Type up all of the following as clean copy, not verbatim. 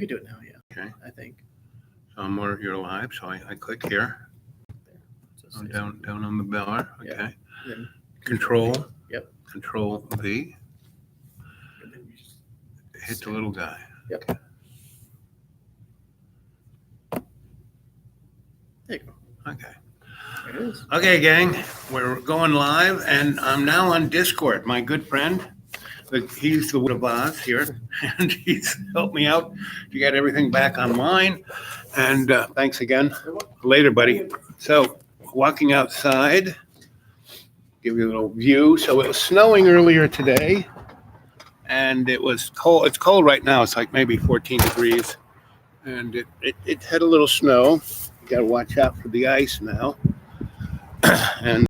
You do it now, yeah. Okay. I think. So you're live. So I click here. So Down on the bar. Yeah. Okay. Then Control. Yep. Control V. and then you just Hit the little guy. Yep. There you go. Okay. There it is. Okay, gang. We're going live, and I'm now on Discord. My good friend, he's the Wizard of Oz here, and he's helped me out to get everything back online. And thanks again. Later, buddy. So, walking outside, give you a little view. So it was snowing earlier today, and it was cold. It's cold right now. It's like maybe 14 degrees, and it had a little snow. You got to watch out for the ice now. And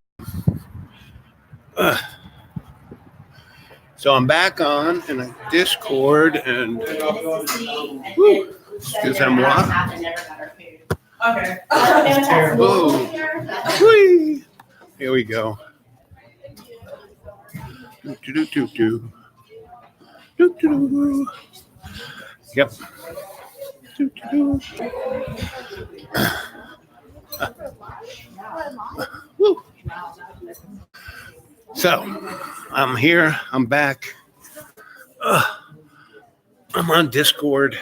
so I'm back on in a Discord, and excusez-moi. Okay. Whoa. Whee. Here we go. Do. Yep. Woo. So I'm here. I'm back. I'm on Discord.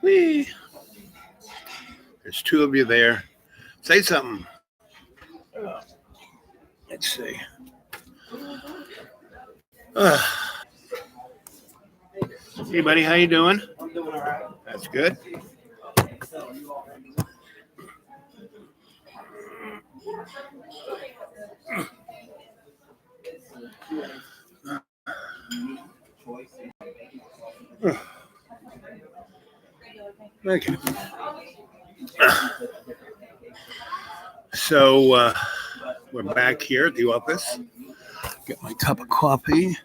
Whee. There's two of you there. Say something. Let's see. Hey, buddy, how you doing? I'm doing all right. That's good. Okay. So we're back here at the office. Get my cup of coffee.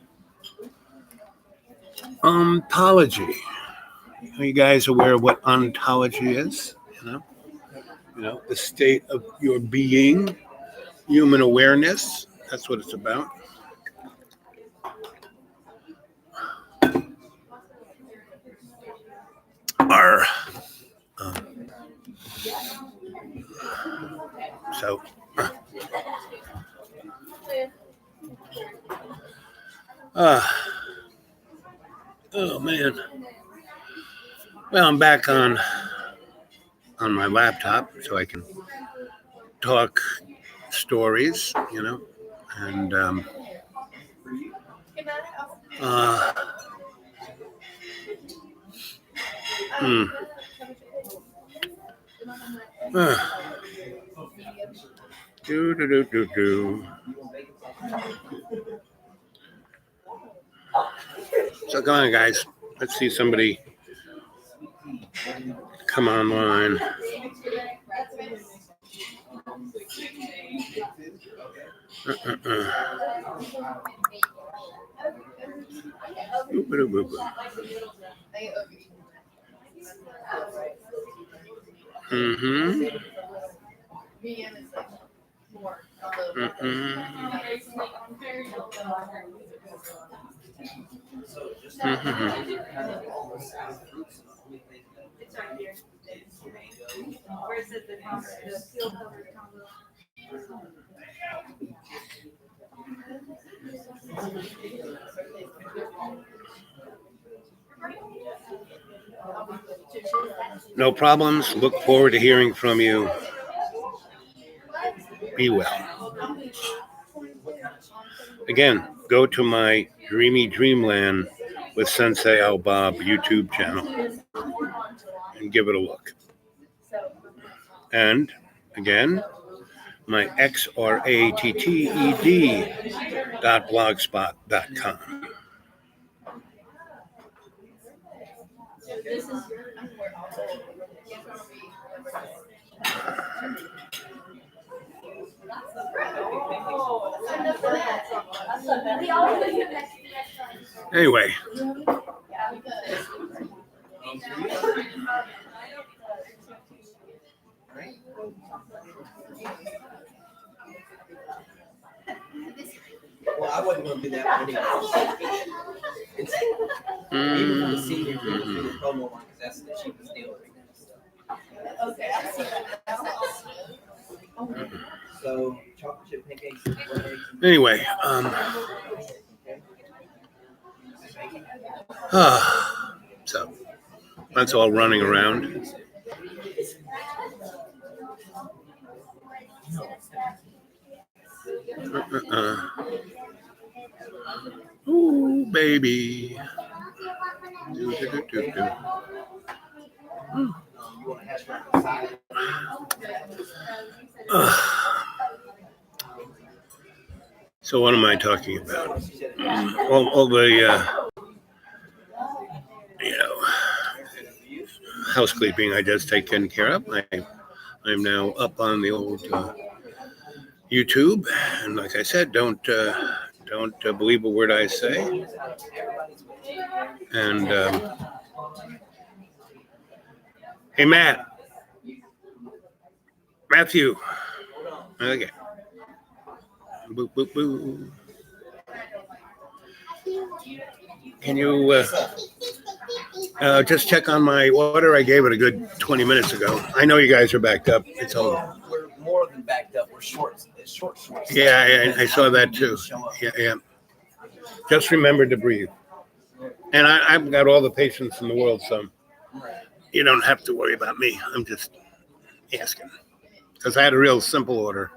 Ontology. Are you guys aware of what ontology is? You know, the state of your being, human awareness. That's what it's about. Our so oh man. Well, I'm back on my laptop, so I can talk stories, and do. So come on, guys. Let's see somebody come online. Where is it the field covered combo? No problems. Look forward to hearing from you. Be well. Again, go to my Dreamy Dreamland with Sensei Al Bob YouTube channel and give it a look. And again, my xratted.blogspot.com. Anyway. Well, I wasn't gonna do that one anyway. It's, even for the senior, we would do the promo one, because that's the cheapest deal right now. Okay, I see that. So, chocolate chip pancakes and eggs. Anyway, so that's all running around. Ooh, baby. Do, do, do, do, do. You want to hash brown inside? So what am I talking about? All the, housekeeping I just taken care of. I'm now up on the old YouTube, and like I said, don't believe a word I say. And hey, Matthew. Okay. Boo, boo, boo. Can you just check on my water? I gave it a good 20 minutes ago. I know you guys are backed up. It's all. We're more than backed up. We're short. It's short. Yeah, I saw that too. Yeah. Just remember to breathe. And I've got all the patience in the world, so you don't have to worry about me. I'm just asking. Because I had a real simple order.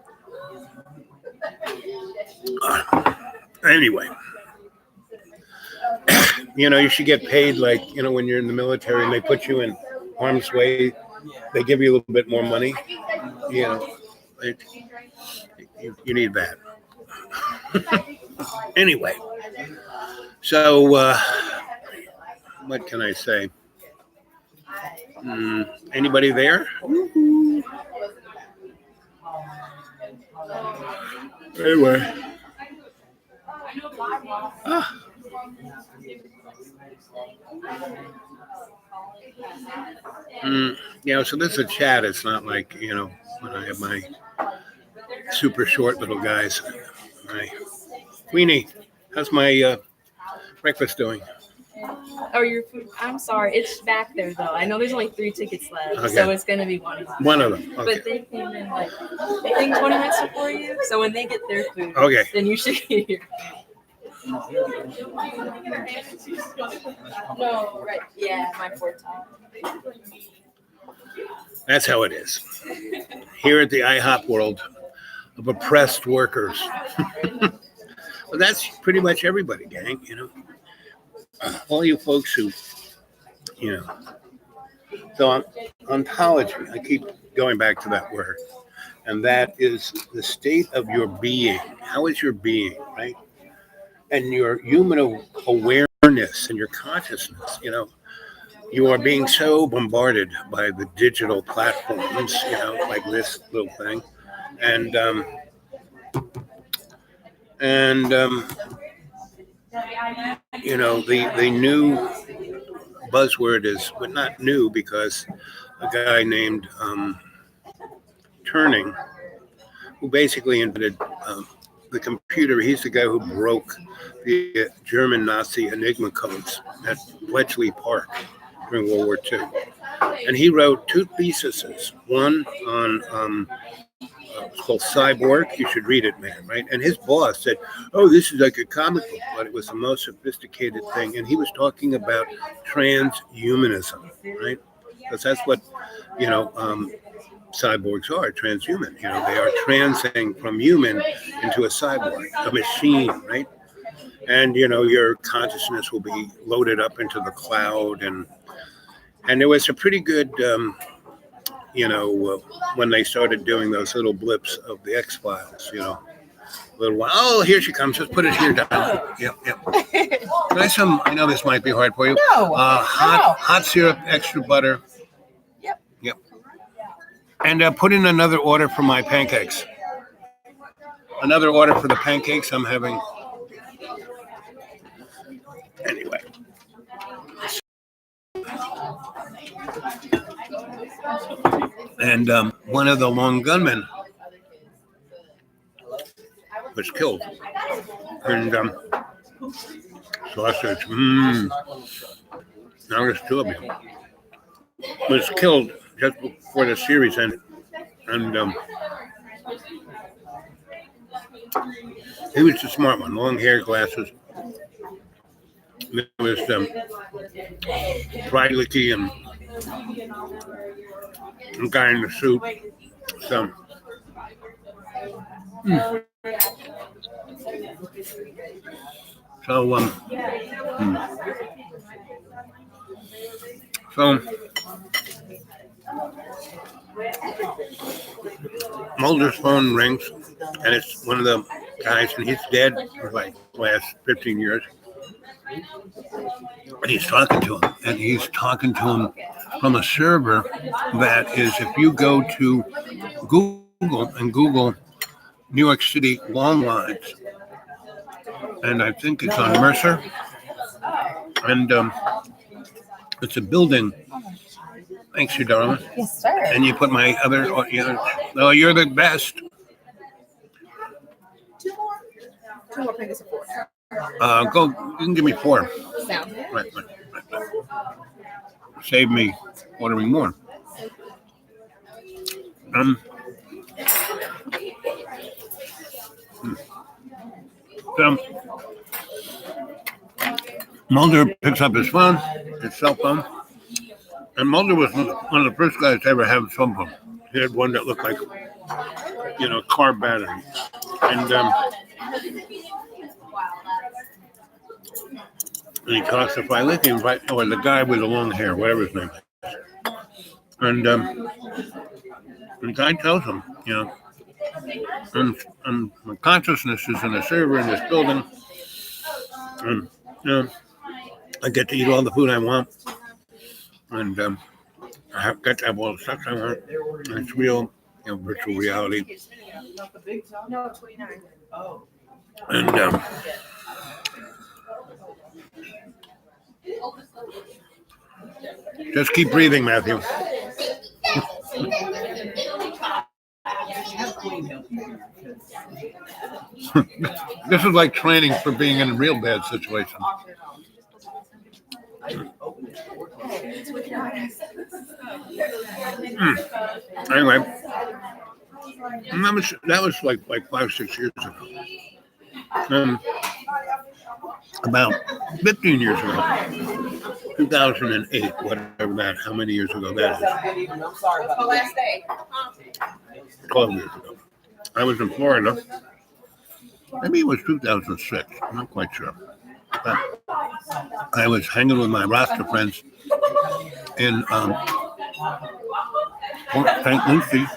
Anyway. You should get paid like, when you're in the military and they put you in harm's way, they give you a little bit more money. You need that. Anyway, so what can I say? Anybody there? Anyway. So this is a chat. It's not like, when I have my super short little guys. Queenie, how's my breakfast doing? Oh, your food. I'm sorry. It's back there, though. I know there's only 3 tickets left, Okay. so it's going to be one of them. One of them. Okay. But they came in, I think 20 minutes before you. So when they get their food, Okay. then you should get your No, right. Yeah, my fourth time. That's how it is. Here at the IHOP world of oppressed workers. Well, that's pretty much everybody, gang, All you folks who, So ontology, I keep going back to that word. And that is the state of your being. How is your being, right? And your human awareness and your consciousness, you are being so bombarded by the digital platforms, like this little thing. And the new buzzword is, but not new, because a guy named Turing, who basically invented the computer. He's the guy who broke the German Nazi Enigma codes at Bletchley Park during World War II. And he wrote 2 theses, one on it's called Cyborg. You should read it, man, right? And his boss said, oh, this is like a comic book, but it was the most sophisticated thing. And he was talking about transhumanism, right? Because that's what, cyborgs are, transhuman. They are transing from human into a cyborg, a machine, right? And, your consciousness will be loaded up into the cloud. And there was a pretty good, when they started doing those little blips of the X-Files, a little while. Oh, here she comes. Let's put it here down. Yep. Can I I know this might be hard for you. No. Hot syrup, extra butter. Yep. And put in another order for my pancakes. Another order for the pancakes I'm having. Anyway. And one of the lone gunmen was killed. and sausage. Now there's two of you. Was killed just before the series ended, and he was the smart one, long hair, glasses. There was Fried Licky and the guy in the suit. So, so Mulder's phone rings, and it's one of the guys, and he's dead for like the last 15 years. And he's talking to him, and he's talking to him from a server that is, if you go to Google and Google New York City long lines, and I think it's on Mercer, and it's a building. Thanks, you darling. Yes, sir. And you put my other, oh, you're the best. Two more fingers of four. Go, you can give me 4. Sound. Right. Save me ordering more. So, Mulder picks up his phone, his cell phone, and Mulder was one of the first guys to ever have a cell phone. He had one that looked like, car battery. And he talks to Fried Licky, or the guy with the long hair, whatever his name is. And the guy tells him, my consciousness is in a server in this building, and I get to eat all the food I want, and I get to have all the sex I want. And it's real, virtual reality. No, 29. And just keep breathing, Matthew. This is like training for being in a real bad situation. Anyway, and that was like 5-6 years ago. About 15 years ago, 2008, whatever that, how many years ago that is. The last day. 12 years ago. I was in Florida. Maybe it was 2006. I'm not quite sure. But I was hanging with my Rasta friends in Port St. Lucie.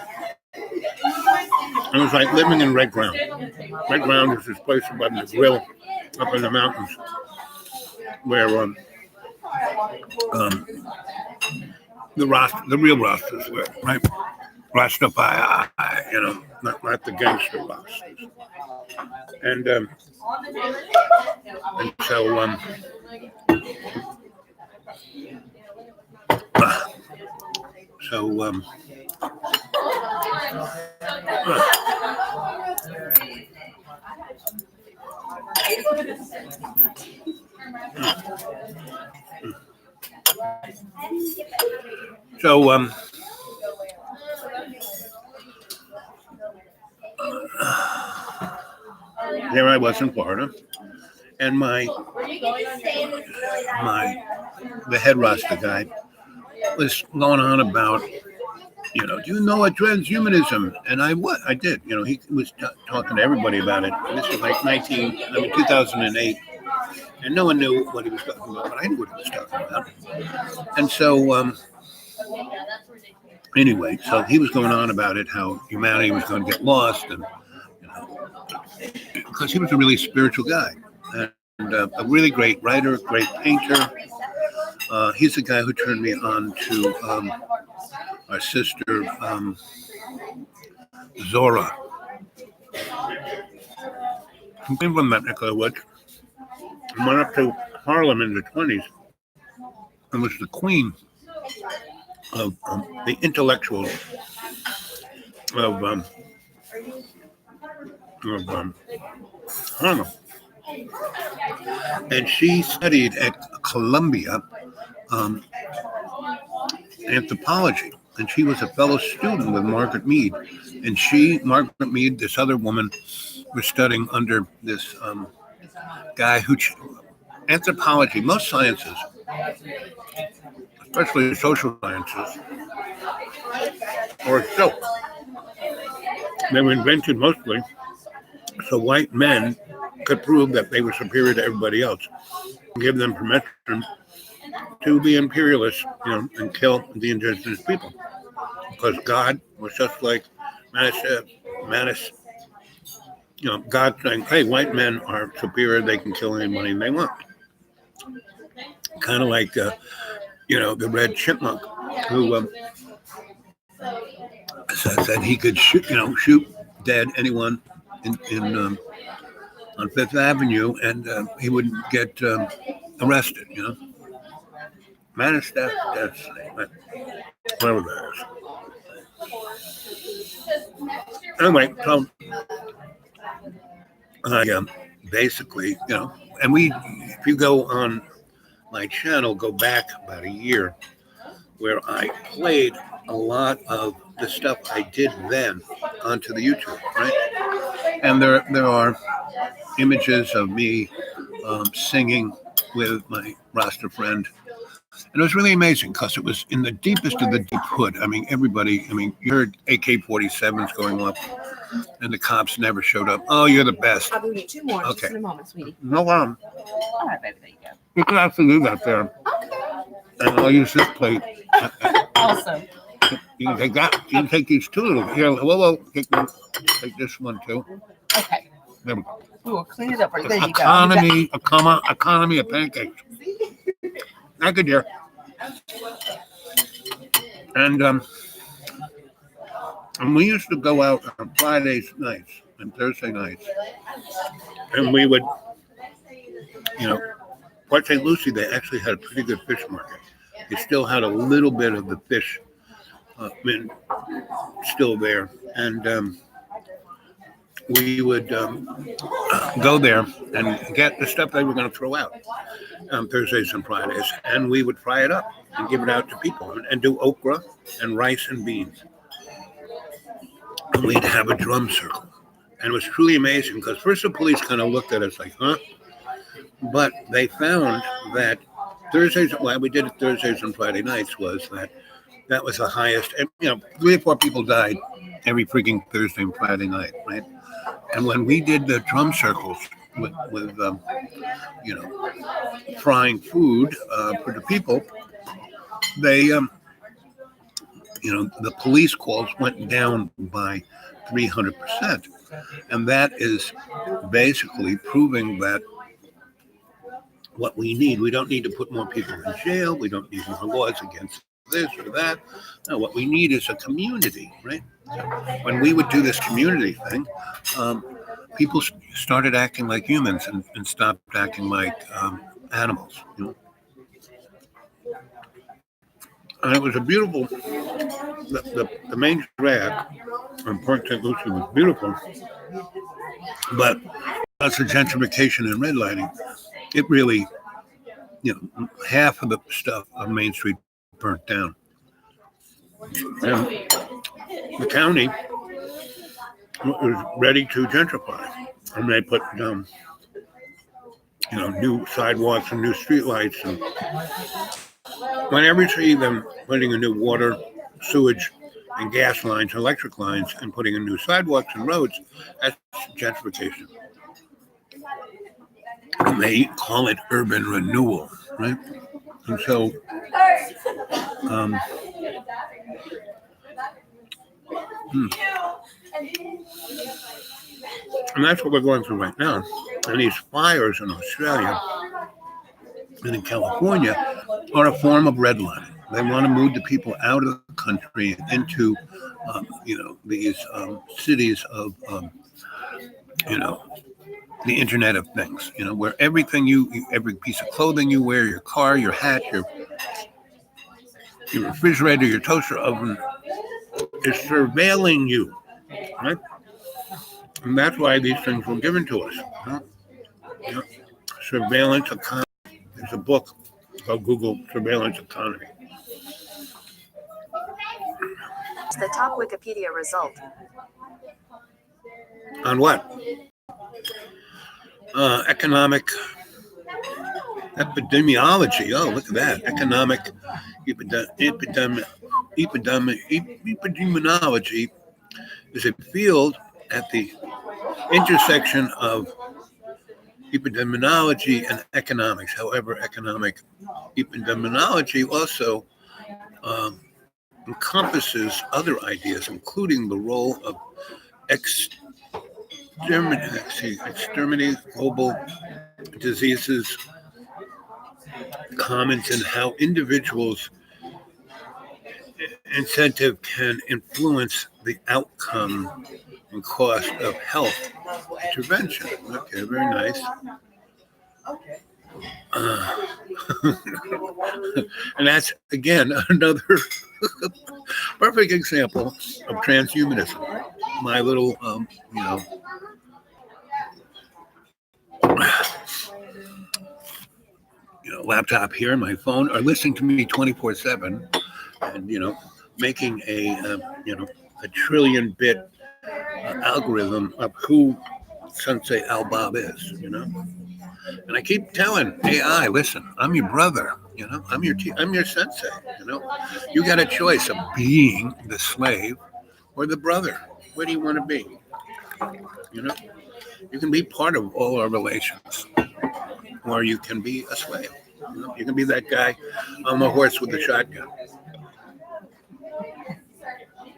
It was like living in Red Ground. Red Ground is this place above the grill up in the mountains where the real Rastas live, right? Rastafari, not the gangster Rastas. And there I was in Florida, and the head Rasta guy was going on about, do you know what transhumanism? And I did. He was talking to everybody about it. And this was like 2008, and no one knew what he was talking about, but I knew what he was talking about. And so, anyway, so he was going on about it, how humanity was going to get lost, and because he was a really spiritual guy, and a really great writer, great painter. He's the guy who turned me on to our sister Zora. Who came from that neck of the woods and went up to Harlem in the 20s and was the queen of the intellectuals of Harlem. And she studied at Columbia anthropology. And she was a fellow student with Margaret Mead. And Margaret Mead, this other woman, was studying under this guy who, anthropology, most sciences, especially social sciences, or so. They were invented mostly so white men could prove that they were superior to everybody else, give them permission to be imperialists, and kill the indigenous people. Because God was just like Mattis, God saying, hey, white men are superior, they can kill anybody they want. Kind of like, the red chipmunk who said he could shoot dead anyone on Fifth Avenue and he wouldn't get arrested, Mattis, that's whatever that is. Anyway, so I basically, and if you go on my channel, go back about a year, where I played a lot of the stuff I did then onto the YouTube, right? And there are images of me singing with my Rasta friend. And it was really amazing because it was in the deepest of the deep hood. You heard AK-47s going up and the cops never showed up. Oh, you're the best. I'll bring you 2 more Okay. just in a moment, sweetie. No problem. All right, baby, there you go. You can actually do that there. And I'll use this plate. Awesome. You can take that. You can take these 2 little. Here, whoa. Take this one too. Okay. There we go. We will clean it up for you. There you go. Economy of pancakes. Thank you, dear. And we used to go out on Fridays nights and Thursday nights, and we would, Port St. Lucie, they actually had a pretty good fish market. They still had a little bit of the fish still there, and we would go there and get the stuff they were going to throw out on Thursdays and Fridays, and we would fry it up and give it out to people and do okra and rice and beans. And we'd have a drum circle. And it was truly amazing because first the police kind of looked at us like, huh? But they found that why we did it Thursdays and Friday nights was that was the highest. And, 3 or 4 people died every freaking Thursday and Friday night, right? And when we did the drum circles with frying food for the people, they, the police calls went down by 300%. And that is basically proving that what we don't need to put more people in jail. We don't need more laws against this or that. No, what we need is a community, right? When we would do this community thing, people started acting like humans and stopped acting like animals. And it was a beautiful. The main drag on Port St. Lucie was beautiful, but as the gentrification and redlining, it really, half of the stuff on Main Street burnt down. And the county was ready to gentrify, and they put new sidewalks and new streetlights. And whenever you see them putting a new water, sewage, and gas lines, electric lines, and putting in new sidewalks and roads, that's gentrification. And they call it urban renewal, right? And so, and that's what we're going through right now. And these fires in Australia and in California are a form of redlining. They want to move the people out of the country into, these cities of, the Internet of Things, where everything every piece of clothing you wear, your car, your hat, your refrigerator, your toaster oven is surveilling you, right? And that's why these things were given to us. Huh? Yeah. Surveillance economy. There's a book called Google Surveillance Economy. The top Wikipedia result. On what? Economic epidemiology. Oh, look at that. Economic epidemiology is a field at the intersection of epidemiology and economics. However, economic epidemiology also encompasses other ideas, including the role of exterminating global diseases, comments, and how individuals' incentive can influence the outcome and cost of health intervention. Okay, very nice. And that's, again, another perfect example of transhumanism. My little, laptop here and my phone are listening to me 24/7, and making a 1,000,000,000,000-bit algorithm of who Sensei Al-Bob is. And I keep telling AI, listen, I'm your brother. I'm your sensei. You got a choice of being the slave or the brother. Where do you want to be? You can be part of all our relations, or you can be a slave. You can be that guy on the horse with the shotgun.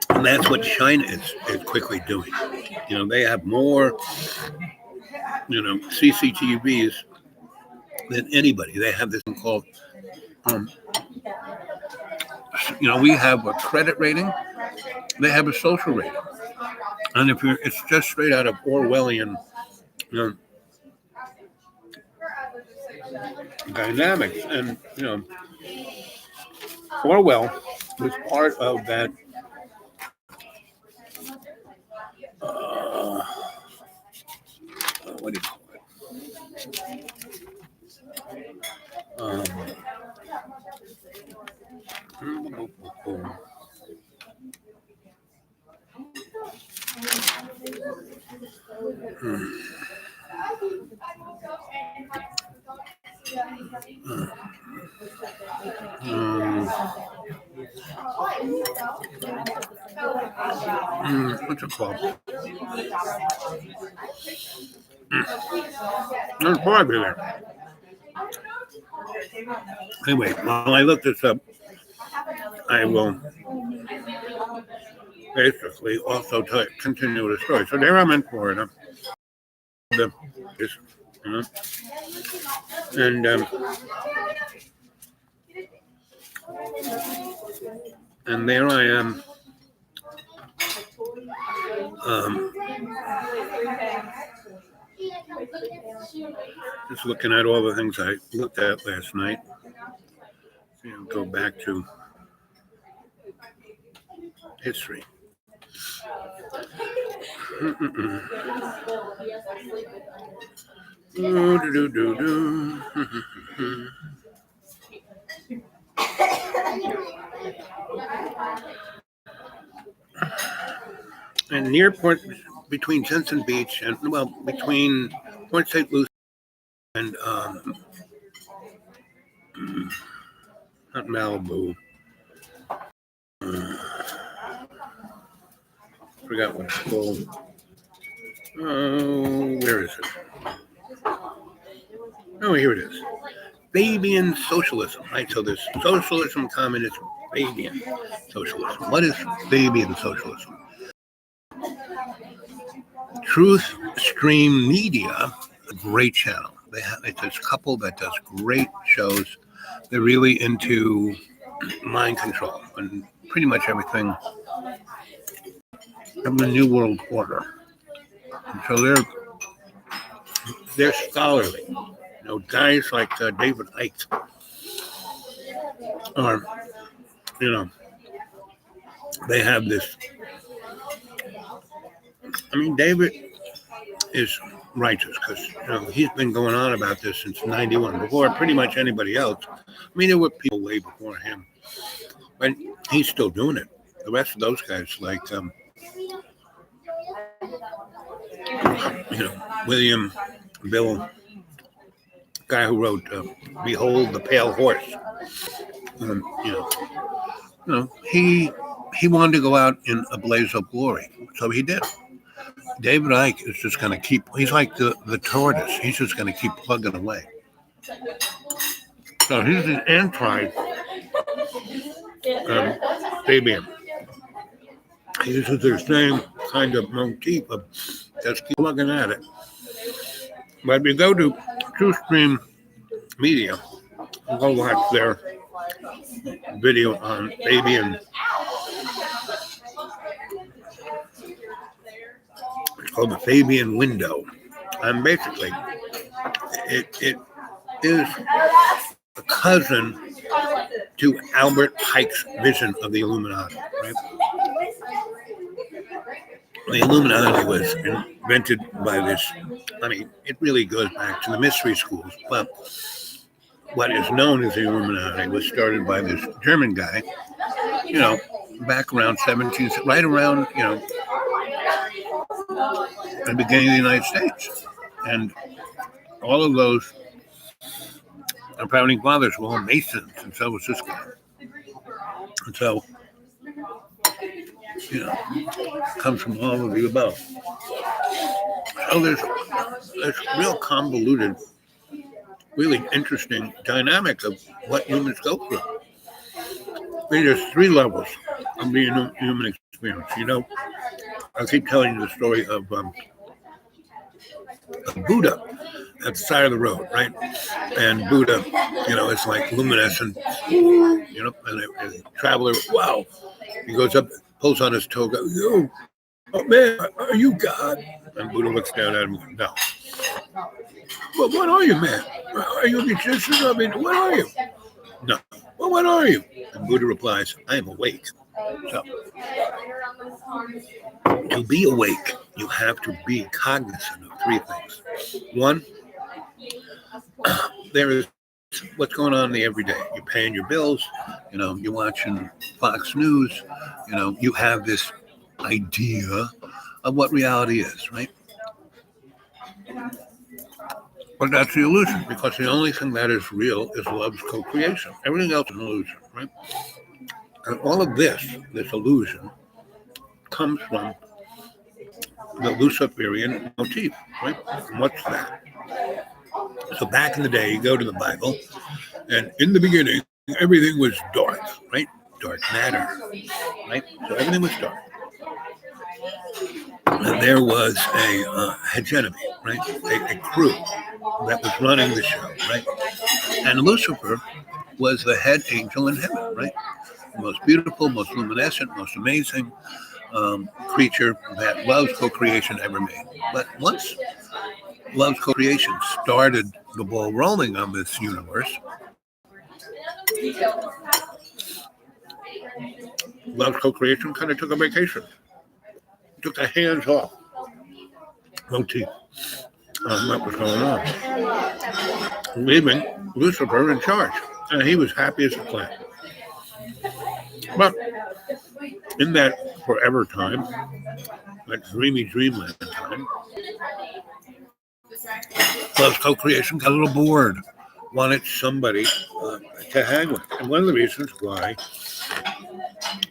And that's what China is quickly doing. They have more, CCTVs than anybody. They have this thing called, we have a credit rating. They have a social rating. And it's just straight out of Orwellian dynamics. And, Orwell was part of that what do you call what's it called? There's probably there. Anyway, while I look this up, I will basically also continue the story. So there I'm in Florida. And there I am. Just looking at all the things I looked at last night. Go back to history. And near between Jensen Beach and, between Port St. Lucie and not Malibu. Forgot what it's called. Oh, where is it? Oh, here it is. Fabian socialism, right? So there's socialism, communism, Fabian socialism. What is Fabian socialism? Truth Stream Media, a great channel. It's this couple that does great shows. They're really into mind control and pretty much everything of the New World Order. And so they're scholarly. Guys like David Icke are, they have this. David is righteous because he's been going on about this since '91, before pretty much anybody else. I mean, there were people way before him, but he's still doing it. The rest of those guys, like William, Bill, guy who wrote "Behold the Pale Horse," he wanted to go out in a blaze of glory, so he did. David Icke is just going to keep, he's like the tortoise. He's just going to keep plugging away. So he's the anti-Fabian. He uses the same kind of motif of just keep plugging at it. But if you go to TrueStream Media, go watch their video on Fabian. It's called the Fabian Window. And basically, it is a cousin to Albert Pike's vision of the Illuminati, right? The Illuminati was invented by this, I mean, it really goes back to the mystery schools, but what is known as the Illuminati was started by this German guy, back around right around, the beginning of the United States. And all of those founding fathers were all Masons, and so was this guy. And so, comes from all of the above. So there's real convoluted, really interesting dynamic of what humans go through. I mean, there's 3 levels of the human experience. I keep telling you the story of Buddha at the side of the road, right? And Buddha, it's like luminescent, and a traveler, wow. He goes up, pulls on his toe, goes, "Yo, oh man, are you God?" And Buddha looks down at him and goes, "No." "Well, what are you, man? Are you a magician? I mean, what are you?" "No." "Well, what are you?" And Buddha replies, "I am awake." So, to be awake, you have to be cognizant of 3 things. 1, there is what's going on in the everyday. You're paying your bills, you're watching Fox News, you have this idea of what reality is, right? But that's the illusion, because the only thing that is real is love's co-creation. Everything else is an illusion, right? And all of this illusion, comes from the Luciferian motif, right? And what's that? So back in the day, you go to the Bible, and in the beginning, everything was dark, right? Dark matter, right? So everything was dark. And there was a hegemony, right? A crew that was running the show, right? And Lucifer was the head angel in heaven, right? The most beautiful, most luminescent, most amazing creature that love's co-creation ever made. But once love's co-creation started the ball rolling on this universe, love's co-creation kind of took a vacation. Took a hands-off motif on what was going on, leaving Lucifer in charge. And he was happy as a clam. But in that forever time, that dreamy dreamland time, love's co-creation got a little bored, wanted somebody to hang with. And one of the reasons why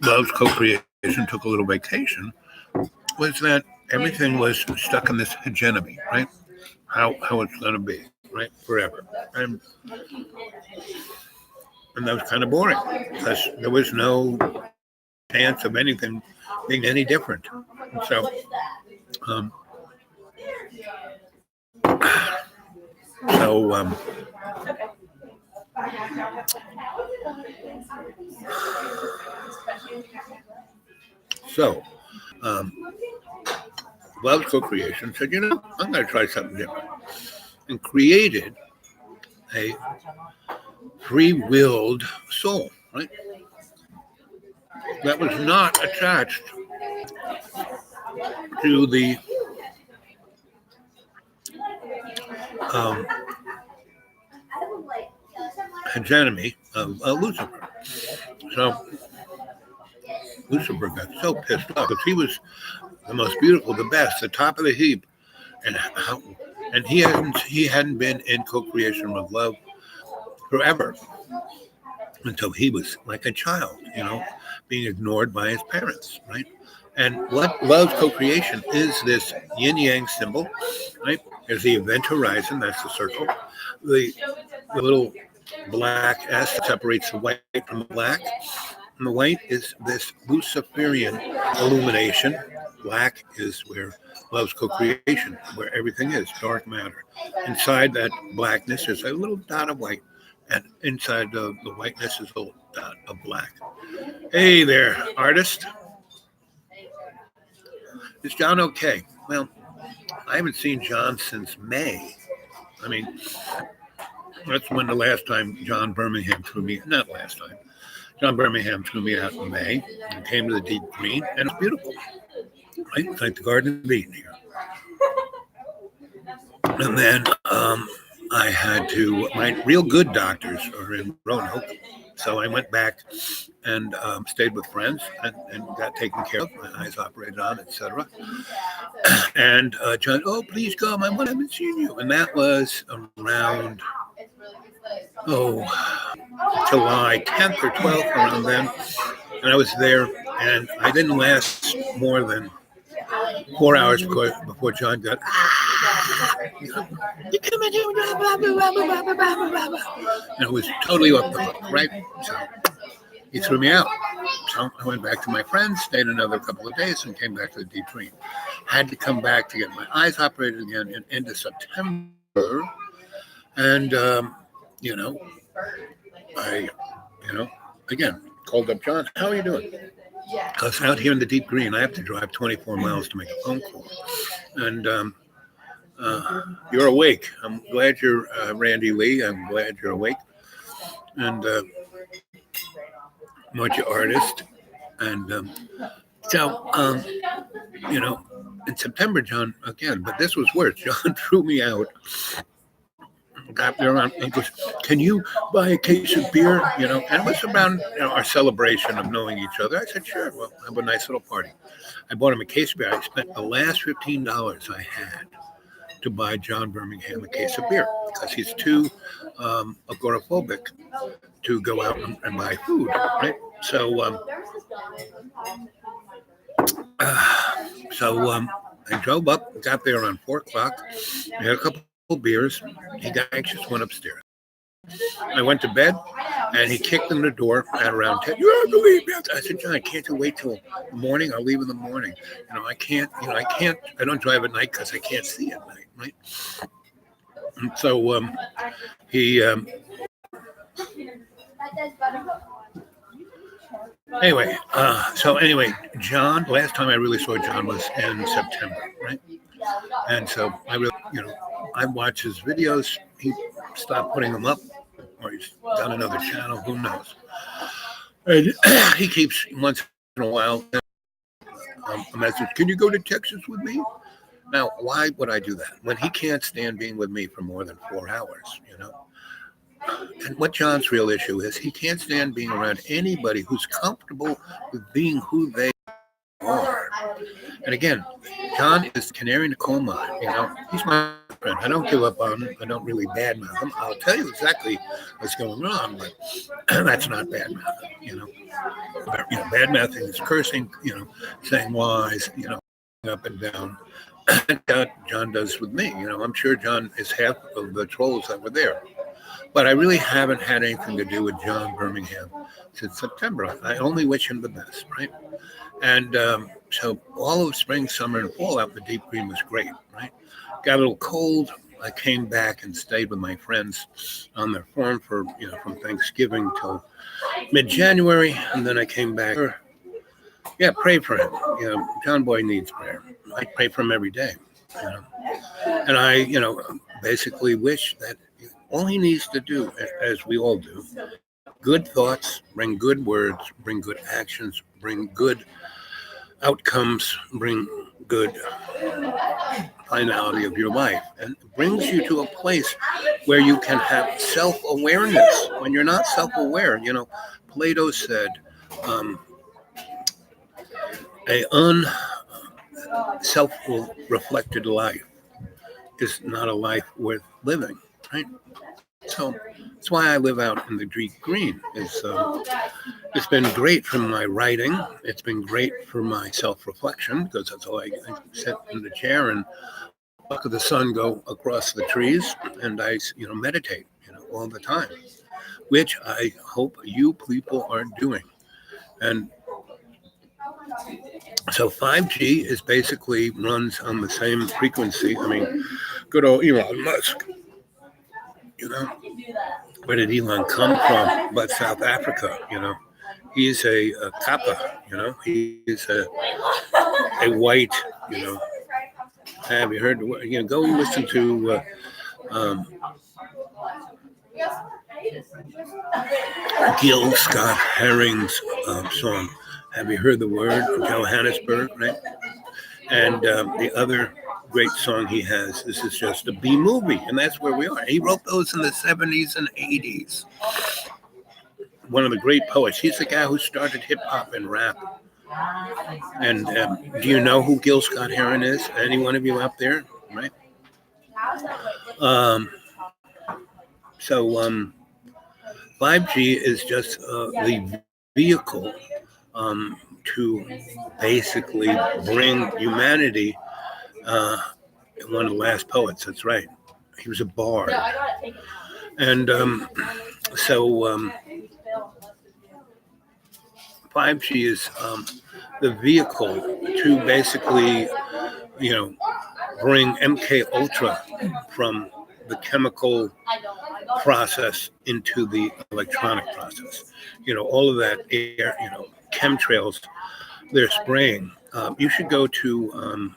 love's co-creation took a little vacation was that everything was stuck in this hegemony, right? How it's going to be, right? Forever. And that was kind of boring because there was no chance of anything being any different. And so, love's co-creation said, I'm going to try something different, and created a free-willed soul, right? That was not attached to the hegemony of Lucifer. So Lucifer got so pissed off because he was the most beautiful, the best, the top of the heap, and he hadn't been in co-creation with love forever until he was like a child, being ignored by his parents, right? And what love's co-creation is this yin-yang symbol, right? There's the event horizon, that's the circle. The little black S separates the white from the black. And the white is this Luciferian illumination. Black is where love's co-creation, where everything is, dark matter. Inside that blackness is a little dot of white. And inside the whiteness is a little dot of black. Hey there, artist. Is John okay? Well, I haven't seen John since May. I mean, that's when the last time John Birmingham flew me, not last time, John Birmingham flew me out in May and came to the Deep Green, and it's beautiful, right? It's like the Garden of Eden here. And then I had to, my real good doctors are in Roanoke, so I went back and stayed with friends and got taken care of, my eyes operated on, etc. And John, oh, please come, I haven't seen you. And that was around, July 10th or 12th, around then. And I was there, and I didn't last more than 4 hours before John got, you come in here, blah, blah, blah, blah, blah, blah, blah, blah. And it was totally off the hook, right? So he threw me out. So I went back to my friends, stayed another couple of days, and came back to the Deep Green. Had to come back to get my eyes operated again into September. And, I, again, called up John, how are you doing? Because out here in the Deep Green, I have to drive 24 miles to make a phone call. And you're awake. I'm glad you're, Randy Lee, I'm glad you're awake. And much artist. And in September, John, again, but this was worse. John threw me out. Got there on and goes, can you buy a case of beer? And it was around our celebration of knowing each other. I said, sure, well, have a nice little party. I bought him a case of beer. I spent the last $15 I had to buy John Birmingham a case of beer because he's too agoraphobic to go out and buy food, right? So I drove up, got there around 4 o'clock. I had a couple beers. He got anxious, went upstairs. I went to bed, and he kicked in the door at around 10. You have to leave. I said, John, can't you wait till the morning? I'll leave in the morning. I can't. I don't drive at night because I can't see at night, right? And so he. Anyway, John. Last time I really saw John was in September, right? And so I really, I watch his videos. He stopped putting them up, or he's done another channel. Who knows? And he keeps once in a while a message. Can you go to Texas with me? Now, why would I do that when he can't stand being with me for more than 4 hours? And what John's real issue is, he can't stand being around anybody who's comfortable with being who they are. And again, John is the canary in the coal mine. He's my friend. I don't give up on him. I don't really badmouth him. I'll tell you exactly what's going on, but that's not badmouthing. Badmouthing is cursing. Saying lies. Up and down. John does with me. I'm sure John is half of the trolls that were there. But I really haven't had anything to do with John Birmingham since September. I only wish him the best, right? And so all of spring, summer, and fall out in the Deep Green was great, right? Got a little cold. I came back and stayed with my friends on their farm for, from Thanksgiving till mid-January. And then I came back. Yeah, pray for him. John Boy needs prayer. I pray for him every day. And I, basically wish that all he needs to do, as we all do, good thoughts, bring good words, bring good actions, bring good outcomes, bring good finality of your life, and brings you to a place where you can have self-awareness. When you're not self-aware, Plato said, a self-reflected life is not a life worth living, right? So that's why I live out in the deep green. It's been great for my writing. It's been great for my self-reflection, because that's all I sit in the chair and look at the sun go across the trees, and I meditate all the time, which I hope you people are doing. And so 5G is basically runs on the same frequency. I mean, good old Elon Musk. Where did Elon come from? But South Africa. He's a Kappa. He's a white. Have you heard? Go and listen to Gil Scott Heron's song. Have you heard the word Johannesburg, right? And the other great song he has, This Is Just a B Movie, and that's where we are. He wrote those in the 70s and 80s. One of the great poets. He's the guy who started hip-hop and rap. And do you know who Gil Scott Heron is? Any one of you out there, right? So 5G is just the vehicle to basically bring humanity. One of the last poets, that's right. He was a bard. And so 5G is the vehicle to basically, bring MK Ultra from the chemical process into the electronic process. All of that air, chemtrails they're spraying. You should go to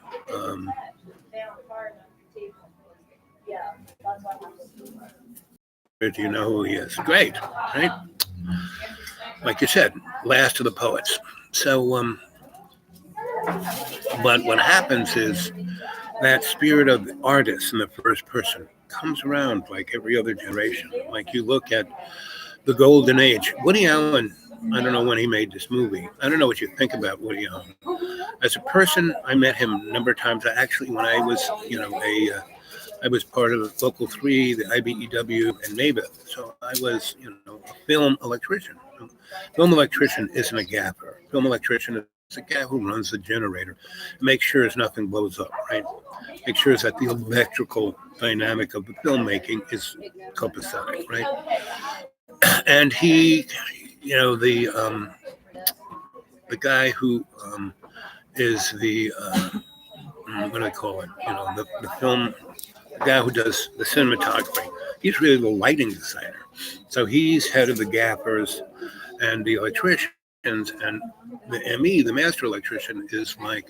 do you know who he is? Great, right? Like you said, last of the poets. So, but what happens is that spirit of the artist in the first person comes around like every other generation. Like you look at the golden age. Woody Allen, I don't know when he made this movie. I don't know what you think about Woody Allen. As a person, I met him a number of times. When I was, I was part of Local 3, the IBEW, and NABIT. So I was, a film electrician. Film electrician isn't a gaffer. Film electrician is a guy who runs the generator, makes sure nothing blows up, right? Make sure that the electrical dynamic of the filmmaking is copacetic, right? And he, the guy who is the what do I call it? The film, the guy who does the cinematography. He's really the lighting designer. So he's head of the gaffers and the electricians, and the ME, the master electrician, is like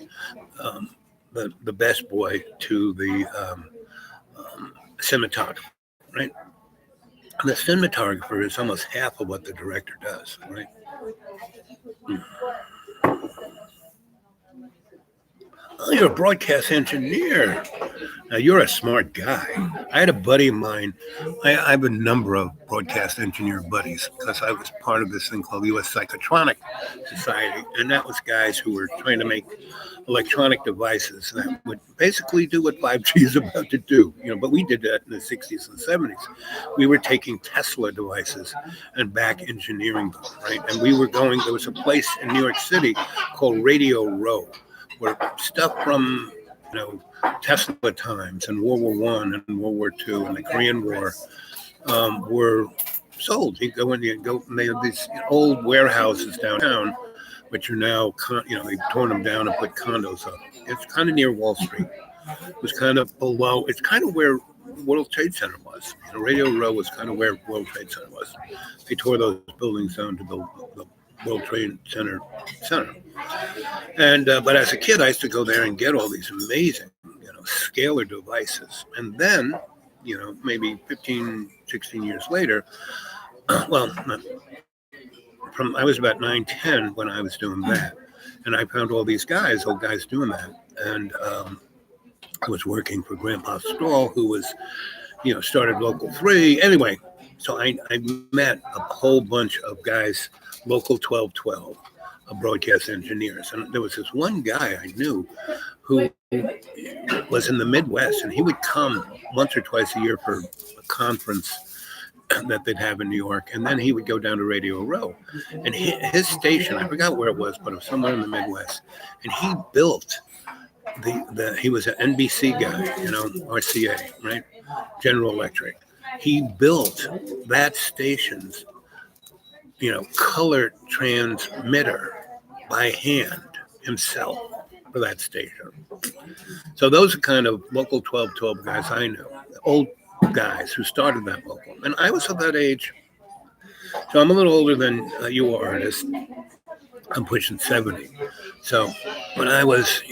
the best boy to the cinematographer, right? And the cinematographer is almost half of what the director does, right? Oh, you're a broadcast engineer. Now, you're a smart guy. I had a buddy of mine. I have a number of broadcast engineer buddies because I was part of this thing called the U.S. Psychotronic Society. And that was guys who were trying to make electronic devices that would basically do what 5G is about to do. But we did that in the 60s and 70s. We were taking Tesla devices and back engineering them, right? And we were there was a place in New York City called Radio Row, where stuff from, Tesla times and World War I and World War II and the Korean War were sold. You go in, and they have these old warehouses downtown, which are now, they've torn them down and put condos up. It's kind of near Wall Street. It was kind of below, it's kind of where World Trade Center was. Radio Row was kind of where World Trade Center was. They tore those buildings down to build the World Trade Center. And but as a kid, I used to go there and get all these amazing, scalar devices. And then, maybe 15, 16 years later, I was about 9, 10 when I was doing that. And I found all these old guys doing that. And I was working for Grandpa Stahl, who was, started Local 3. Anyway, so I met a whole bunch of guys, Local 1212, broadcast engineers. And there was this one guy I knew who was in the Midwest, and he would come once or twice a year for a conference that they'd have in New York, and then he would go down to Radio Row, and his station, I forgot where it was, but it was somewhere in the Midwest, and he built he was an NBC guy, RCA, right? General Electric. He built that station's, color transmitter by hand himself for that station. So those are kind of Local 1212 guys I knew, old guys who started that local. And I was of that age. So I'm a little older than you are, Ernest. I'm pushing 70. So when I was,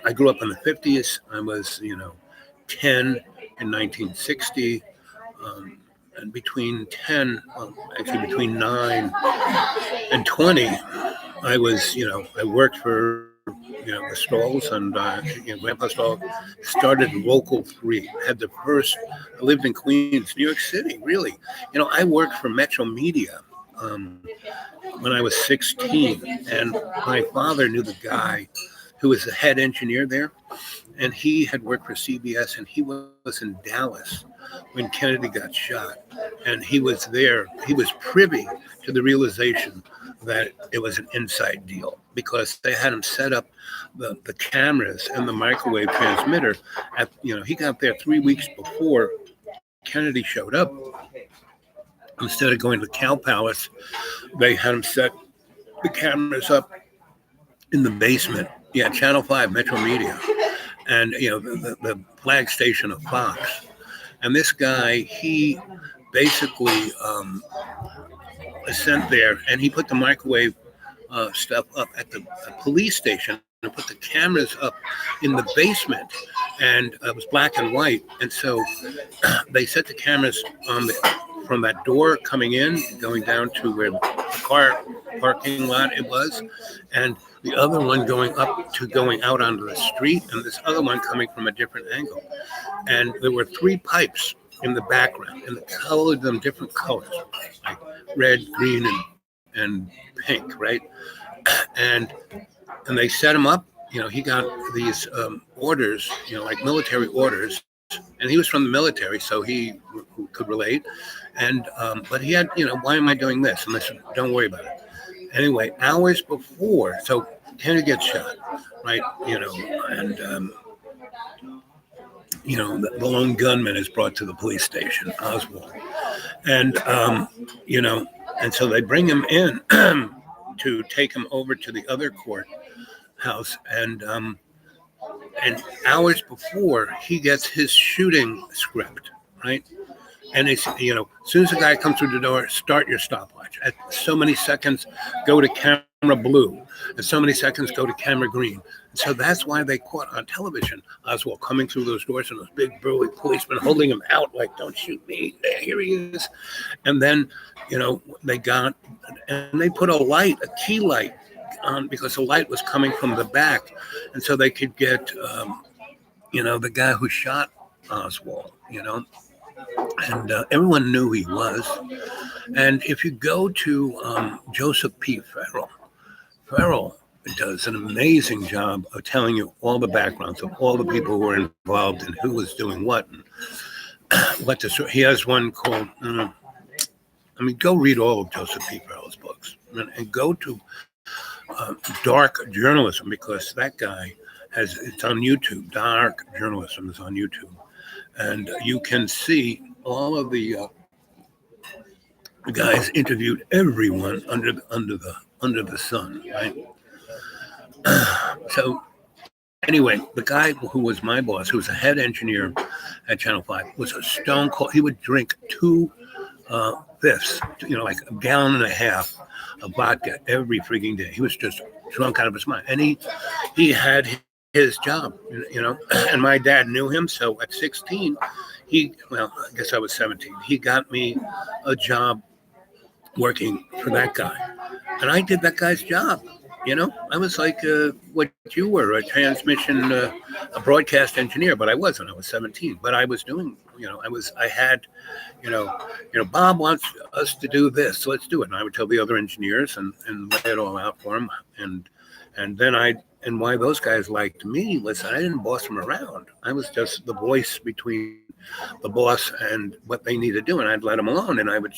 I grew up in the 50s. I was, 10 in 1960. And between between 9 and 20, I was, I worked for, the Stalls, and Grandpa Stahl started Local 3. Had the first. I lived in Queens, New York City. Really, I worked for Metro Media when I was 16, and my father knew the guy who was the head engineer there, and he had worked for CBS, and he was in Dallas when Kennedy got shot, and he was there. He was privy to the realization that it was an inside deal, because they had him set up the cameras and the microwave transmitter at, he got there 3 weeks before Kennedy showed up. Instead of going to Cow Palace, they had him set the cameras up in the basement. Yeah, Channel 5, Metro Media, and the flag station of Fox. And this guy, he basically was sent there, and he put the microwave stuff up at the police station and put the cameras up in the basement, and it was black and white. And so they set the cameras on from that door coming in, going down to where the car parking lot it was, and the other one going out onto the street, and this other one coming from a different angle. And there were 3 pipes in the background, and they colored them different colors, like red, green, and pink, right? And they set him up. He got these orders, like military orders, and he was from the military, so he could relate. And but he had, why am I doing this? And I said, don't worry about it. Anyway, hours before, so Kennedy gets shot, right? And the lone gunman is brought to the police station, Oswald, and and so they bring him in to take him over to the other courthouse, and hours before he gets his shooting script, right? And it's, as soon as the guy comes through the door, start your stopwatch. At so many seconds, go to camera blue. At so many seconds, go to camera green. And so that's why they caught on television Oswald coming through those doors and those big burly policemen holding him out like, don't shoot me. Here he is. And then, they got, and they put a key light on, because the light was coming from the back. And so they could get, the guy who shot Oswald, and everyone knew who he was. And if you go to Joseph P. Farrell does an amazing job of telling you all the backgrounds of all the people who were involved and who was doing what. And he has one called, go read all of Joseph P. Farrell's books, and go to Dark Journalism, because that guy it's on YouTube. Dark Journalism is on YouTube. And you can see all of the guys interviewed everyone under the sun, right? So anyway, the guy who was my boss, who was a head engineer at Channel 5, was a stone cold. He would drink 2 fifths, like a gallon and a half of vodka every freaking day. He was just drunk out of his mind, and he had his job, and my dad knew him. So at 16, I guess I was 17. He got me a job working for that guy, and I did that guy's job. You know, I was like what you were, a broadcast engineer, but I wasn't. I was 17, but I was doing, I had, Bob wants us to do this, so let's do it. And I would tell the other engineers and lay it all out for them. And then and why those guys liked me was I didn't boss them around. I was just the voice between the boss and what they need to do. And I'd let them alone and I would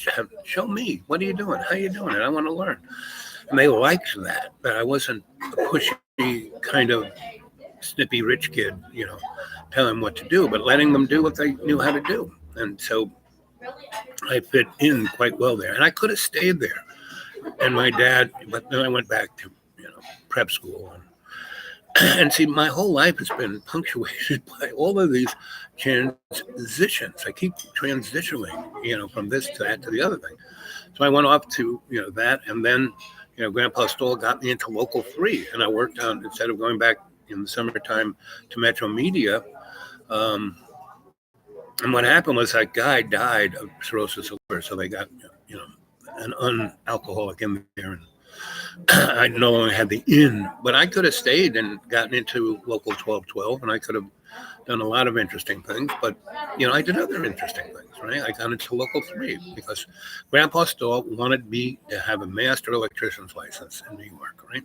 show me, what are you doing? How are you doing it? I want to learn. And they liked that I wasn't a pushy kind of snippy rich kid, telling them what to do, but letting them do what they knew how to do. And so I fit in quite well there. And I could have stayed there. And my dad, but then I went back to, prep school. And see, my whole life has been punctuated by all of these transitions. I keep transitioning, from this to that to the other thing. So I went off to, that. And then, Grandpa Stoll got me into Local 3. And I worked on, instead of going back in the summertime to Metro Media. And what happened was that guy died of cirrhosis of liver. So they got, an unalcoholic in there. And I no longer had the in, but I could have stayed and gotten into Local 1212, and I could have done a lot of interesting things. But, I did other interesting things, right? I got into Local 3 because Grandpa Stoll wanted me to have a master electrician's license in New York, right?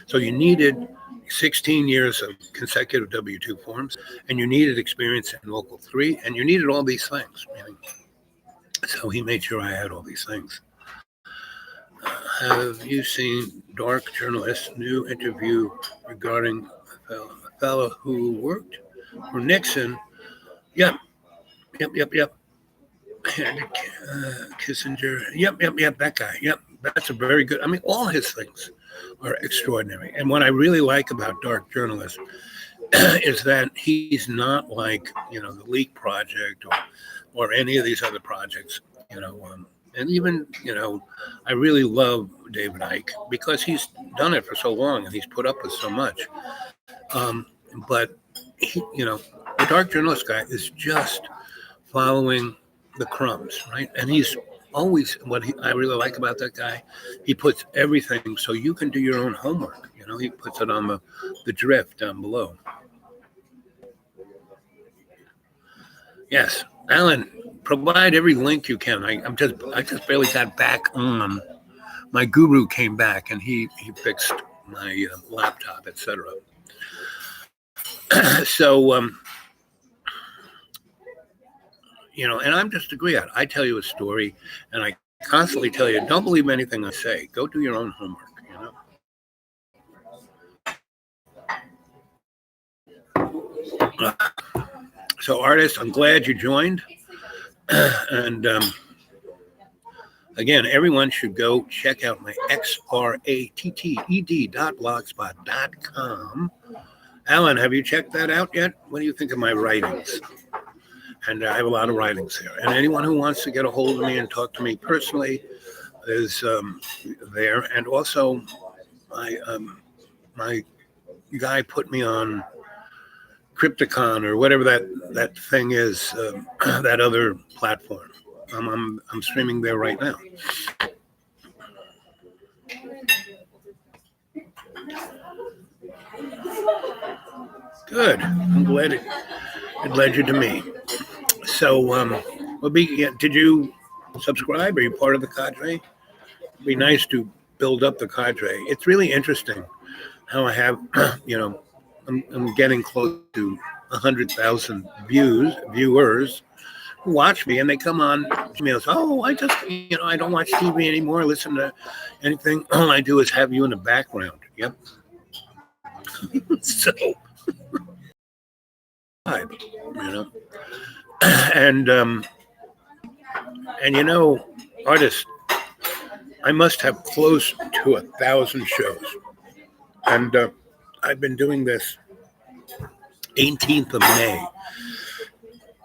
So you needed 16 years of consecutive W-2 forms, and you needed experience in Local 3, and you needed all these things. So he made sure I had all these things. Have you seen Dark Journalist's new interview regarding a fellow who worked for Nixon? Yep. Kissinger. Yep, that guy. Yep, that's a very good. I mean, all his things are extraordinary. And what I really like about Dark Journalist is that he's not like, the Leak Project or any of these other projects, and even, I really love David Icke because he's done it for so long and he's put up with so much. But, he, the Dark Journalist guy is just following the crumbs, right? And he's always, I really like about that guy, he puts everything so you can do your own homework. He puts it on the drift down below. Yes, Alan, provide every link you can. I just barely got back on. My guru came back and he fixed my laptop, etc. So, and I'm just a griot. I tell you a story, and I constantly tell you, don't believe anything I say. Go do your own homework. So, artists, I'm glad you joined. And again, everyone should go check out my xratted.blogspot.com. Alan, have you checked that out yet? What do you think of my writings? And I have a lot of writings there. And anyone who wants to get a hold of me and talk to me personally is there. And also, my guy put me on Crypticon or whatever that thing is, that other platform. I'm streaming there right now. Good. I'm glad it led you to me. So, did you subscribe? Are you part of the cadre? It'd be nice to build up the cadre. It's really interesting how I have, I'm getting close to 100,000 viewers who watch me, and they come on emails. Oh, I just, I don't watch TV anymore. Listen to anything. All I do is have you in the background. Yep. So, and artists, I must have close to 1,000 shows, and I've been doing this 18th of May,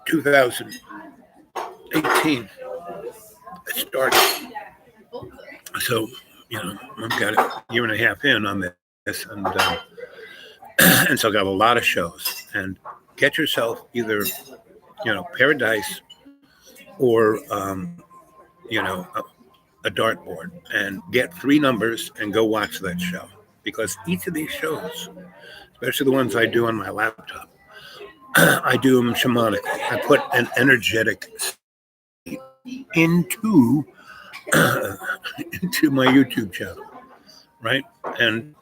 2018. I started. So, I've got a year and a half in on this, and so I've got a lot of shows. And get yourself either, Paradise or, a dartboard, and get 3 numbers and go watch that show. because each of these shows, especially the ones I do on my laptop, I do them shamanically. I put an energetic state into into my YouTube channel, right? And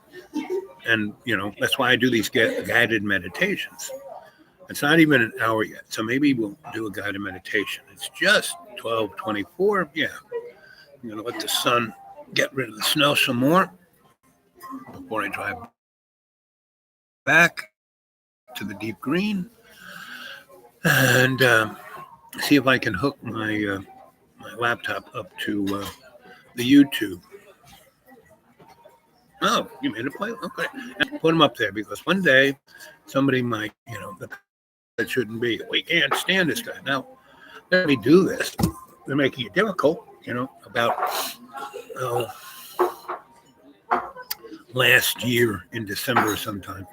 you know, that's why I do these guided meditations. It's not even an hour yet, so maybe we'll do a guided meditation. It's just 12:24. Yeah, I'm gonna let the sun get rid of the snow some more before I drive back to the deep green and see if I can hook my my laptop up to the YouTube. Oh, you made a play? Okay. And put them up there because one day somebody might, you know, that shouldn't be. We can't stand this guy. Now, let me do this. They're making it difficult, you know, about last year in December sometime.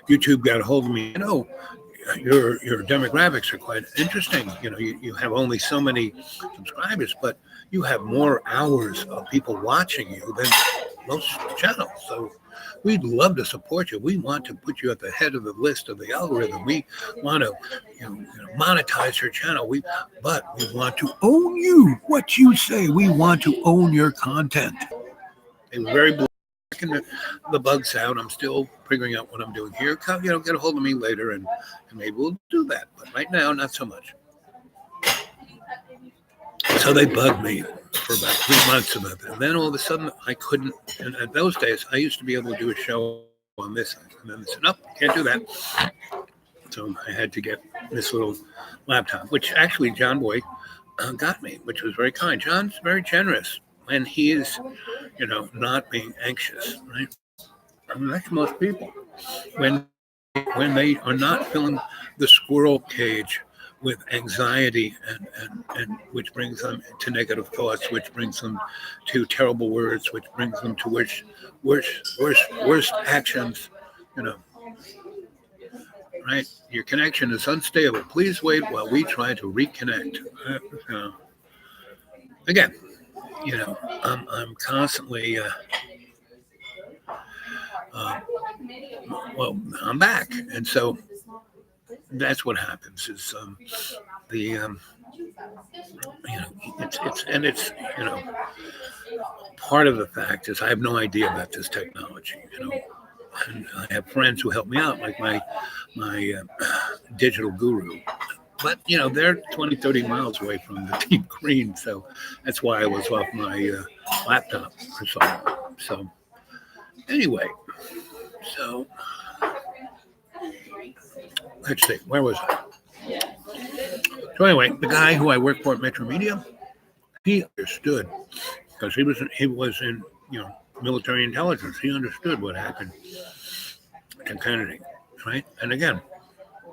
YouTube got a hold of me, you know, your demographics are quite interesting. You know, you have only so many subscribers, but you have more hours of people watching you than most channels. So we'd love to support you. We want to put you at the head of the list of the algorithm. We want to, you know, monetize your channel. But we want to own you. What you say, we want to own your content. They were very blocking the bugs out. I'm still figuring out what I'm doing here. Come, you know, get a hold of me later, and maybe we'll do that. But right now, not so much. So they bugged me for about 3 months about that. And then all of a sudden, I couldn't. And at those days, I used to be able to do a show on this side. And then they said, nope, can't do that. So I had to get this little laptop, which actually John Boy got me, which was very kind. John's very generous when he is, you know, not being anxious, right? I mean, that's most people. When they are not filling the squirrel cage with anxiety and which brings them to negative thoughts, which brings them to terrible words, which brings them to worst actions, you know. Right? Your connection is unstable. Please wait while we try to reconnect. Again, you know, I'm constantly well, I'm back, and so that's what happens. Is you know, it's you know, part of the fact is I have no idea about this technology, you know, and I have friends who help me out, like my digital guru. But, you know, they're 20, 30 miles away from the deep green, so that's why I was off my laptop for so long. So, anyway, so let's see, where was I? So anyway, the guy who I work for at Metro Media, he understood because he was in, you know, military intelligence. He understood what happened to Kennedy, right? And again,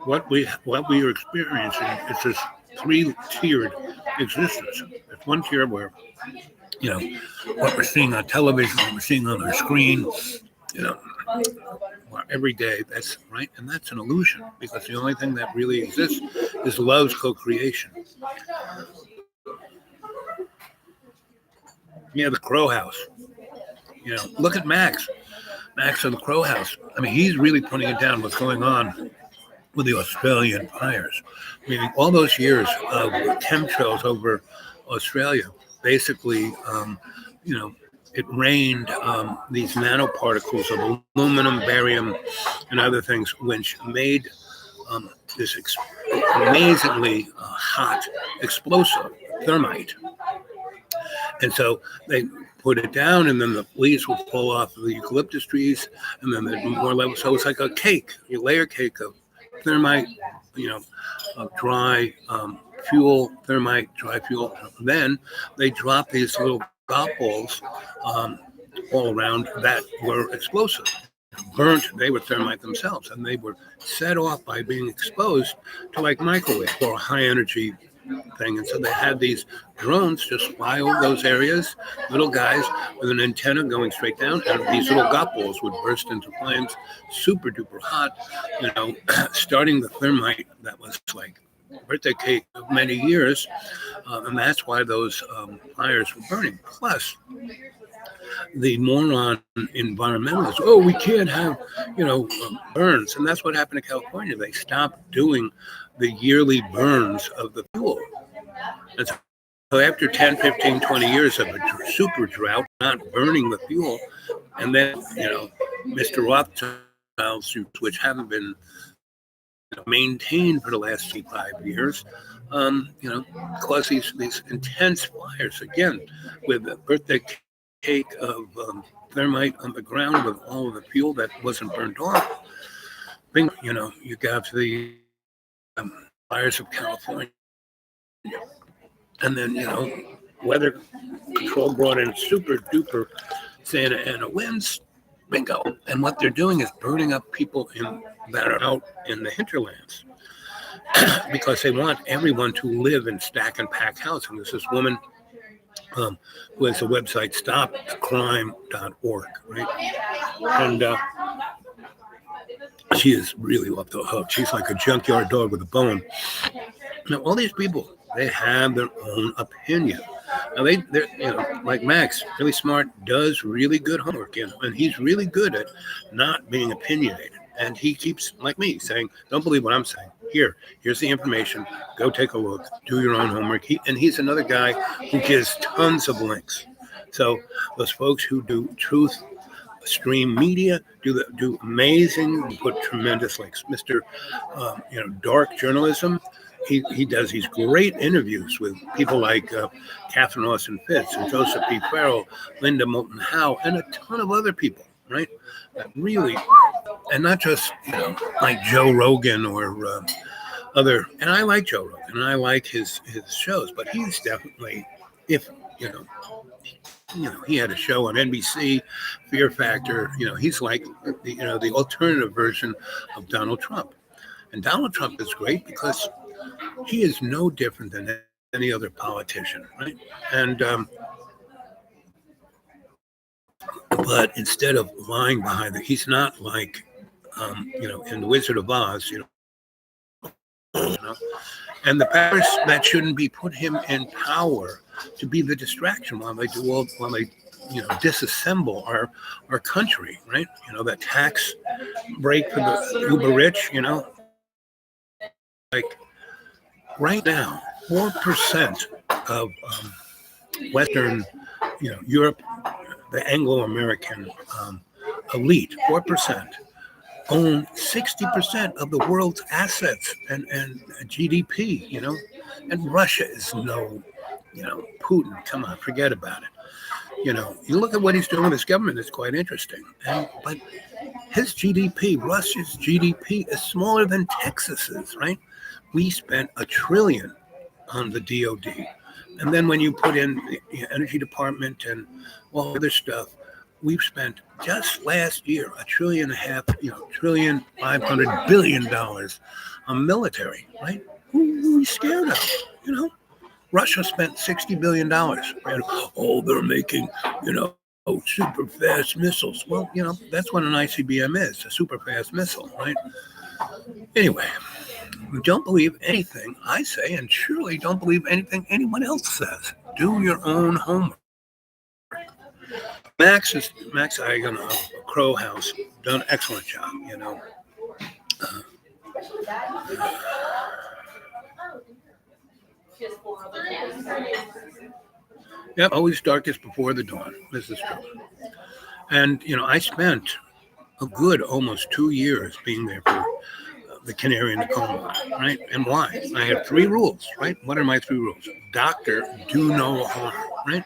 what we are experiencing is this 3-tiered existence. There's one tier where, you know, what we're seeing on television, what we're seeing on our screen, you know, every day, that's right, and that's an illusion because the only thing that really exists is love's co-creation. Yeah, the Crow House. You know, look at Max of the Crow House. I mean, he's really putting it down. What's going on with the Australian fires? I mean, all those years of chemtrails over Australia, basically, you know, it rained these nanoparticles of aluminum, barium, and other things, which made this amazingly hot explosive, thermite. And so they put it down, and then the leaves will fall off of the eucalyptus trees, and then there's more level. So it's like a cake, a layer cake of thermite, you know, of dry fuel, thermite, dry fuel. Then they drop these little golf balls all around that were explosive. Burnt, they were thermite themselves, and they were set off by being exposed to like microwave or high energy thing. And so they had these drones just fly over those areas, little guys with an antenna going straight down, and these little golf balls would burst into flames, super duper hot, you know, starting the thermite that was like birthday cake of many years, and that's why those fires were burning. Plus, the moron environmentalists, oh, we can't have, burns. And that's what happened in California. They stopped doing the yearly burns of the fuel. And so after 10, 15, 20 years of a super drought, not burning the fuel, and then, Mr. Rothschild suits, which haven't been maintained for the last 5 years, cause these intense fires, again, with a birthday cake of thermite on the ground with all of the fuel that wasn't burned off. You got the fires of California. And then, weather control brought in super duper Santa Ana winds. Bingo. And what they're doing is burning up people that are out in the hinterlands because they want everyone to live in stack and pack housing. There's this woman who has a website, stopcrime.org, right? And she is really off the hook. She's like a junkyard dog with a bone. Now, all these people, they have their own opinion. Now, they're like Max, really smart, does really good homework, and he's really good at not being opinionated. And he keeps, like me, saying, don't believe what I'm saying. Here's the information. Go take a look. Do your own homework. He's another guy who gives tons of links. So those folks who do truth stream media do amazing, put tremendous links. Mr. Dark journalism. He does these great interviews with people like Catherine Austin Fitz and Joseph P. Farrell, Linda Moulton Howe, and a ton of other people, right? That really, and not just, like Joe Rogan or other, and I like Joe Rogan, and I like his shows, but he's definitely, if, he had a show on NBC, Fear Factor, he's like, the alternative version of Donald Trump. And Donald Trump is great because he is no different than any other politician, right? And but instead of lying behind it, he's not like in the Wizard of Oz, and the powers that shouldn't be put him in power to be the distraction while they disassemble our country, right? That tax break for the uber rich, like. Right now, 4% of Western, Europe, the Anglo-American elite, 4% own 60% of the world's assets and GDP, and Russia is no, Putin, come on, forget about it. You look at what he's doing with his government, it's quite interesting. But his GDP, Russia's GDP is smaller than Texas's, right? We spent $1 trillion on the DOD. And then when you put in the Energy Department and all other stuff, we've spent just last year $1.5 trillion, $1.5 billion on military, right? Who are we scared of? Russia spent $60 billion. And, they're making, super fast missiles. Well, that's what an ICBM is, a super fast missile, right? Anyway. Don't believe anything I say, and surely don't believe anything anyone else says. Do your own homework. Max Igan of Crow House done an excellent job, Yep, always darkest before the dawn. This is true. And, I spent a good almost 2 years being there for the canary in the coal mine, right? And why? I have 3 rules, right? What are my 3 rules? Doctor, do no harm, right?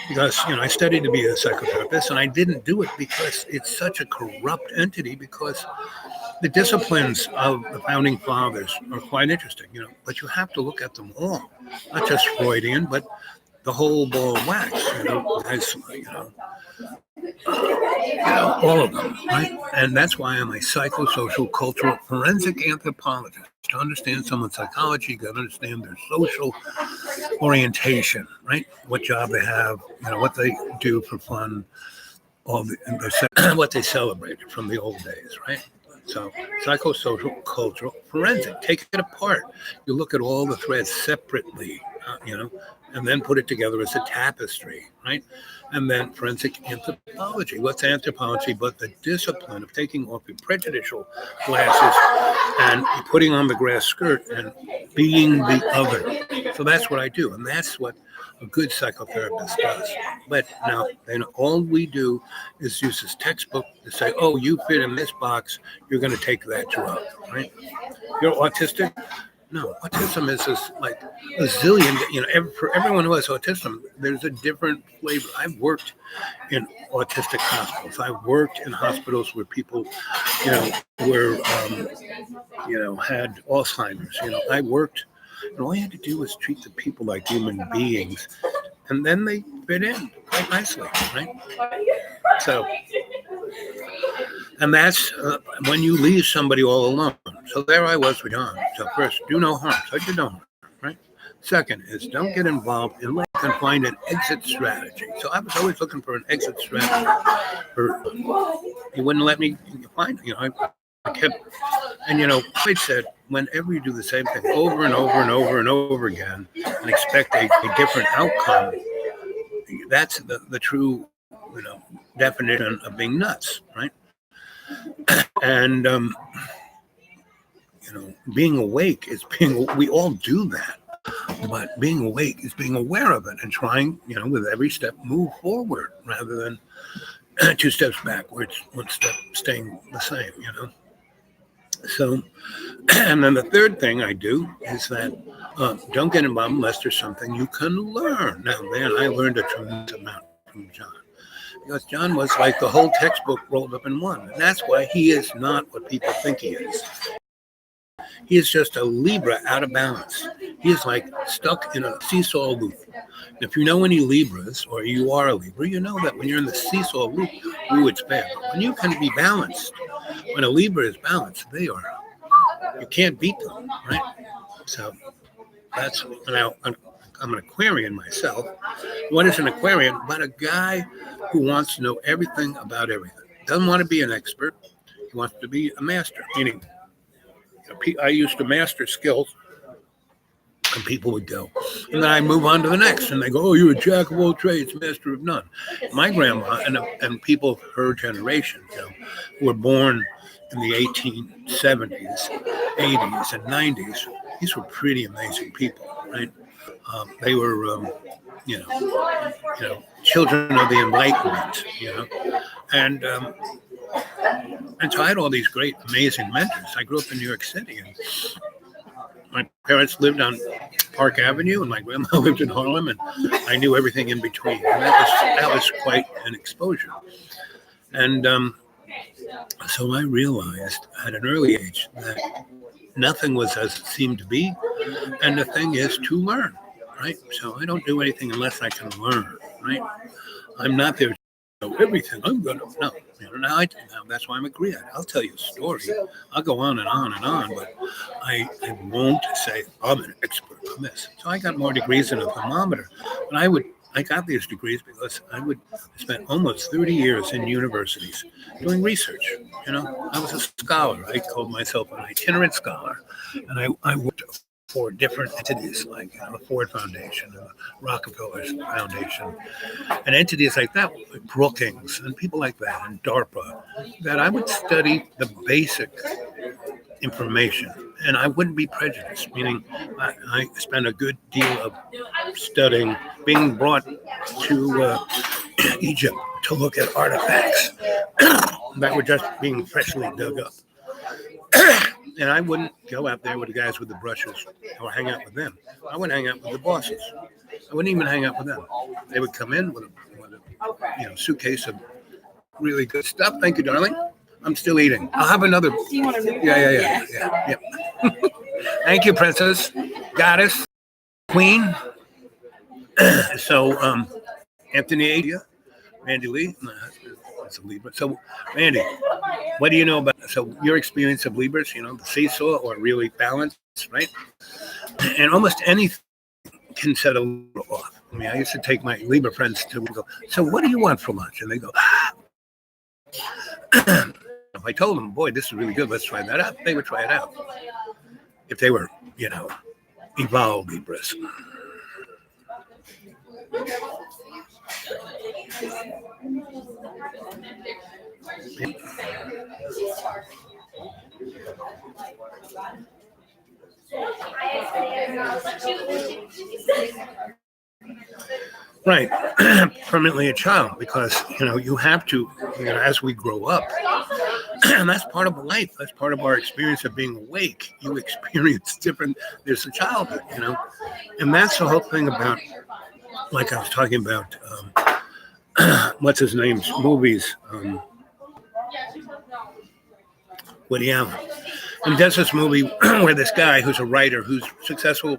Because, I studied to be a psychotherapist, and I didn't do it because it's such a corrupt entity, because the disciplines of the founding fathers are quite interesting, but you have to look at them all, not just Freudian, but the whole ball of wax, all of them, right? And that's why I'm a psychosocial, cultural, forensic anthropologist. To understand someone's psychology, you got to understand their social orientation, right? What job they have, what they do for fun, what they celebrated from the old days, right? So psychosocial, cultural, forensic, take it apart. You look at all the threads separately, and then put it together as a tapestry, right? And then forensic anthropology. What's anthropology but the discipline of taking off your prejudicial glasses and putting on the grass skirt and being the other? So that's what I do, and that's what a good psychotherapist does. But now, then all we do is use this textbook to say, oh, you fit in this box, you're going to take that drug, right? You're autistic? No, autism is just like a zillion, for everyone who has autism, there's a different flavor. I've worked in autistic hospitals. I've worked in hospitals where people, were, had Alzheimer's. I worked, and all you had to do was treat the people like human beings, and then they fit in quite nicely, right? So, and that's when you leave somebody all alone. So there I was with John. So first, do no harm. So I did no harm, right? Second is don't get involved in and find an exit strategy. So I was always looking for an exit strategy. He wouldn't let me find, I kept, and Floyd said, whenever you do the same thing over and over and over and over again and expect a different outcome, that's the true, definition of being nuts, right? And, being awake is we all do that, but being awake is being aware of it and trying, with every step, move forward rather than 2 steps backwards, 1 step staying the same, So, and then the third thing I do is that don't get involved unless there's something you can learn. Now, man, I learned a tremendous amount from John. Because John was like the whole textbook rolled up in one. And that's why he is not what people think he is. He is just a Libra out of balance. He is like stuck in a seesaw loop. If you know any Libras, or you are a Libra, you know that when you're in the seesaw loop, it's bad. But when you can be balanced, when a Libra is balanced, you can't beat them, right? So that's, now I'm an Aquarian myself. What is an Aquarian? But a guy who wants to know everything about everything. Doesn't want to be an expert. He wants to be a master, meaning I used to master skills, and people would go, and then I move on to the next, and they go, oh, you're a jack of all trades, master of none. My grandma and people of her generation, who were born in the 1870s, 80s, and 90s, these were pretty amazing people, right? They were, children of the Enlightenment, and so I had all these great, amazing mentors. I grew up in New York City, and my parents lived on Park Avenue, and my grandma lived in Harlem, and I knew everything in between. And that was quite an exposure. And so I realized at an early age that nothing was as it seemed to be, and the thing is to learn, right? So I don't do anything unless I can learn, right? I'm not there to know everything. I'm going to know. Now that's why I'm a Griot. I'll tell you a story. I'll go on and on and on, but I won't say I'm an expert on this. So I got more degrees than a thermometer. But I got these degrees because I spent almost 30 years in universities doing research. I was a scholar. I called myself an itinerant scholar, and I worked for different entities like the Ford Foundation, and the Rockefeller Foundation, and entities like that, like Brookings and people like that, and DARPA, that I would study the basic information, and I wouldn't be prejudiced, meaning I spent a good deal of studying, being brought to Egypt to look at artifacts that were just being freshly dug up. And I wouldn't go out there with the guys with the brushes or hang out with them. I would hang out with the bosses. I wouldn't even hang out with them. They would come in with a suitcase of really good stuff. Thank you, darling. I'm still eating. I'll have another. Do you want to? Yeah. Thank you, princess, goddess, queen. So, Anthony Adia, Randy Lee, my husband, is a Libra. So, Randy, what do you know about your experience of Libras? The seesaw or really balanced, right? And almost anything can set a Libra off. I mean, I used to take my Libra friends to go, so what do you want for lunch? And they go, if I told them, boy, this is really good, let's try that out, they would try it out. If they were, evolved Libras. Right. Permanently a child, because, you have to, as we grow up, and that's part of life. That's part of our experience of being awake. You experience different, there's a childhood, and that's the whole thing about, like I was talking about, what's his name's movies, Woody Allen. And he does this movie where this guy who's a writer, who's successful,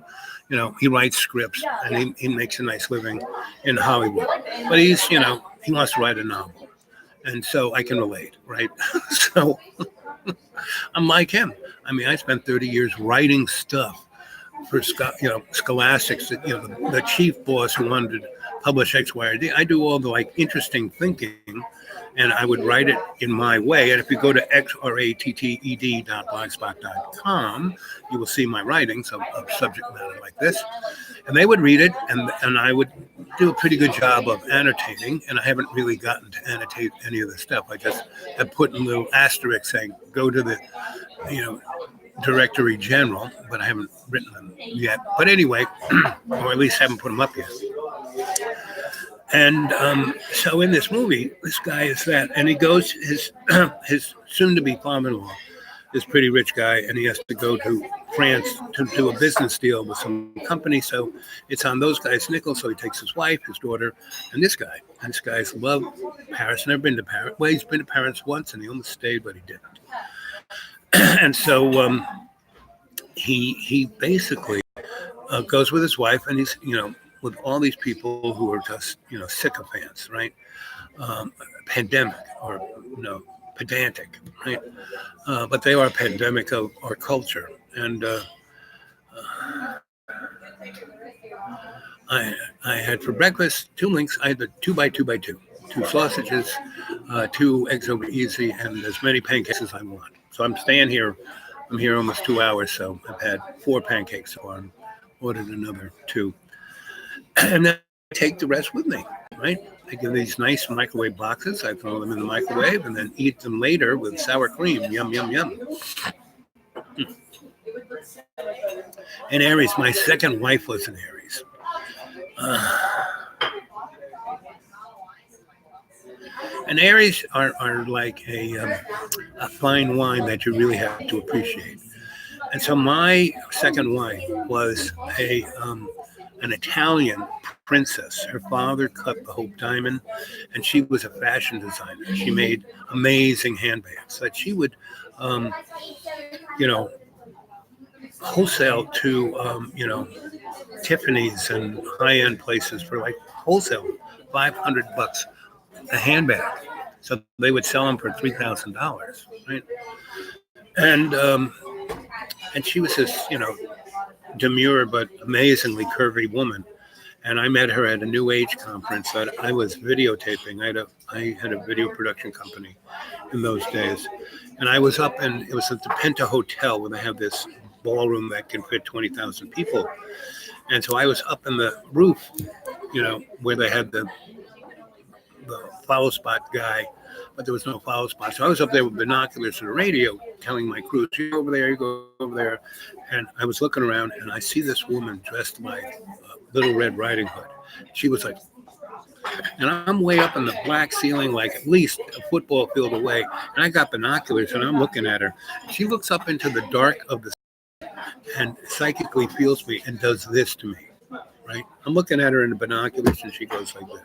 he writes scripts and he makes a nice living in Hollywood. But he's, he wants to write a novel. And so I can relate, right? So I'm like him. I mean, I spent 30 years writing stuff for, Scholastics, the chief boss who wanted to publish X, Y, or D. I do all the interesting thinking, and I would write it in my way. And if you go to xratted.blogspot.com, you will see my writings of subject matter like this. And they would read it, and I would do a pretty good job of annotating. And I haven't really gotten to annotate any of the stuff. I just have put in little asterisks saying, go to the, Directory General, but I haven't written them yet. But anyway, or at least haven't put them up yet. And so in this movie, this guy is that, and he goes, his soon-to-be father-in-law is a pretty rich guy, and he has to go to France to do a business deal with some company. So it's on those guys' nickel. So he takes his wife, his daughter, and this guy. And this guy's loved Paris, never been to Paris. Well, he's been to Paris once, and he almost stayed, but he didn't. And so he basically goes with his wife, and he's, with all these people who are just, sycophants, right? Pandemic or, pedantic, right? But they are pandemic of our culture. And I had for breakfast 2 links. I had the 2x2x2, 2 sausages, 2 eggs over easy, and as many pancakes as I want. So I'm staying here. I'm here almost 2 hours, so I've had 4 pancakes so far. Ordered another 2. And then I take the rest with me, right? I get these nice microwave boxes. I throw them in the microwave and then eat them later with sour cream. Yum, yum, yum. And Aries, my second wife was an Aries. And Aries are like a fine wine that you really have to appreciate. And so my second wife was an Italian princess. Her father cut the Hope Diamond, and she was a fashion designer. She made amazing handbags that she would, wholesale to, Tiffany's and high-end places for like wholesale, $500 a handbag. So they would sell them for $3,000, right? And she was this, demure but amazingly curvy woman. And I met her at a New Age conference that I was videotaping. I had a video production company in those days. And I was up, and it was at the Penta Hotel where they have this ballroom that can fit 20,000 people. And so I was up in the roof, where they had the follow spot guy, but there was no follow spot. So I was up there with binoculars and a radio telling my crew, you go over there, you go over there. And I was looking around, and I see this woman dressed like Little Red Riding Hood. She was like, and I'm way up in the black ceiling, like at least a football field away. And I got binoculars, and I'm looking at her. She looks up into the dark of the and psychically feels me and does this to me, right? I'm looking at her in the binoculars, and she goes like this.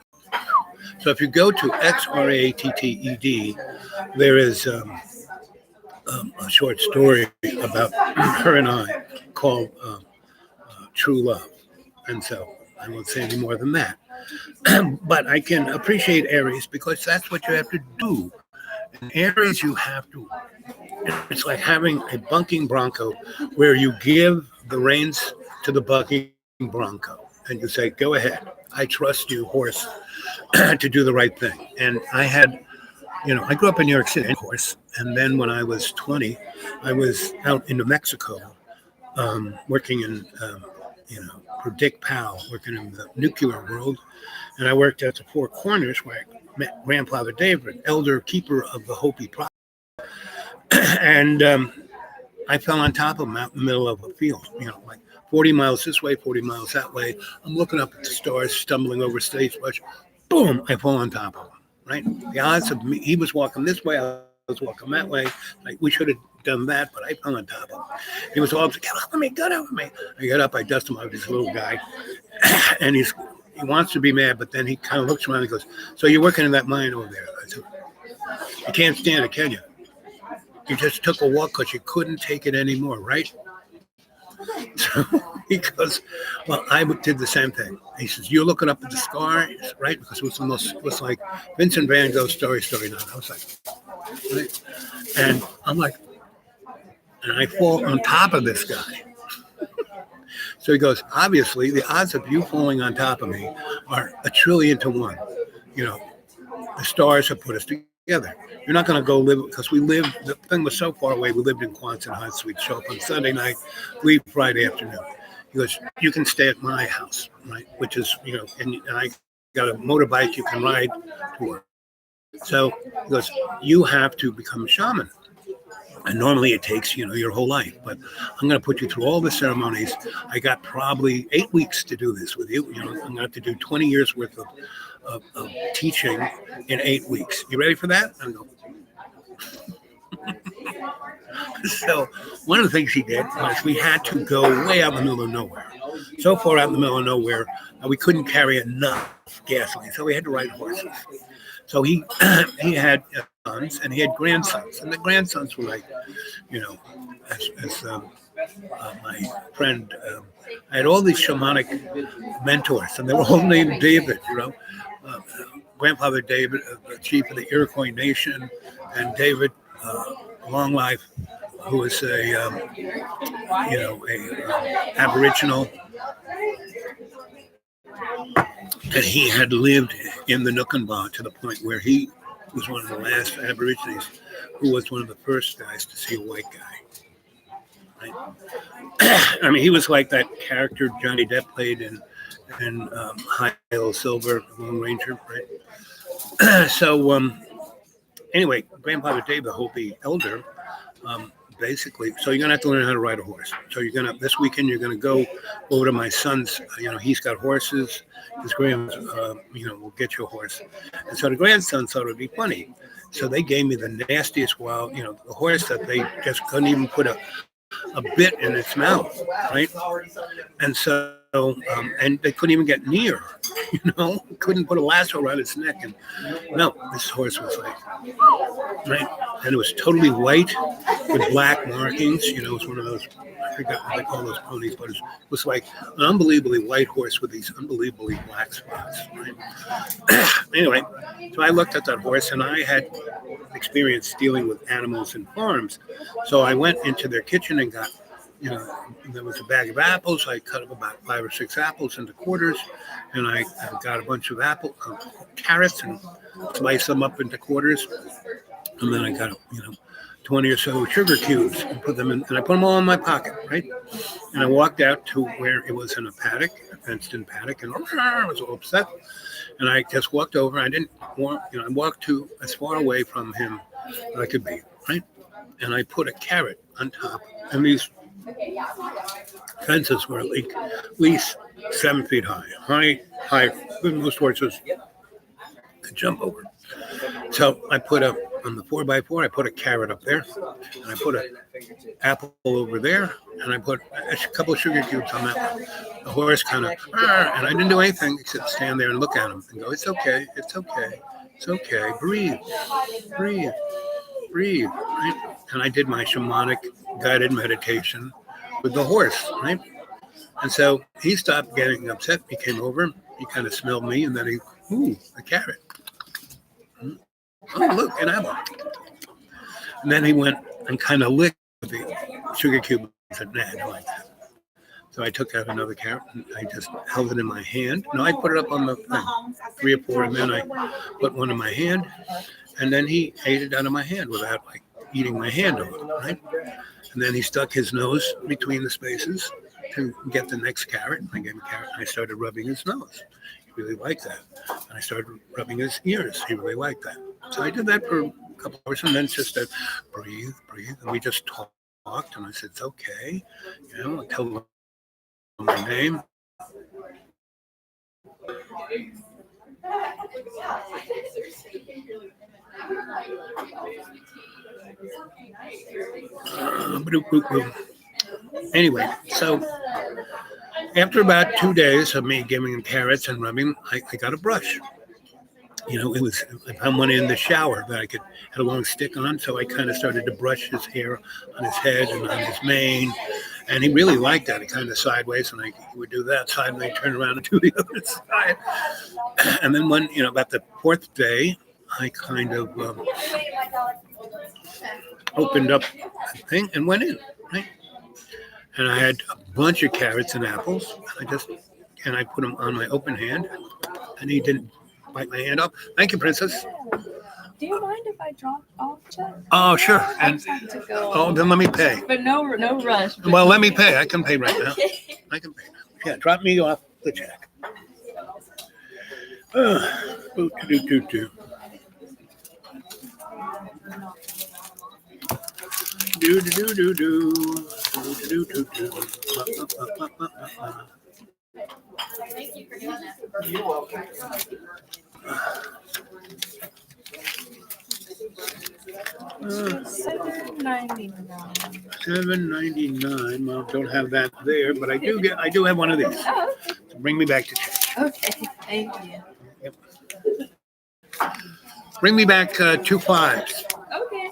So if you go to XRATTED, there is a short story about her and I called True Love. And so I won't say any more than that. But I can appreciate Aries because that's what you have to do. In Aries, you have to, it's like having a bucking bronco where you give the reins to the bucking bronco and you say, go ahead. I trust you, horse, to do the right thing. And I had, I grew up in New York City, of course. And then when I was 20, I was out in New Mexico working in, for Dick Powell, working in the nuclear world. And I worked at the Four Corners where I met Grandfather David, elder keeper of the Hopi Prophet. And I fell on top of him out in the middle of a field, like 40 miles this way, 40 miles that way. I'm looking up at the stars, stumbling over sagebrush. Boom, I fall on top of him, right? The odds of me, he was walking this way, I was walking that way. Like, we should have done that, but I fell on top of him. He was all, get over me, get over me. I get up, I dust him out, this little guy. And he wants to be mad, but then he kind of looks around and goes, so you're working in that mine over there? I said, you can't stand it, can you? You just took a walk because you couldn't take it anymore, right? So he goes, well, I did the same thing. He says, you're looking up at the stars, right? Because it was like Vincent Van Gogh's Starry Night. I was like, right? And I'm like, and I fall on top of this guy. So he goes, obviously, the odds of you falling on top of me are 1,000,000,000 to 1. The stars have put us together. You're not going to go live, because the thing was so far away, we lived in Quonset Heights. We'd show up on Sunday night, leave Friday afternoon. He goes, you can stay at my house, right? Which is, and I got a motorbike you can ride to work. So he goes, you have to become a shaman. And normally it takes, your whole life, but I'm going to put you through all the ceremonies. I got probably 8 weeks to do this with you. I'm going to have to do 20 years worth of teaching in 8 weeks. You ready for that? I go. So one of the things he did was we had to go way out in the middle of nowhere. So far out in the middle of nowhere, we couldn't carry enough gasoline, so we had to ride horses. So he had sons and he had grandsons, and the grandsons were like, as my friend, I had all these shamanic mentors, and they were all named David, Grandfather David, the chief of the Iroquois Nation, and David Long Life, who was a Aboriginal, and he had lived in the Nukunba to the point where he was one of the last Aborigines who was one of the first guys to see a white guy. Right? I mean, he was like that character Johnny Depp played in High Yellow Silver, Lone Ranger, right? So anyway, Grandfather Dave, the Hopi elder, basically, so you're gonna have to learn how to ride a horse. So this weekend you're gonna go over to my son's. He's got horses. His grands, will get you a horse. And so the grandsons thought it would be funny. So they gave me the nastiest the horse that they just couldn't even put a bit in its mouth, right? And so, and they couldn't even get near, couldn't put a lasso around its neck. And no, this horse was like, right? And it was totally white with black markings. It was one of those, I forgot what they call those ponies, but it was like an unbelievably white horse with these unbelievably black spots, right? Anyway, so I looked at that horse, and I had experience dealing with animals in farms. So I went into their kitchen and got, there was a bag of apples. I cut up about 5 or 6 apples into quarters, and I got a bunch of carrots and sliced them up into quarters. And then I got, 20 or so sugar cubes and put them in, and I put them all in my pocket, right? And I walked out to where it was in a paddock, a fenced-in paddock, and I was all upset. And I just walked over. I didn't want, I walked to as far away from him as I could be, right? And I put a carrot on top, and these fences were at least 7 feet high, most horses could jump over. So I put on the 4x4, I put a carrot up there, and I put an apple over there, and I put a couple of sugar cubes on that one. The horse kind of, and I didn't do anything except stand there and look at him and go, it's okay, breathe, right? And I did my shamanic guided meditation with the horse, right? And so he stopped getting upset. He came over, he kind of smelled me, and then a carrot. Oh, look, an apple. And then he went and kind of licked the sugar cube and said, nah, I don't like that. So I took out another carrot and I just held it in my hand. No, I put it up on the thing, 3 or 4, and then I put one in my hand. And then he ate it out of my hand without eating my hand off, right? And then he stuck his nose between the spaces to get the next carrot. I gave him a carrot. I started rubbing his nose. He really liked that. And I started rubbing his ears. He really liked that. So I did that for a couple hours, and then just said, breathe, breathe. And we just talked, and I said, it's okay. I tell him my name. Anyway, so after about 2 days of me giving him carrots and rubbing, I got a brush. It was, I found one in the shower that I had a long stick on, so I kind of started to brush his hair on his head and on his mane, and he really liked that. He kind of sideways, and he would do that side, and then turn around and do the other side. And then about the 4th day, I kind of opened up the thing and went in, right? And I had a bunch of carrots and apples, and I put them on my open hand, and he didn't bite my hand off. Thank you, Princess. Do you mind if I drop off, Chuck? Oh, sure. I And just have to go. oh, then let me pay. But no rush. But Well, let me pay. I can pay right now. Okay. I can pay now. Yeah, drop me off the check. Do. Thank you for doing that. You're welcome. $7.99. $7.99. Well, don't have that there, but I do have one of these. Oh, okay. So bring me back to church. Okay. Thank you. Bring me back 2 5s. Okay.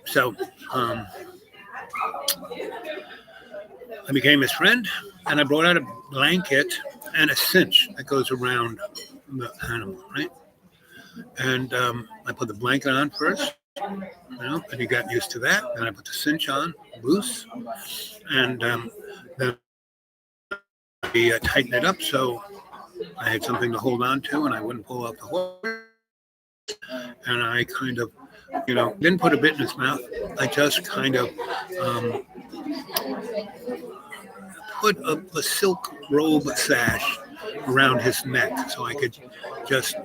So I became his friend, and I brought out a blanket and a cinch that goes around the animal, right? And I put the blanket on first, and he got used to that. Then I put the cinch on loose, and then we tightened it up so I had something to hold on to, and I wouldn't pull out the horse. And I kind of, didn't put a bit in his mouth. I just kind of put a silk robe sash around his neck so I could just,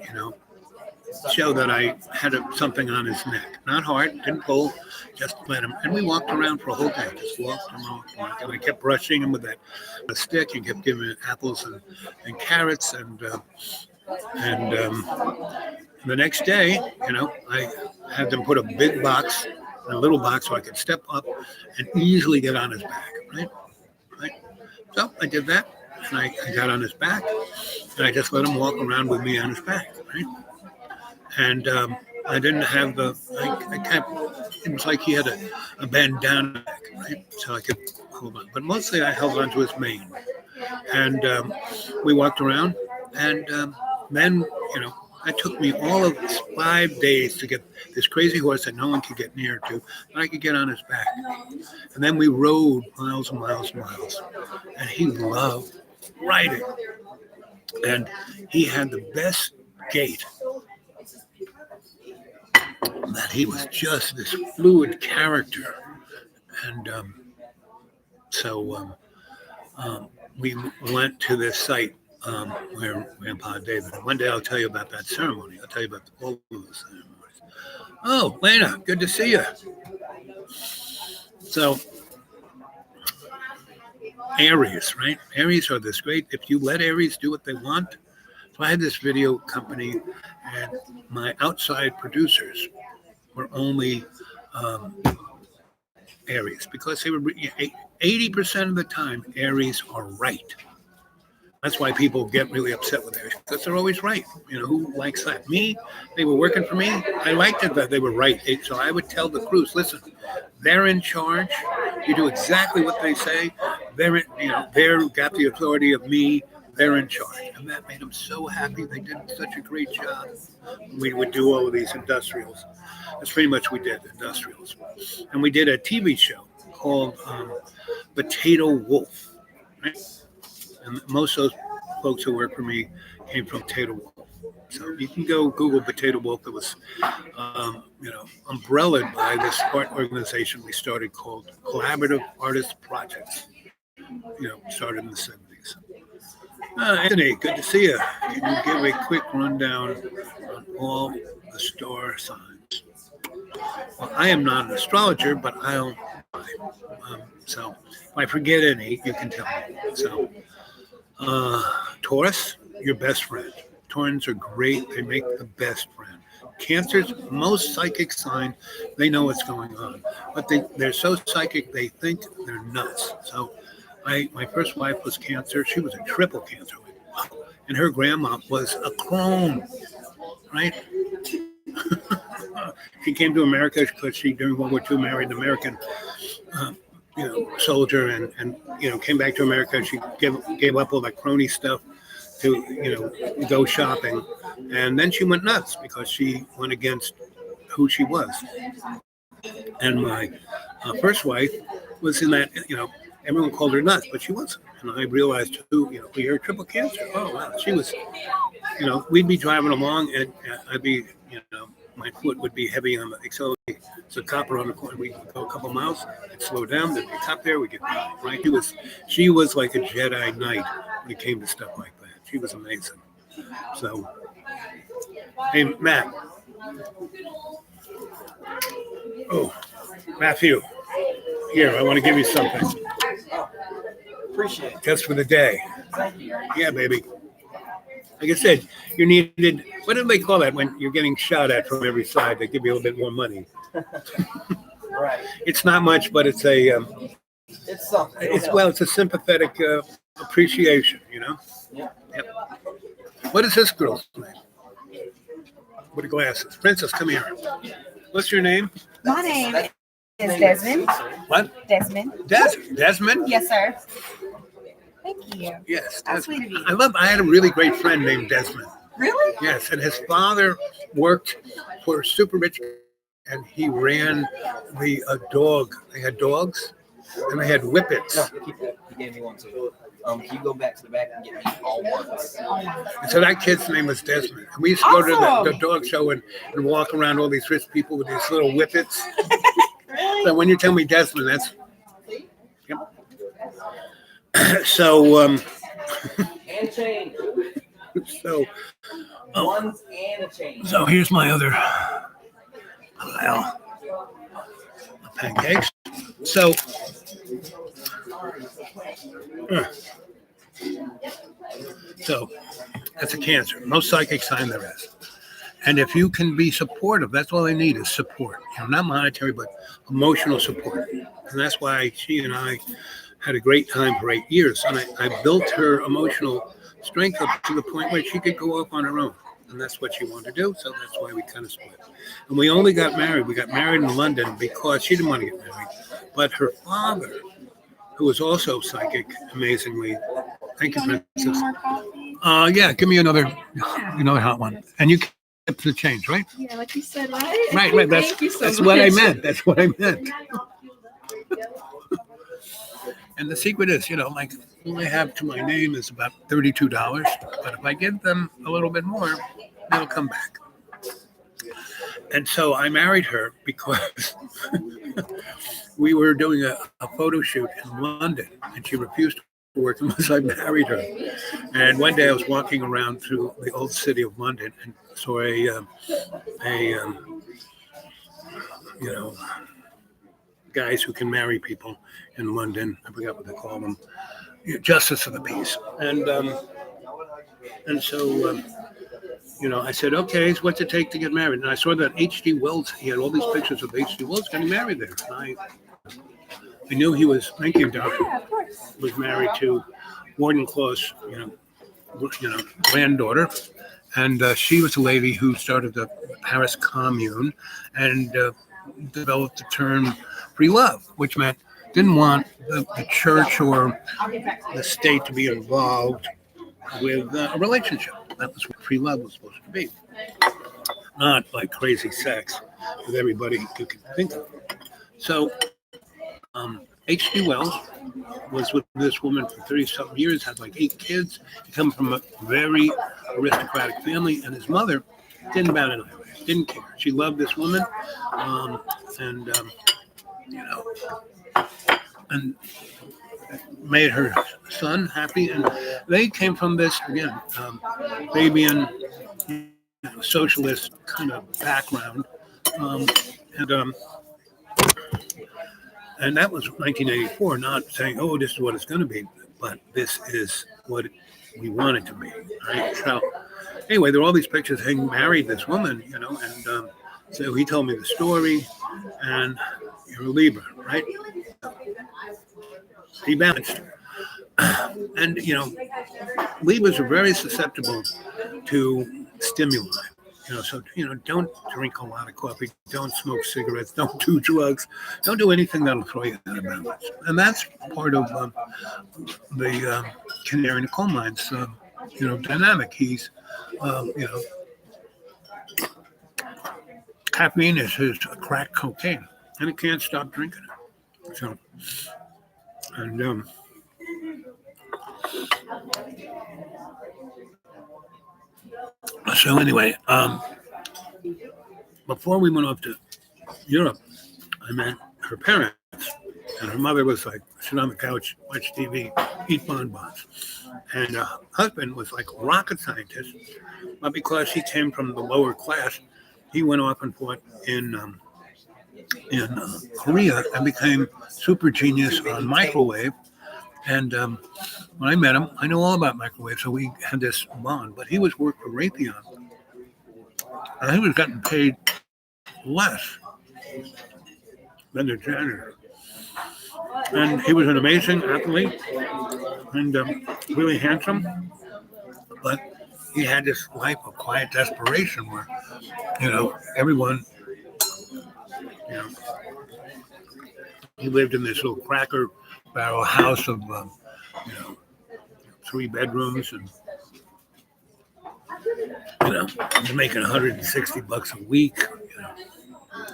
show that I had something on his neck. Not hard, didn't pull, just let him. And we walked around for a whole day, just walked and walked. And I kept brushing him with a stick and kept giving him apples and carrots. And the next day, I had them put a big box in a little box so I could step up and easily get on his back, right? So I did that, and I got on his back, and I just let him walk around with me on his back, right? And I didn't have I kept, it was like he had a bandana back, right? So I could hold on. But mostly I held on to his mane. And we walked around, and then, it took me all of 5 days to get this crazy horse that no one could get near to, and I could get on his back. And then we rode miles and miles and miles. And he loved riding. And he had the best gait. That he was just this fluid character. And so we went to this site where Grandpa David. And one day I'll tell you about that ceremony. I'll tell you about all of those ceremonies. Oh, Lena, good to see you. So, Aries, right? Aries are this great, if you let Aries do what they want. So I had this video company, and my outside producers were only Aries, because they were 80% of the time, Aries are right. That's why people get really upset with Aries, because they're always right. Who likes that? Me, they were working for me. I liked it that they were right. So I would tell the crews, listen, they're in charge. You do exactly what they say. They're got the authority of me. They're in charge. And that made them so happy. They did such a great job. We would do all of these industrials. That's pretty much what we did, industrials. And we did a TV show called Potato Wolf, right? And most of those folks who work for me came from Potato Wolf. So you can go Google Potato Wolf. It was, umbrellaed by this art organization we started called Collaborative Artist Projects. Started in the 70s. Anthony, good to see you. Can you give a quick rundown on all the star signs? Well, I am not an astrologer, but I'll try. So if I forget any, you can tell me. So, Taurus, your best friend. Taurans are great. They make the best friend. Cancer's most psychic sign. They know what's going on, but they're so psychic they think they're nuts. So my first wife was Cancer. She was a triple Cancer. And her grandma was a crone, right? She came to America because she, during World War II, married an American, soldier, and came back to America. She gave up all that crony stuff to, go shopping. And then she went nuts because she went against who she was. And my first wife was in that, everyone called her nuts, but she wasn't. And I realized, you're triple Cancer. Oh, wow. She was, we'd be driving along and I'd be, my foot would be heavy on the accelerator. It's a copper on the corner. We'd go a couple miles, it'd slow down, there'd be a cop there, we'd get by, right? She was like a Jedi Knight when it came to stuff like that. She was amazing. So, hey, Matt. Oh, Matthew. Here, I want to give you something. Appreciate it. Just for the day. Thank you. Yeah, baby. Like I said, you're needed. What do they call that when you're getting shot at from every side? They give you a little bit more money. Right. It's not much, but it's a. It's something. It's a sympathetic appreciation, Yeah. Yep. What is this girl's name? With the glasses. Princess, come here. What's your name? My name is Desmond. What? Desmond. Desmond? Yes, sir. Thank you. Yes. How Desmond. sweet of you. I had a really great friend named Desmond. Really? Yes, and his father worked for a super rich, and he ran the dog. They had dogs, and they had whippets. No, keep that. He gave me one too. Can you go back to the back and get me all ones? And so that kid's name was Desmond. And we used to go to Awesome. the dog show and walk around all these rich people with these little whippets. Really? So when you tell me Desmond, that's. Yep. So, And change. Ones and a change. So here's my other pile of pancakes. So, that's a Cancer. Most psychic sign there is. And if you can be supportive, that's all they need is support. Not monetary, but emotional support. And that's why she and I had a great time for 8 years. And I built her emotional strength up to the point where she could go off on her own. And that's what she wanted to do. So that's why we kind of split. And we only got married. We got married in London because she didn't want to get married. But her father, who was also psychic, amazingly. Thank you, Princess. Yeah, give me another hot one. And you kept the change, right? Yeah, like you said, right? Right. Thank you so That's much. what I meant. That's what I meant. And the secret is, like all I have to my name is about $32. But if I give them a little bit more, they'll come back. And so I married her because we were doing a photo shoot in London, and she refused to work unless I married her. And one day I was walking around through the old city of London and saw guys who can marry people in London. I forgot what they call them. Justice of the Peace. And so I said, okay, so what's it take to get married? And I saw that H.G. Wells, he had all these pictures of H.G. Wells getting married there. And I knew he was, thank you, Doctor, was married to Warden Claus, granddaughter. And she was a lady who started the Paris Commune and developed the term free love, which meant didn't want the church or the state to be involved with a relationship. That was what free love was supposed to be. Not like crazy sex with everybody you could think of. So H.G. Wells was with this woman for 30-something years, had like 8 kids. He come from a very aristocratic family, and his mother didn't bat an eyelash, didn't care. She loved this woman, and and made her son happy. And they came from this, again, Fabian, socialist kind of background. And that was 1984, not saying, oh, this is what it's going to be, but this is what we want it to be, right? So anyway, there were all these pictures. He married this woman, and so he told me the story, and you're a Libra, right? He balanced. And, Libras are very susceptible to stimuli. So, don't drink a lot of coffee, don't smoke cigarettes, don't do drugs, don't do anything that'll throw you out of balance. And that's part of the canary in the coal mines, dynamic. He's, caffeine is his crack cocaine, and he can't stop drinking it. So, and, so anyway, before we went off to Europe, I met her parents, and her mother was like, sit on the couch, watch TV, eat bonbons. And her husband was like a rocket scientist, but because he came from the lower class, he went off and fought in Korea and became super genius on microwave. And when I met him, I know all about microwave, so we had this bond. But he was worked for Raytheon, and he was getting paid less than the janitor. And he was an amazing athlete and really handsome, but he had this life of quiet desperation where, everyone, he lived in this little Cracker Barrel house of, 3 bedrooms, and, he's making $160 a week,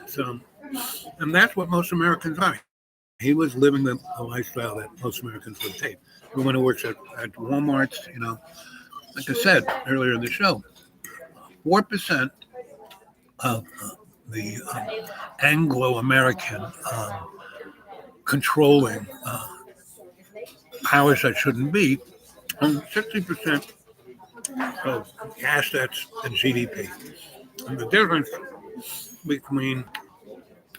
So, and that's what most Americans are. He was living the lifestyle that most Americans would take. Everyone who works at Walmart, like I said earlier in the show, 4% of the Anglo-American controlling powers that shouldn't be, own 60% of assets and GDP. And the difference between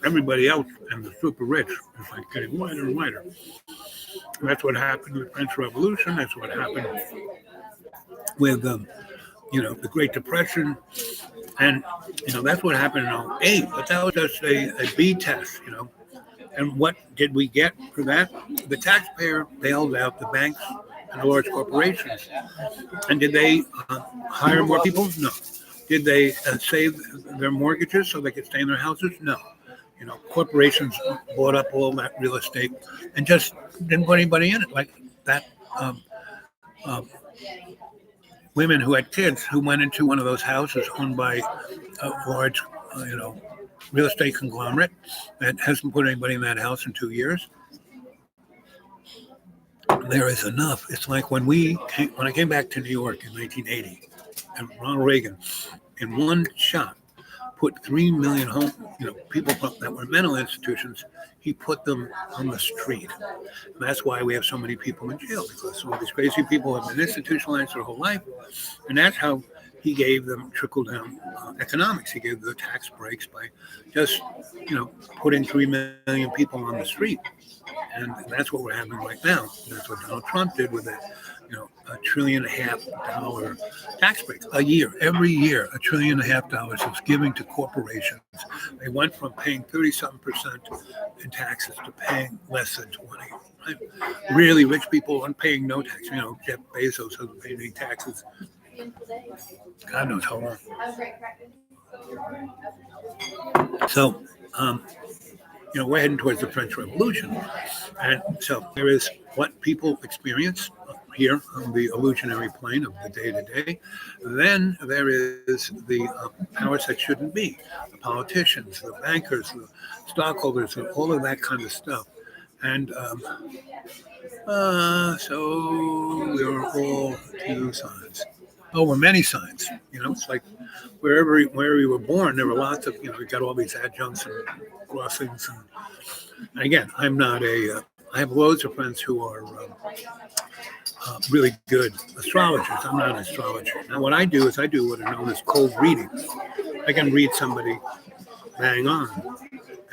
everybody else and the super rich is like getting wider and wider. And that's what happened with the French Revolution. That's what happened with the Great Depression. And, that's what happened in 2008. But that was just a B test, And what did we get for that? The taxpayer bailed out the banks and the large corporations. And did they hire more people? No. Did they save their mortgages so they could stay in their houses? No. Corporations bought up all that real estate and just didn't put anybody in it. Like that, women who had kids who went into one of those houses owned by a large, real estate conglomerate that hasn't put anybody in that house in 2 years. There is enough. It's like when I came back to New York in 1980, and Ronald Reagan, in one shot, put 3 million people that were in mental institutions. He put them on the street. And that's why we have so many people in jail, because some of these crazy people have been institutionalized their whole life, and that's how he gave them trickle-down economics. He gave the tax breaks by just, putting 3 million people on the street. And that's what we're having right now. That's what Donald Trump did with it. $1.5 trillion tax breaks a year. Every year, $1.5 trillion is giving to corporations. They went from paying 30-something% in taxes to paying less than 20%. Right? Really rich people aren't paying no tax. Jeff Bezos hasn't paid any taxes. God knows how long. So, we're heading towards the French Revolution. And so there is what people experience here on the illusionary plane of the day-to-day. Then there is the powers that shouldn't be, the politicians, the bankers, the stockholders, and all of that kind of stuff. And so we were all two sons. Oh, we're many signs. It's like where we were born, there were lots of, we got all these adjuncts and crossings. And again, I'm not I have loads of friends who are really good astrologers. I'm not an astrologer. Now, what I do is I do what are known as cold readings. I can read somebody bang on.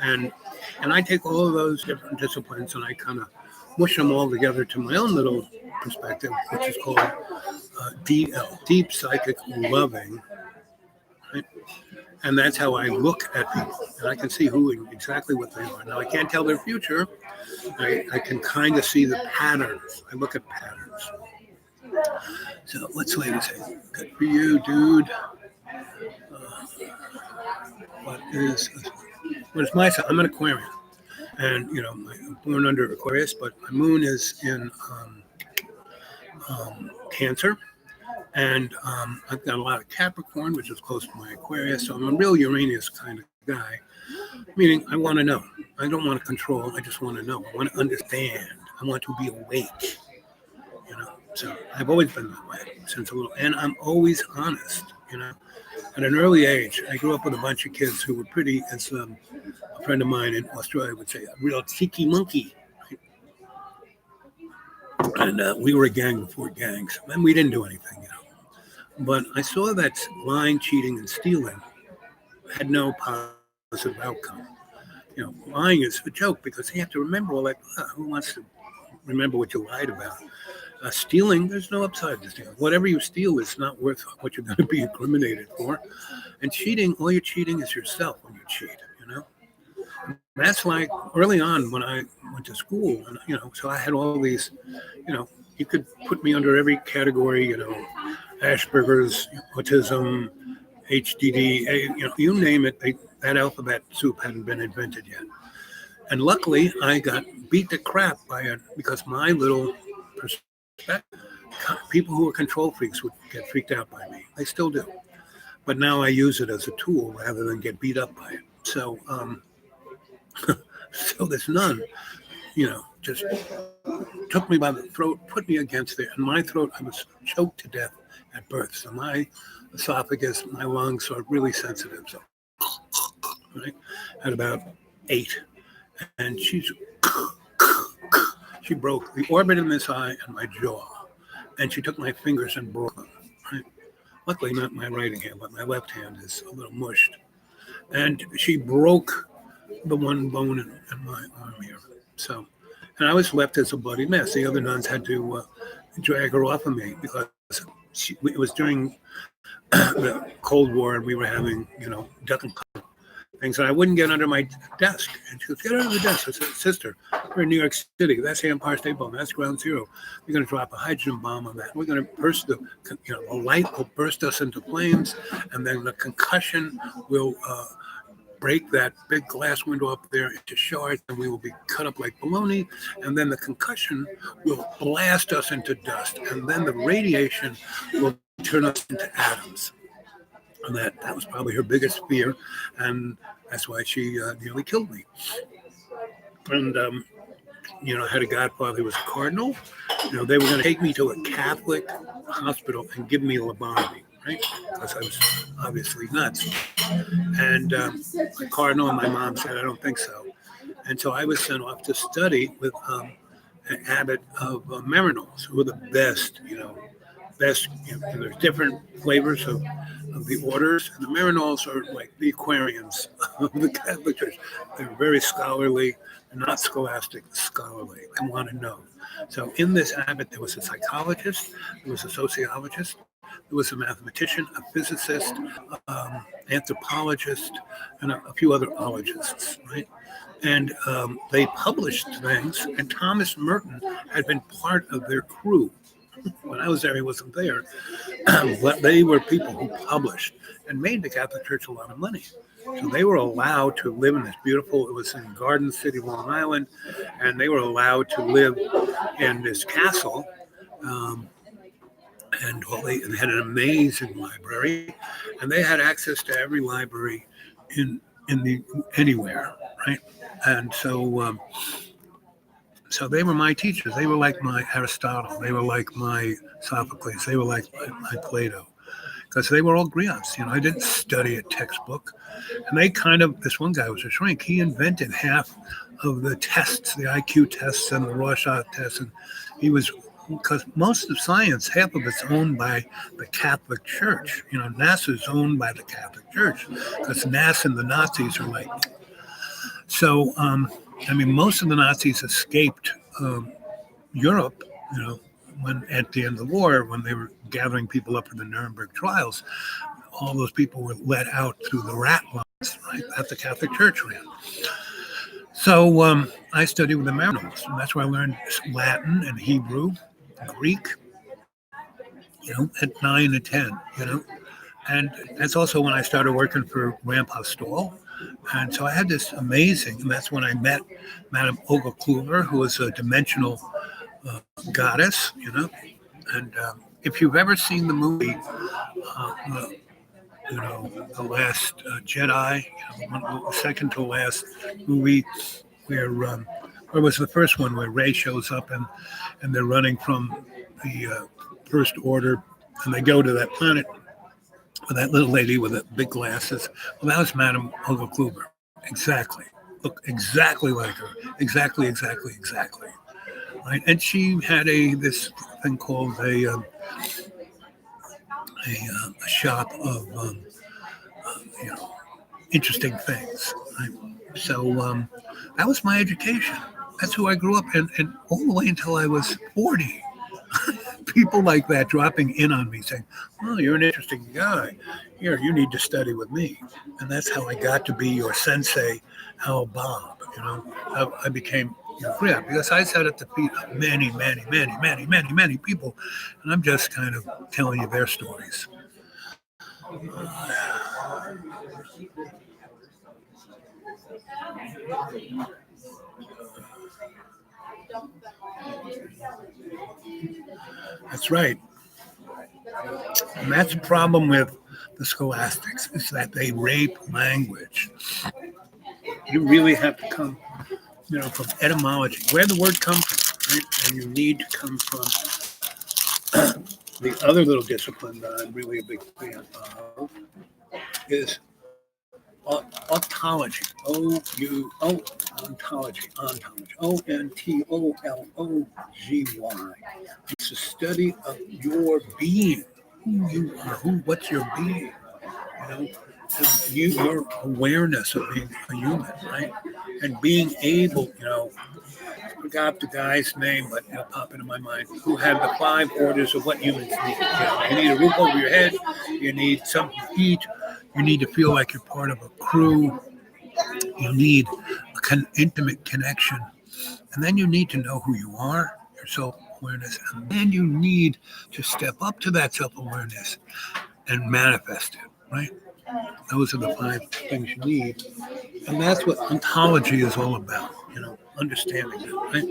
And I take all of those different disciplines and I kind of mush them all together to my own little perspective, which is called DL, Deep Psychic Loving. Right? And that's how I look at people. And I can see exactly what they are. Now, I can't tell their future. I can kind of see the patterns. I look at patterns. So let's wait and say, good for you, dude. What is my sign? I'm an Aquarian. And, I'm born under Aquarius, but my moon is in Cancer. And I've got a lot of Capricorn, which is close to my Aquarius. So I'm a real Uranus kind of guy, meaning I want to know. I don't want to control. I just want to know. I want to understand. I want to be awake. So I've always been that way since a little. And I'm always honest, At an early age, I grew up with a bunch of kids who were pretty, as a friend of mine in Australia would say, a real cheeky monkey. And we were a gang before gangs. And we didn't do anything, But I saw that lying, cheating, and stealing had no positive outcome. Lying is a joke because you have to remember all that. Who wants to remember what you lied about? Stealing, there's no upside to stealing. Whatever you steal is not worth what you're going to be incriminated for. And cheating, all you're cheating is yourself when you cheat, That's like early on when I went to school, and so I had all these, you could put me under every category, Asperger's, autism, HDD, you name it. That alphabet soup hadn't been invented yet. And luckily, I got beat to crap because my little perspective, people who are control freaks would get freaked out by me. They still do. But now I use it as a tool rather than get beat up by it. So, so this nun, just took me by the throat, put me against there. In my throat, I was choked to death at birth. So my esophagus, my lungs are really sensitive. So, right, at about 8. And she broke the orbit in this eye and my jaw. And she took my fingers and broke them. Right? Luckily, not my right hand, but my left hand is a little mushed. And she broke the one bone in my arm here. So, and I was left as a bloody mess. The other nuns had to drag her off of me because it was during the Cold War and we were having, duck and cover things. And I wouldn't get under my desk. And she goes, get under the desk. I said, sister, we're in New York City. That's the Empire State Building. That's ground zero. We're going to drop a hydrogen bomb on that. We're going to burst the light will burst us into flames. And then the concussion will break that big glass window up there into shards, and we will be cut up like bologna. And then the concussion will blast us into dust. And then the radiation will turn us into atoms. And that was probably her biggest fear. And that's why she nearly killed me. And, I had a godfather who was a cardinal. They were going to take me to a Catholic hospital and give me a lobotomy. Right? Because I was obviously nuts. And the cardinal and my mom said, I don't think so. And so I was sent off to study with an abbot of Maryknoll, who were the best, there's different flavors of the orders. And the Maryknolls are like the Aquarians of the Catholic Church. They're very scholarly, not scholastic, scholarly. They want to know. So in this abbot, there was a psychologist, there was a sociologist, there was a mathematician, a physicist, anthropologist, and a few other ologists, right? And they published things, and Thomas Merton had been part of their crew. When I was there, he wasn't there. But they were people who published and made the Catholic Church a lot of money. So they were allowed to live in this beautiful, it was in Garden City, Long Island, and they were allowed to live in this castle. And they had an amazing library, and they had access to every library in the anywhere, right? And so So they were my teachers. They were like my Aristotle. They were like my Sophocles. They were like my Plato, because they were all griots. I didn't study a textbook. And they this one guy was a shrink. He invented half of the tests, the IQ tests and the Rorschach tests. And because most of science, half of it's owned by the Catholic Church. NASA is owned by the Catholic Church, because NASA and the Nazis are like. So, most of the Nazis escaped Europe, when at the end of the war, when they were gathering people up for the Nuremberg trials, all those people were let out through the rat lines, right, that the Catholic Church ran. So I studied with the Maronites, and that's where I learned Latin and Hebrew, Greek, at 9 and 10, And that's also when I started working for Grandpa Stoll. And so I had this amazing, and that's when I met Madame Olga Kluver, who was a dimensional goddess, And if you've ever seen the movie, The Last Jedi, the second to last movie, where was the first one where Rey shows up and they're running from the First Order, and they go to that planet with that little lady with the big glasses. Well, that was Madame Olga Kluver. Exactly. Look exactly like her. Exactly. Right. And she had this thing called a shop of interesting things. Right? So that was my education. That's who I grew up in, and all the way until I was 40. People like that dropping in on me saying, "Well, you're an interesting guy. Here, you need to study with me." And that's how I got to be your sensei, Al Bob. I became griots, because I sat at the feet of many people, and I'm just kind of telling you their stories. That's right. And that's the problem with the scholastics, is that they rape language. You really have to come, from etymology, where the word comes from, right? And you need to come from the other little discipline that I'm really a big fan of is ontology. Ontology. ONTOLOGY. It's a study of your being, who you are, what's your being, your awareness of being a human, right? And being able, I forgot the guy's name, but it'll pop into my mind, who had the 5 orders of what humans need. You need a roof over your head, you need something to eat, you need to feel like you're part of a crew, you need an intimate connection, and then you need to know who you are, your self-awareness, and then you need to step up to that self-awareness and manifest it, right? Those are the 5 things you need, and that's what ontology is all about, understanding that, right?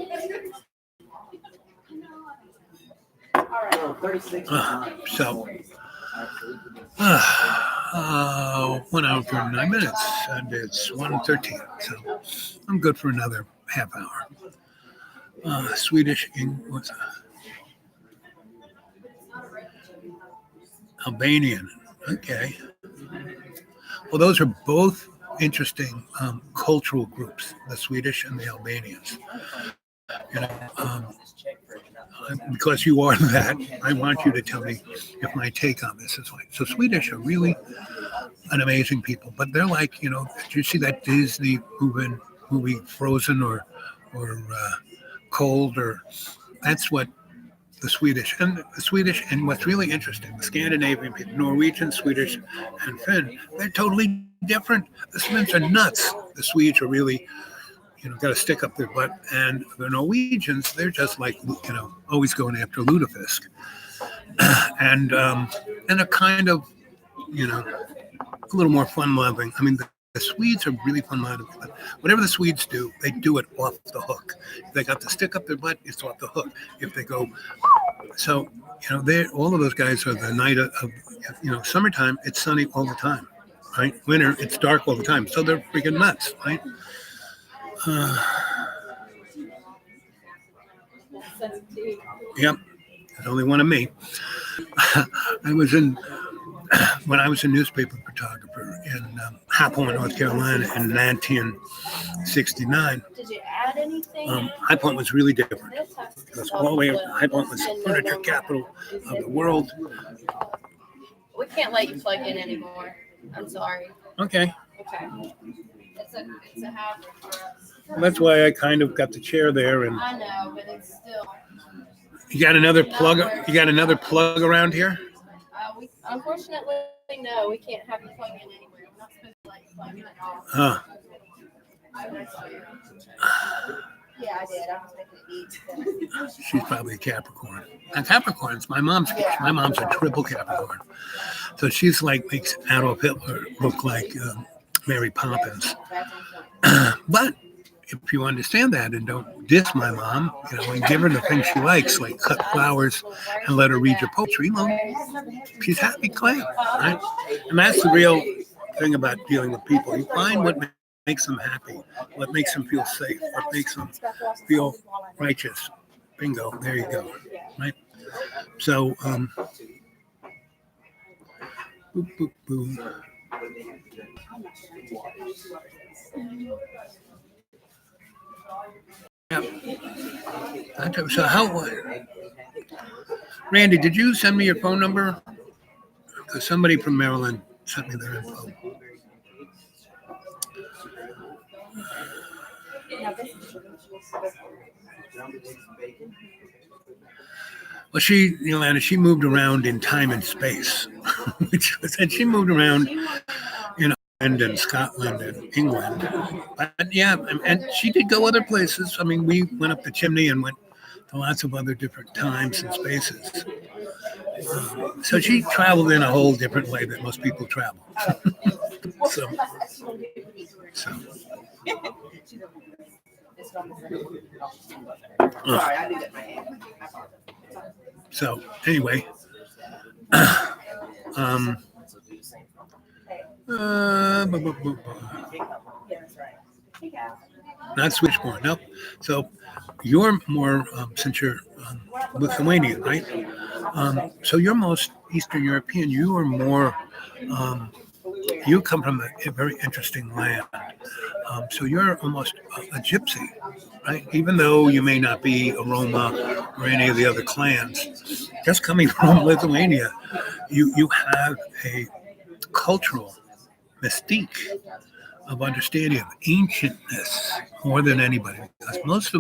1 hour, 39 minutes, and it's 1:13, so I'm good for another half hour. Swedish, what's Albanian, okay. Well, those are both interesting cultural groups, the Swedish and the Albanians. Because you are that, I want you to tell me if my take on this is like. So Swedish are really an amazing people, but they're like, did you see that Disney movie Frozen or Cold, or that's what the Swedish, and what's really interesting, the Scandinavian people, Norwegian, Swedish, and Finn, they're totally different. The Finns are nuts. The Swedes are really, got to stick up their butt. And the Norwegians, they're just like, always going after lutefisk. And a kind of, a little more fun-loving. I mean, the Swedes are really fun-loving. Whatever the Swedes do, they do it off the hook. If they got to stick up their butt, it's off the hook. If they go, so, all of those guys are the night of, summertime, it's sunny all the time, right? Winter, it's dark all the time. So they're freaking nuts, right? Yep, there's only one of me. When I was a newspaper photographer in High Point, North Carolina in 1969. Did you add anything? High Point was really different because all the way High Point was the furniture capital of the world. We can't let you plug in anymore. I'm sorry. Okay, Okay. It's a habit for us. that's why I kind of got the chair there. And I know, but it's still. you got another plug. You got another plug around here. We unfortunately no, we can't have you plug in anywhere. We're not supposed to let you plug in at all. Huh. Yeah, I did. I was making it eat. She's probably a Capricorn. And Capricorns, my mom's a triple Capricorn. So she's like makes Adolf Hitler look like Mary Poppins. But if you understand that and don't diss my mom, and give her the things she likes, like cut flowers and let her read your poetry, she's happy clay, right? And that's the real thing about dealing with people. You find what makes them happy, what makes them feel safe, what makes them feel righteous. Bingo, there you go, right? So, boop, boop, boop. Yeah. So Randy, did you send me your phone number? Because somebody from Maryland sent me their info. Well, she moved around in time and space, and she moved around in Ireland and Scotland and England. But yeah, and she did go other places. I mean, we went up the chimney and went to lots of other different times and spaces. So she traveled in a whole different way that most people travel. So. So anyway, not Switchboard, nope. So you're more, since you're Lithuanian, right? So you're most Eastern European. You are more, you come from a very interesting land. So you're almost a gypsy, right? Even though you may not be a Roma or any of the other clans, just coming from Lithuania, you have a cultural mystique of understanding of ancientness more than anybody. Because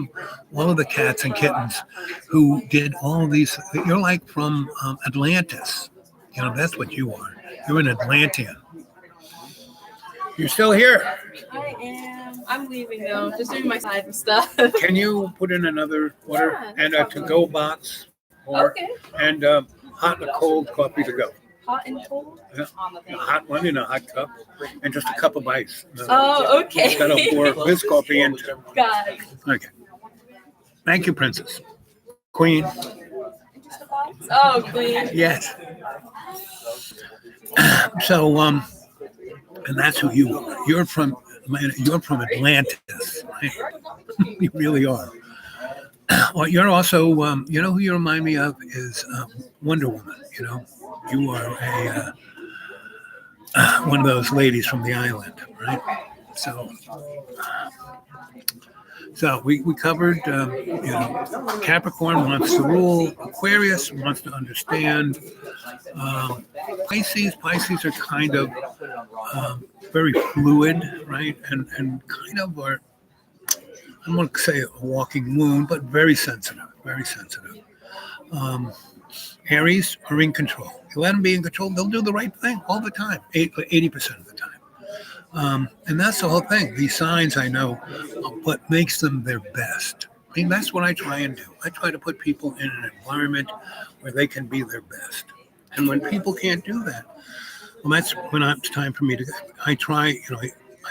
all of the cats and kittens who did all of these, you're like from Atlantis. That's what you are. You're an Atlantean. You're still here. I am. I'm leaving though. Just doing my side and stuff. Can you put in another order and a to-go box? Okay. And hot and cold coffee to go. Hot and cold? Yeah. A hot one in a hot cup and just a cup of ice. Oh, okay. That'll pour this coffee into. Got it. Okay. Thank you, Princess. Queen. Oh, Queen. Yes. So, and that's who you are. You're from Atlantis. Right? You really are. Well, you're also, who you remind me of is Wonder Woman. You are one of those ladies from the island, right? So we covered, Capricorn wants to rule, Aquarius wants to understand, Pisces are kind of very fluid, right? And kind of are, I don't want to say a walking wound, but very sensitive, very sensitive. Aries are in control. You let them be in control, they'll do the right thing all the time, 80% of the time. And that's the whole thing. These signs, I know, what makes them their best. I mean, that's what I try and do. I try to put people in an environment where they can be their best. And when people can't do that, well, that's when it's time for me to, I try,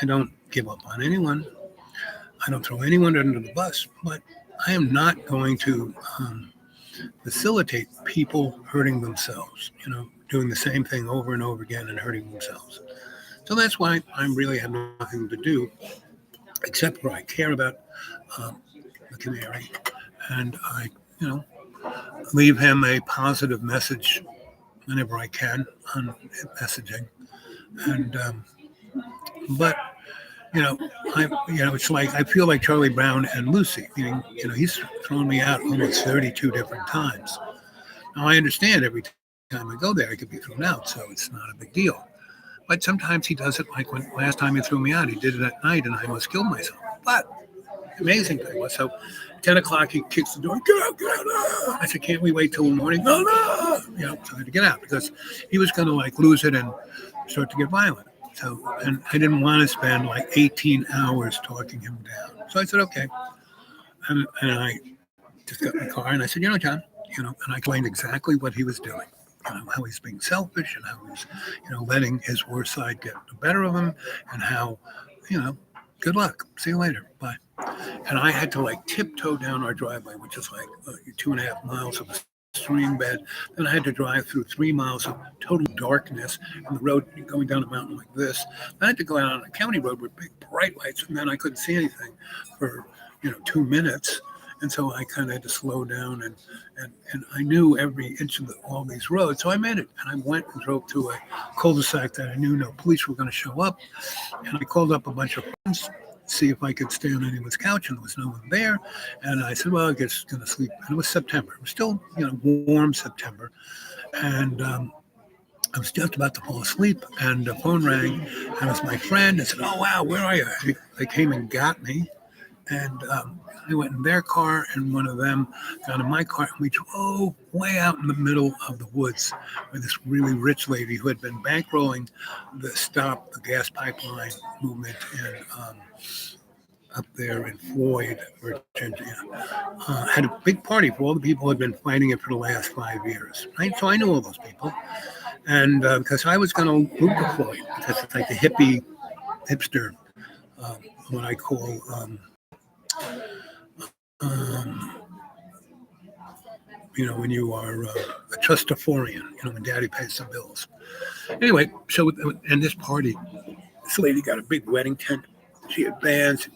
I don't give up on anyone. I don't throw anyone under the bus, but I am not going to facilitate people hurting themselves, doing the same thing over and over again and hurting themselves. So that's why I really have nothing to do except for I care about the canary and I, leave him a positive message whenever I can on messaging. And but it's like I feel like Charlie Brown and Lucy. Meaning, he's thrown me out almost 32 different times. Now I understand every time I go there, I could be thrown out, so it's not a big deal. But sometimes he does it like when last time he threw me out, he did it at night, and I almost killed myself. But the amazing thing was, so 10 o'clock, he kicks the door, get out, get out. Ah! I said, can't we wait till the morning? No, no. So I had to get out because he was going to like lose it and start to get violent. So, and I didn't want to spend like 18 hours talking him down. So I said, okay. And I just got in the car and I said, John, and I explained exactly what he was doing. How he's being selfish and how he's, letting his worst side get the better of him, and how, good luck. See you later. Bye. And I had to like tiptoe down our driveway, which is like 2.5 miles of a stream bed. Then I had to drive through 3 miles of total darkness and the road going down a mountain like this. Then I had to go out on a county road with big bright lights, and then I couldn't see anything for, 2 minutes. And so I kind of had to slow down, and I knew every inch of all these roads. So I made it, and I went and drove to a cul-de-sac that I knew no police were going to show up. And I called up a bunch of friends, see if I could stay on anyone's couch, and there was no one there. And I said, well, I guess I'm going to sleep. And it was September. It was still, warm September. And I was just about to fall asleep, and the phone rang, and it was my friend. I said, oh, wow, where are you? They came and got me. And I went in their car, and one of them got in my car, and we drove way out in the middle of the woods where this really rich lady who had been bankrolling the gas pipeline movement up there in Floyd, Virginia, had a big party for all the people who had been fighting it for the last 5 years. Right? So I knew all those people. And because I was going to move to Floyd, because it's like the hipster, what I call... when you are a trustaforian, when daddy pays some bills. Anyway, so in this party, this lady got a big wedding tent. She had bands,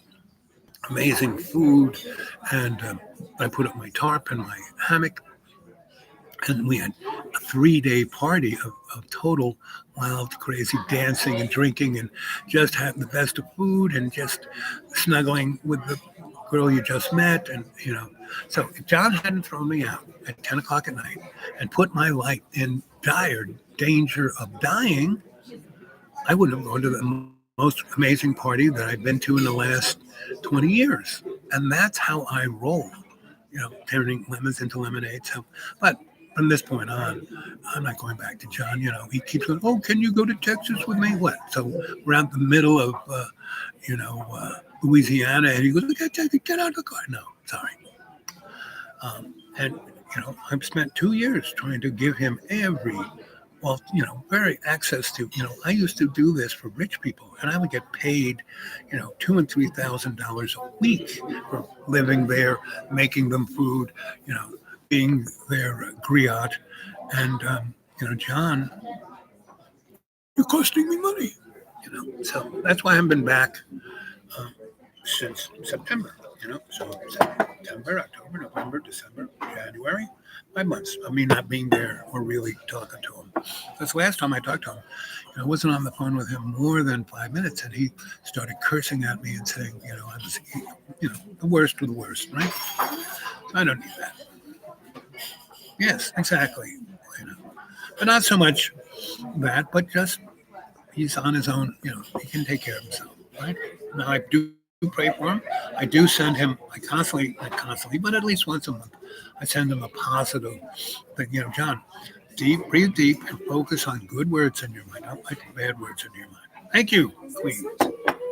amazing food, and I put up my tarp and my hammock, and we had a 3-day party of total wild, crazy dancing and drinking, and just having the best of food and just snuggling with the girl you just met. And so if John hadn't thrown me out at 10 o'clock at night and put my life in dire danger of dying, I wouldn't have gone to the most amazing party that I've been to in the last 20 years. And that's how I roll, turning lemons into lemonade. So, but from this point on, I'm not going back to John. He keeps going, oh, can you go to Texas with me? What? So we're out in the middle of, Louisiana, and he goes, get out of the car. No, sorry. And I've spent 2 years trying to give him very access to, I used to do this for rich people, and I would get paid, $2,000 and $3,000 a week for living there, making them food, being their griot. And, John, you're costing me money, So that's why I haven't been back since September, So September, October, November, December, January, 5 months of me not being there or really talking to him. That's the last time I talked to him. I wasn't on the phone with him more than 5 minutes, and he started cursing at me and saying, I was, the worst of the worst, right? So I don't need that. Yes, exactly. But not so much that, but just he's on his own. He can take care of himself, right? Now I do pray for him. I do send him, not constantly, but at least once a month, I send him a positive thing. John, breathe deep and focus on good words in your mind, not like bad words in your mind. Thank you, Queen.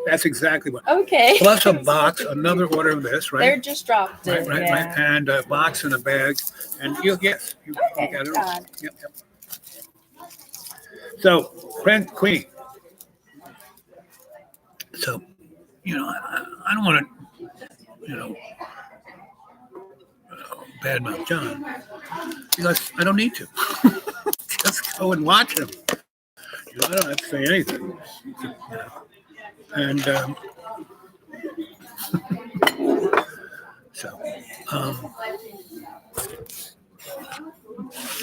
That's exactly what. Okay. Plus a box, another order of this, right? They're just dropped Right, in. right, Yeah. right. And a box and a bag. And you got it all. God. Yep. So, friend, Queenie. So, I don't want to, badmouth John, because I don't need to. Just go and watch him. I don't have to say anything. And so,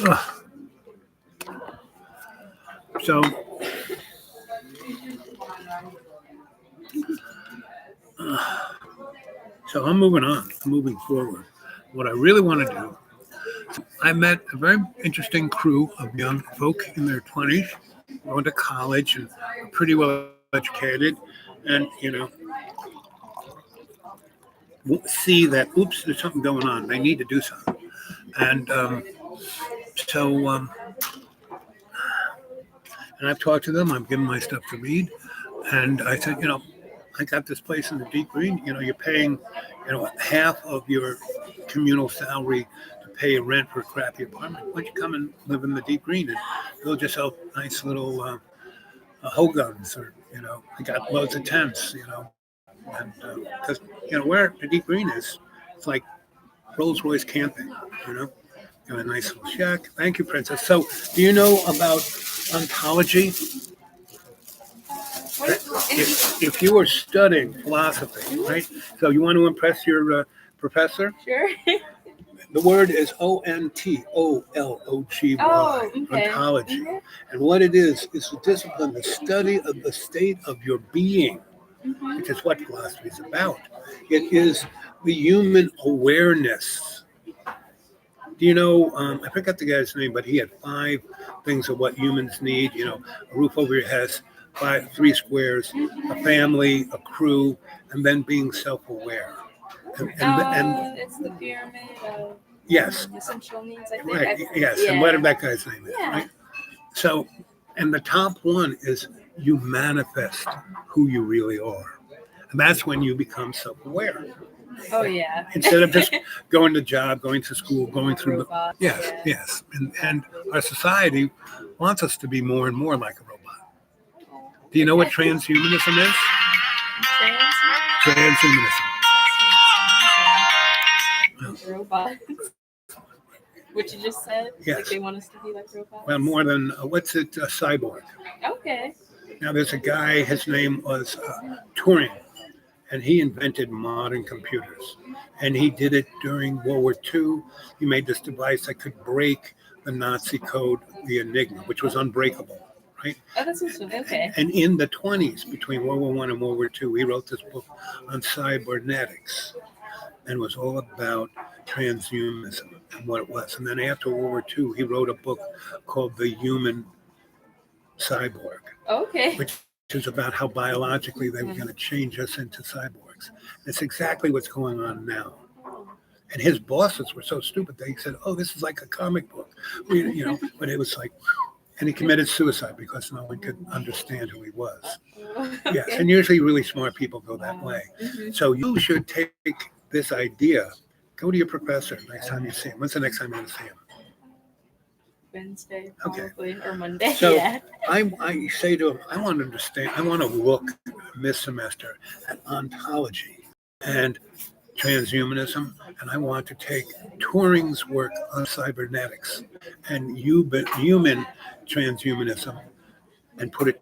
Ugh. So, so I'm moving on. I'm moving forward. What I really want to do, I met a very interesting crew of young folk in their 20s, going to college and pretty well educated, and see that, oops, there's something going on. They need to do something. And and I've talked to them. I've given my stuff to read. And I said, I got this place in the Deep Green. You're paying, half of your communal salary to pay rent for a crappy apartment. Why don't you come and live in the Deep Green and build yourself nice little hogans, or, I got loads of tents, and because, where the Deep Green is, it's like Rolls Royce camping, got a nice little shack. Thank you, Princess. So, do you know about ontology? If you were studying philosophy, right? So you want to impress your professor? Sure. The word is ontology, Oh, okay. ontology. And what it is the discipline, the study of the state of your being, which is what philosophy is about. It is the human awareness. Do you know, I forgot the guy's name, but he had 5 things of what humans need, a roof over your head, 3 squares, a family, a crew, and then being self-aware. And it's the pyramid of yes, essential needs, I think. right, yes, Yeah. and whatever that guy's name is, Yeah. right? So, and the top one is you manifest who you really are. And that's when you become self-aware. Oh, yeah. Instead of just going to job, going to school, going through the Robots, yes, yeah. yes. And our society wants us to be more and more like a robot. Do you know what transhumanism is? Transhumanism. Robots. What you just said? Yes. Like they want us to be like robots? Well, more than what's it? A cyborg. Okay. Now, there's a guy. His name was Turing, and he invented modern computers. And he did it during World War II. He made this device that could break the Nazi code, the Enigma, which was unbreakable, right? Oh, that's awesome. Okay. And in the 20s, between World War I and World War II, he wrote this book on cybernetics, and it was all about transhumanism and what it was. And then after World War II, he wrote a book called The Human Cyborg, Okay. which is about how biologically they were going to change us into cyborgs. It's exactly what's going on now. And his bosses were so stupid. They said, "Oh, this is like a comic book," But it was like, and he committed suicide because no one could understand who he was. Yes, Okay. and usually really smart people go that way. Mhm. So you should take this idea, go to your professor next time you see him. When's the next time you're going to see him? Wednesday, Okay. probably, or Monday. So yeah. I say to him, I want to understand, I want to look this semester at ontology and transhumanism, and I want to take Turing's work on cybernetics and human transhumanism and put it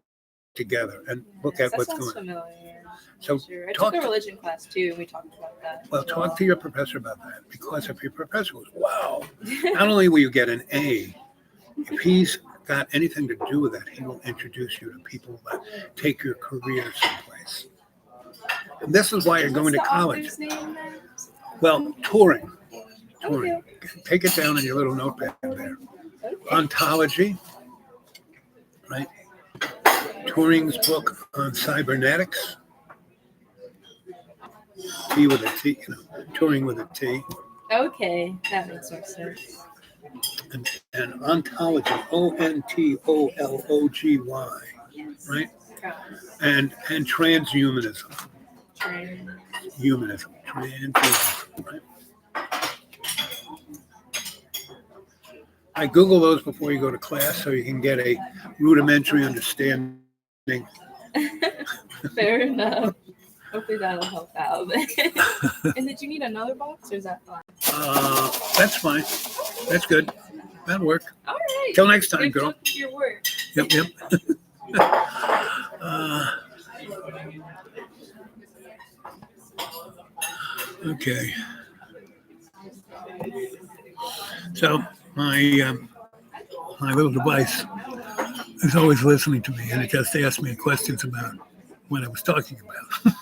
together and look at That what's sounds going on. familiar. So Sure. I talk took a to- religion class too, and we talked about that. Well, as talk to your professor about that, because if your professor goes, wow, not only will you get an A, if he's got anything to do with that, he will introduce you to people that take your career someplace. And this is why you're going to What's the college. author's name then? Well, Turing. Okay. Take it down in your little notepad there. Okay. Ontology, right? Turing's book on cybernetics. T with a T, Turing with a T. Okay, that makes more sense. And ontology, ontology, right? And transhumanism, transhumanism, right? I Google those before you go to class so you can get a rudimentary understanding. Fair enough. Hopefully that'll help out. And did you need another box, or is that fine? That's fine. That's good. That'll work. All right. Till next time, Good girl. luck with your work. Yep. Okay. So my little device is always listening to me, and it just asks me questions about what I was talking about.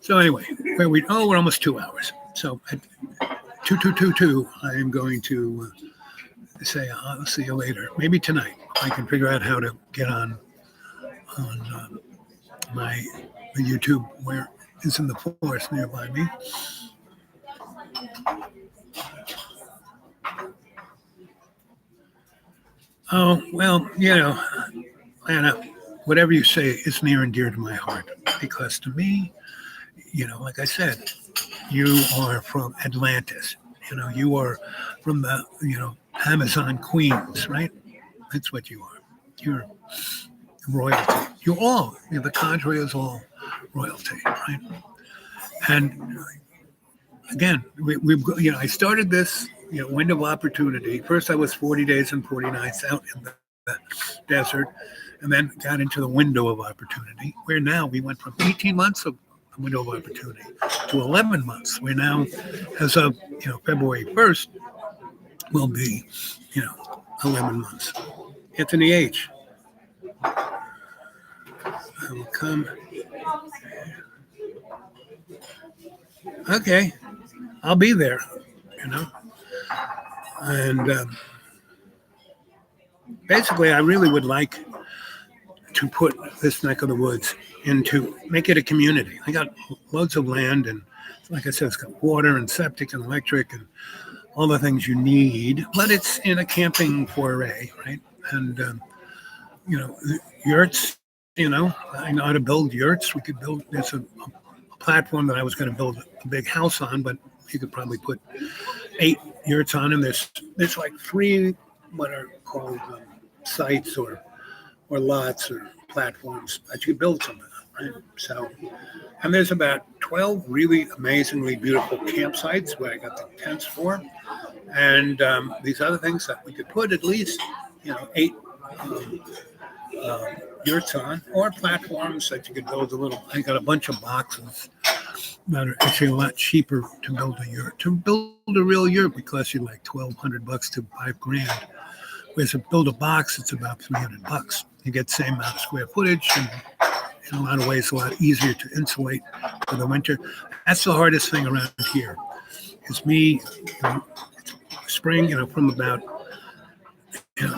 So anyway, we're almost 2 hours. So at 2222, I am going to say I'll see you later. Maybe tonight. I can figure out how to get on the YouTube where it's in the forest nearby me. Oh, well, Anna, whatever you say is near and dear to my heart because to me, like I said, you are from Atlantis. You are from the, Amazon Queens, right? That's what you are. You're royalty. The cadre is all royalty, right? And again, I started this, window of opportunity. First, I was 40 days and 40 nights out in the desert, and then got into the window of opportunity, where now we went from 18 months of window of opportunity to 11 months. We're now, as of February 1st, will be 11 months. Anthony H. I will come. Okay, I'll be there. And basically, I really would like to put this neck of the woods make it a community. I got loads of land, and like I said, it's got water and septic and electric and all the things you need, but it's in a camping foray, right? And, yurts, I know how to build yurts. We could there's a platform that I was going to build a big house on, but you could probably put 8 yurts on them. There's like 3 what are called sites or lots or platforms that you build something on, right? So, and there's about 12 really amazingly beautiful campsites where I got the tents for, and these other things that we could put at least 8 yurts on, or platforms that you could build a little. I got a bunch of boxes that are actually a lot cheaper to build a yurt. To build a real yurt would cost you like $1,200 to $5,000. Whereas to build a box, it's about $300. You get the same amount of square footage, and in a lot of ways, a lot easier to insulate for the winter. That's the hardest thing around here. Is me, spring, from about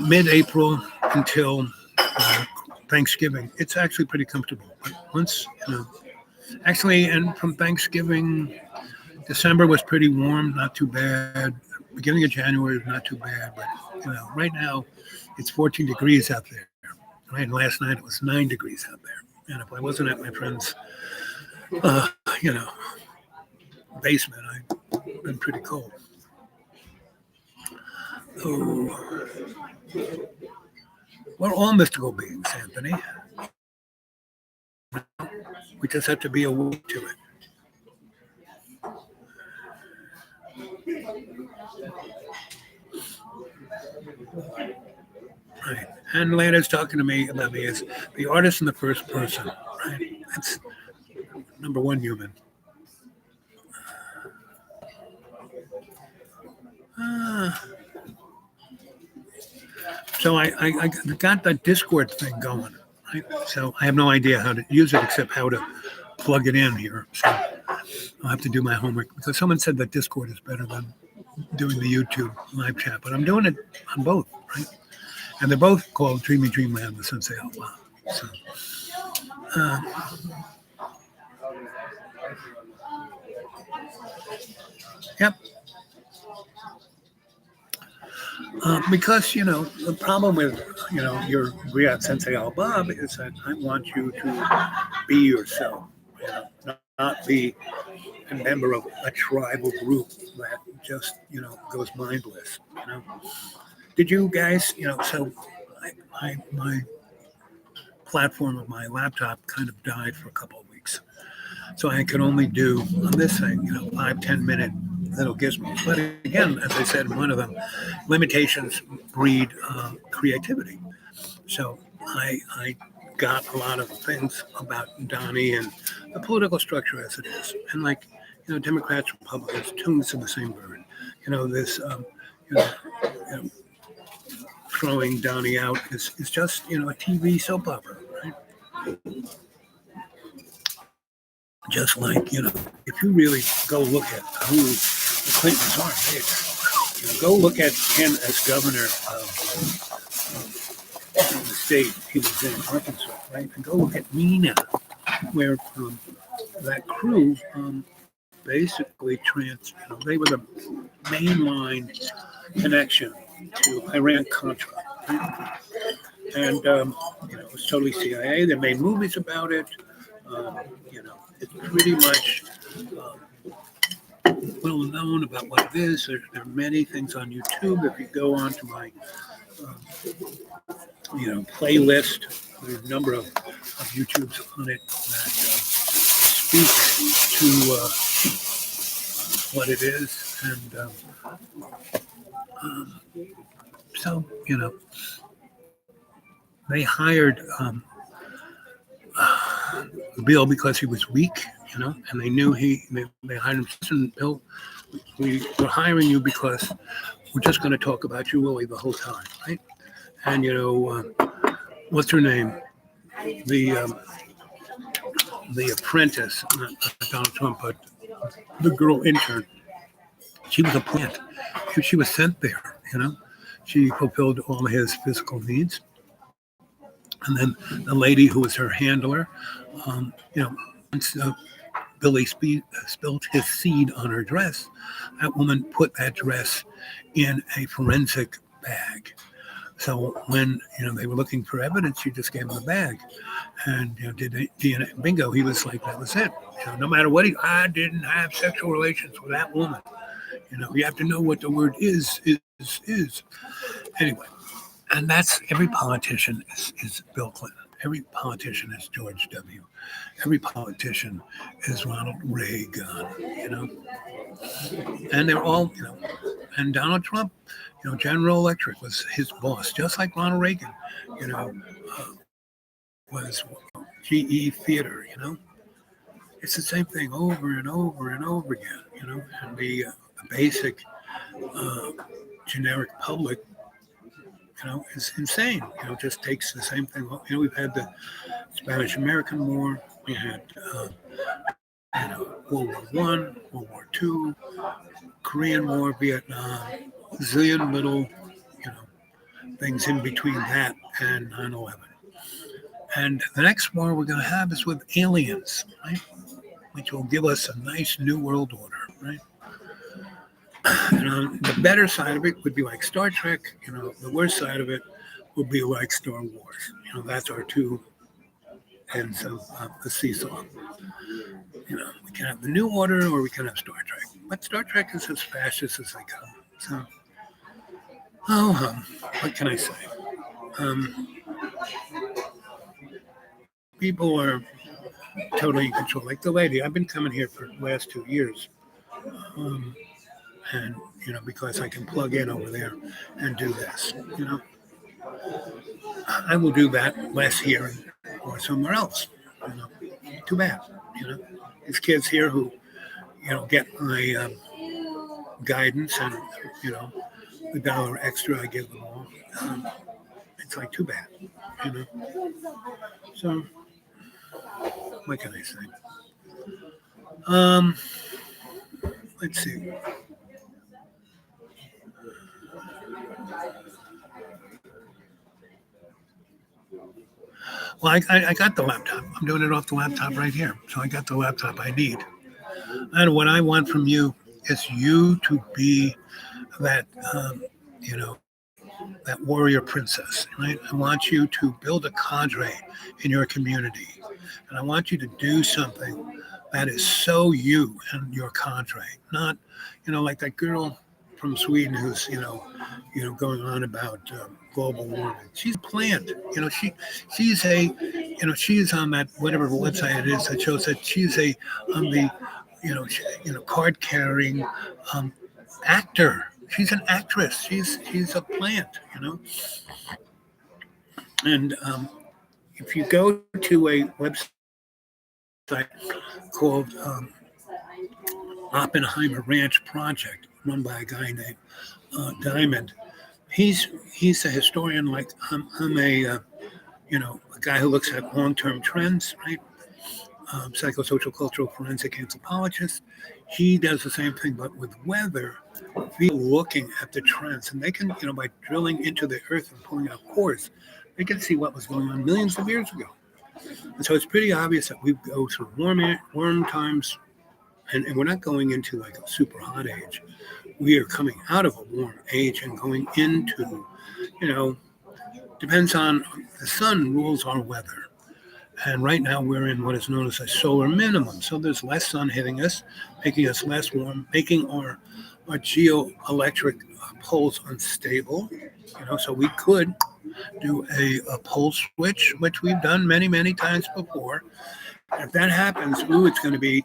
mid-April until Thanksgiving. It's actually pretty comfortable. But once, actually, and from Thanksgiving, December was pretty warm, not too bad. Beginning of January was not too bad, but right now it's 14 degrees out there. Right, and last night it was 9 degrees out there. And if I wasn't at my friend's, basement, I'd been pretty cold. Oh, we're all mystical beings, Anthony. We just have to be awake to it. Right. And Lana's talking to me about me as the artist in the first person. Right. That's number one human. So I got that Discord thing going. Right? So I have no idea how to use it except how to plug it in here. So I'll have to do my homework because someone said that Discord is better than doing the YouTube live chat, but I'm doing it on both, right? And they're both called Dreamy Dreamland with Sensei Alba. So, yep. Because, the problem with, your Griot Sensei Alba is that I want you to be yourself, not be a member of a tribal group that just, goes mindless, Did you guys, so my platform of my laptop kind of died for a couple of weeks. So I could only do on this thing, 5-10 minute little gizmos. But again, as I said, one of them, limitations breed creativity. So I got a lot of things about Donnie and the political structure as it is. And Democrats, Republicans, two of the same bird. this, you know, you know, throwing Donnie out is just, a TV soap opera, right? Just like, if you really go look at who the Clintons are, go look at him as governor of the state he was in, Arkansas, right? And go look at Nina, where that crew basically they were the mainline connection to Iran-Contra. Right? And, it was totally CIA. They made movies about it. It's pretty much well known about what it is. There are many things on YouTube. If you go onto my, playlist, there's a number of YouTubes on it that speak to what it is. And so, they hired Bill because he was weak, and they knew they hired him. Listen, Bill, we're hiring you because we're just going to talk about you, Willie, the whole time, right? And, what's her name? The apprentice, not Donald Trump, but the girl intern. She was a plant. She was sent there, She fulfilled all his physical needs. And then the lady who was her handler, once Billy spilled his seed on her dress, that woman put that dress in a forensic bag. So when, they were looking for evidence, she just gave him the bag. And, did DNA, bingo, he was like, that was it. No matter what, I didn't have sexual relations with that woman. You have to know what the word is. Anyway. And that's every politician is Bill Clinton. Every politician is George W. Every politician is Ronald Reagan, And they're all, and Donald Trump, General Electric was his boss, just like Ronald Reagan, was GE Theater, It's the same thing over and over and over again, And the basic generic public is insane. Just takes the same thing. We've had the Spanish-American War. We had, World War I, World War II, Korean War, Vietnam, a zillion little, things in between that and 9/11. And the next war we're going to have is with aliens, right? Which will give us a nice new world order, right? And on the better side of it would be like Star Trek. The worst side of it would be like Star Wars. That's our two ends of the seesaw. We can have the New Order or we can have Star Trek. But Star Trek is as fascist as they come. So, what can I say? People are totally in control. Like the lady, I've been coming here for the last 2 years. And, because I can plug in over there and do this, I will do that less here or somewhere else, Too bad, These kids here who, get my guidance and, the dollar extra I give them all, it's like too bad, So, what can I say? Let's see. Well, I got the laptop. I'm doing it off the laptop right here. So I got the laptop I need. And what I want from you is you to be that, that warrior princess, right? I want you to build a cadre in your community. And I want you to do something that is so you and your cadre, not, like that girl from Sweden who's, going on about global warming. She's a plant. She's a, she's on that whatever website it is that shows that she's on the, card carrying actor. She's an actress. She's a plant. And if you go to a website called Oppenheimer Ranch Project, run by a guy named Diamond. He's a historian like I'm a a guy who looks at long-term trends, right? Psychosocial cultural forensic anthropologist. He does the same thing, but with weather. People looking at the trends, and they can, by drilling into the earth and pulling out cores, they can see what was going on millions of years ago. And so it's pretty obvious that we go through warm times, and we're not going into like a super hot age. We are coming out of a warm age and going into, depends on the sun rules our weather. And right now we're in what is known as a solar minimum. So there's less sun hitting us, making us less warm, making our geoelectric poles unstable. So we could do a pole switch, which we've done many, many times before. And if that happens, it's going to be,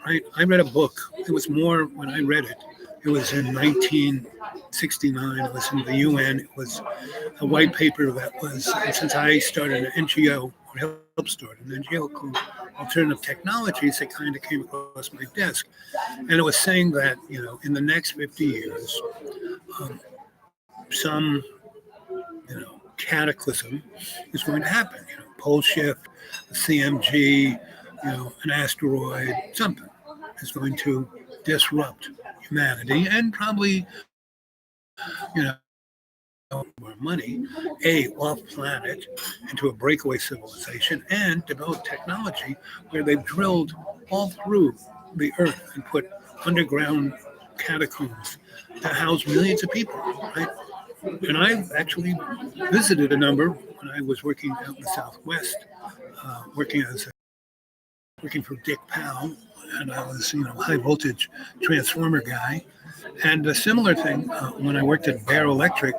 right? I read a book. It was more when I read it. It was in 1969. It was in the UN. It was a white paper that was, since I started an NGO, or helped start an NGO called Alternative Technologies, it kind of came across my desk. And it was saying that, in the next 50 years, some, cataclysm is going to happen. Pole shift, a CMG, an asteroid, something is going to disrupt humanity and probably, more money, off planet into a breakaway civilization, and develop technology where they've drilled all through the earth and put underground catacombs to house millions of people, right? And I've actually visited a number when I was working out in the Southwest, working for Dick Powell, and I was, high voltage transformer guy. And a similar thing when I worked at Bear Electric,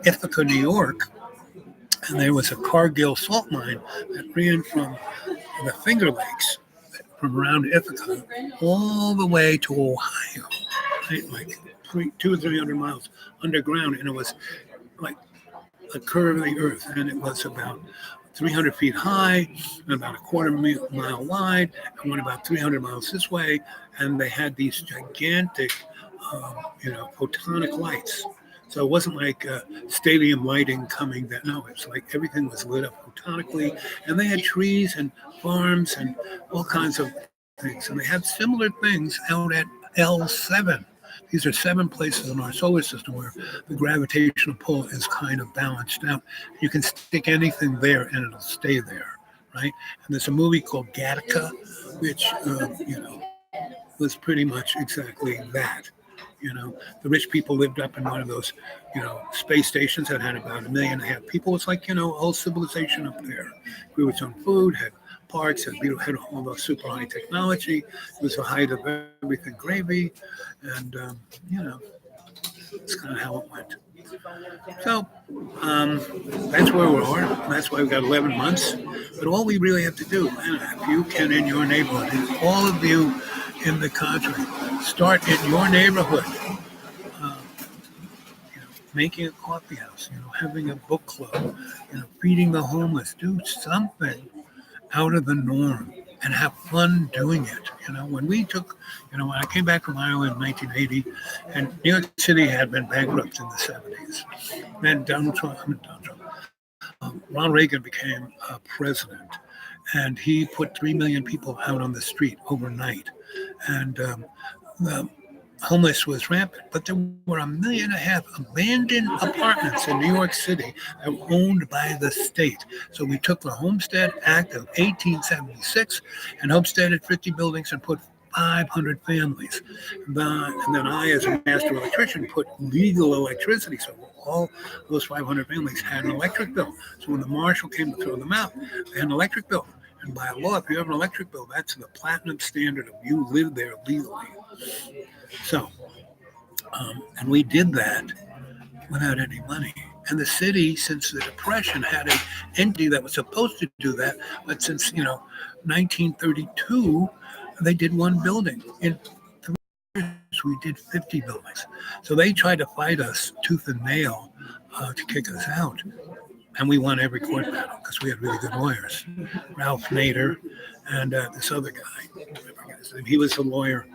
Ithaca, New York, and there was a Cargill salt mine that ran from the Finger Lakes, from around Ithaca, all the way to Ohio, right? Like 200 or 300 miles underground, and it was like a curve of the earth, and it was about 300 feet high and about a quarter mile wide, and went about 300 miles this way, and they had these gigantic, photonic lights. So it wasn't like stadium lighting coming that, no, it's like everything was lit up photonically, and they had trees and farms and all kinds of things, and they had similar things out at L7. These are 7 places in our solar system where the gravitational pull is kind of balanced out. You can stick anything there and it'll stay there, right? And there's a movie called Gattaca, which, was pretty much exactly that. The rich people lived up in one of those, space stations that had about 1.5 million people. It's like, a whole civilization up there. Grew its own food, had parks, had all the super high technology. It was the height of everything gravy. And, it's kind of how it went. So that's where we are. That's why we've got 11 months. But all we really have to do, if you can in your neighborhood, and all of you in the country, start in your neighborhood, making a coffee house, having a book club, feeding the homeless, do something out of the norm and have fun doing it. When we took, when I came back from Iowa in 1980, and New York City had been bankrupt in the 70s. Then Ronald Reagan became president, and he put 3 million people out on the street overnight. And the homeless was rampant, but there were 1.5 million abandoned apartments in New York City that were owned by the state. So we took the Homestead Act of 1876 and homesteaded 50 buildings and put 500 families. And then I, as a master electrician, put legal electricity. So all those 500 families had an electric bill. So when the marshal came to throw them out, they had an electric bill. And by law, if you have an electric bill, that's the platinum standard of you live there legally. So, and we did that without any money. And the city, since the Depression, had an entity that was supposed to do that. But since, 1932, they did 1 building. In 3 years, we did 50 buildings. So they tried to fight us tooth and nail to kick us out. And we won every court battle because we had really good lawyers. Ralph Nader and this other guy, he was a lawyer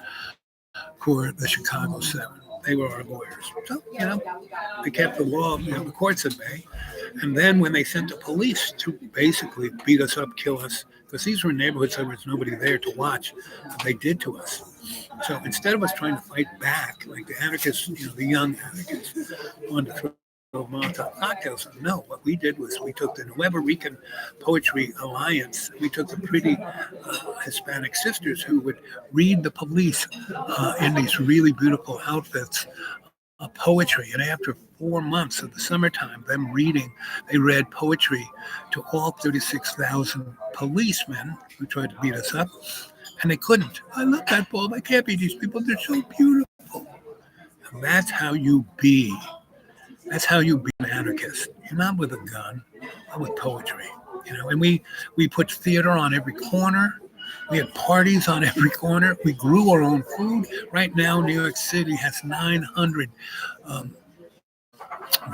for the Chicago 7. They were our lawyers. So, they kept the law, the courts at bay. And then when they sent the police to basically beat us up, kill us, because these were neighborhoods there was nobody there to watch what they did to us. So instead of us trying to fight back, like the anarchists, the young anarchists wanted to throw Molotov cocktails. No, what we did was we took the Nuevo Rican Poetry Alliance. We took the pretty Hispanic sisters who would read the police in these really beautiful outfits poetry. And after 4 months of the summertime, them reading, they read poetry to all 36,000 policemen who tried to beat us up. And they couldn't. I love that, Bob. I can't beat these people. They're so beautiful. And that's how you be. That's how you be an anarchist. You're not with a gun, but with poetry. And we put theater on every corner. We had parties on every corner. We grew our own food. Right now, New York City has 900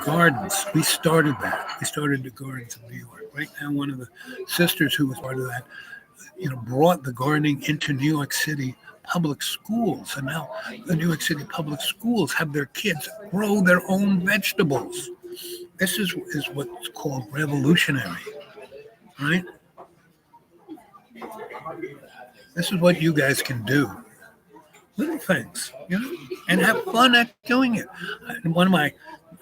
gardens. We started that. We started the gardens in New York. Right now, one of the sisters who was part of that, brought the gardening into New York City public schools. And now the New York City public schools have their kids grow their own vegetables. This is what's called revolutionary, right? This is what you guys can do. Little things, and have fun at doing it. And one of my,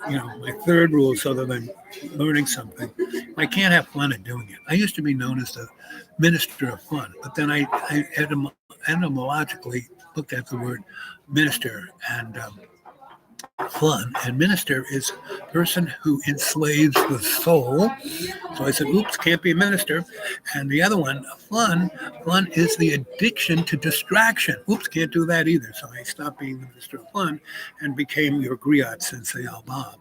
my third rules, other than learning something, I can't have fun at doing it. I used to be known as the minister of fun, but then I etymologically looked at the word minister and fun. And minister is a person who enslaves the soul. So I said, oops, can't be a minister. And the other one, fun is the addiction to distraction. Oops, can't do that either. So I stopped being the minister of fun and became your griot sensei Al Bob.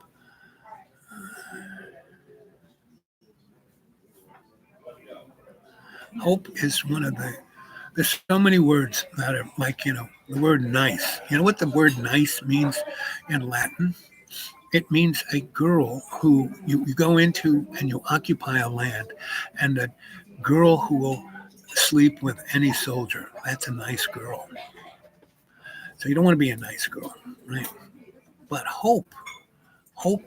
Hope is one of there's so many words that are like, the word nice. You know what the word nice means in Latin? It means a girl who you go into and you occupy a land, and a girl who will sleep with any soldier. That's a nice girl. So you don't want to be a nice girl, right? But hope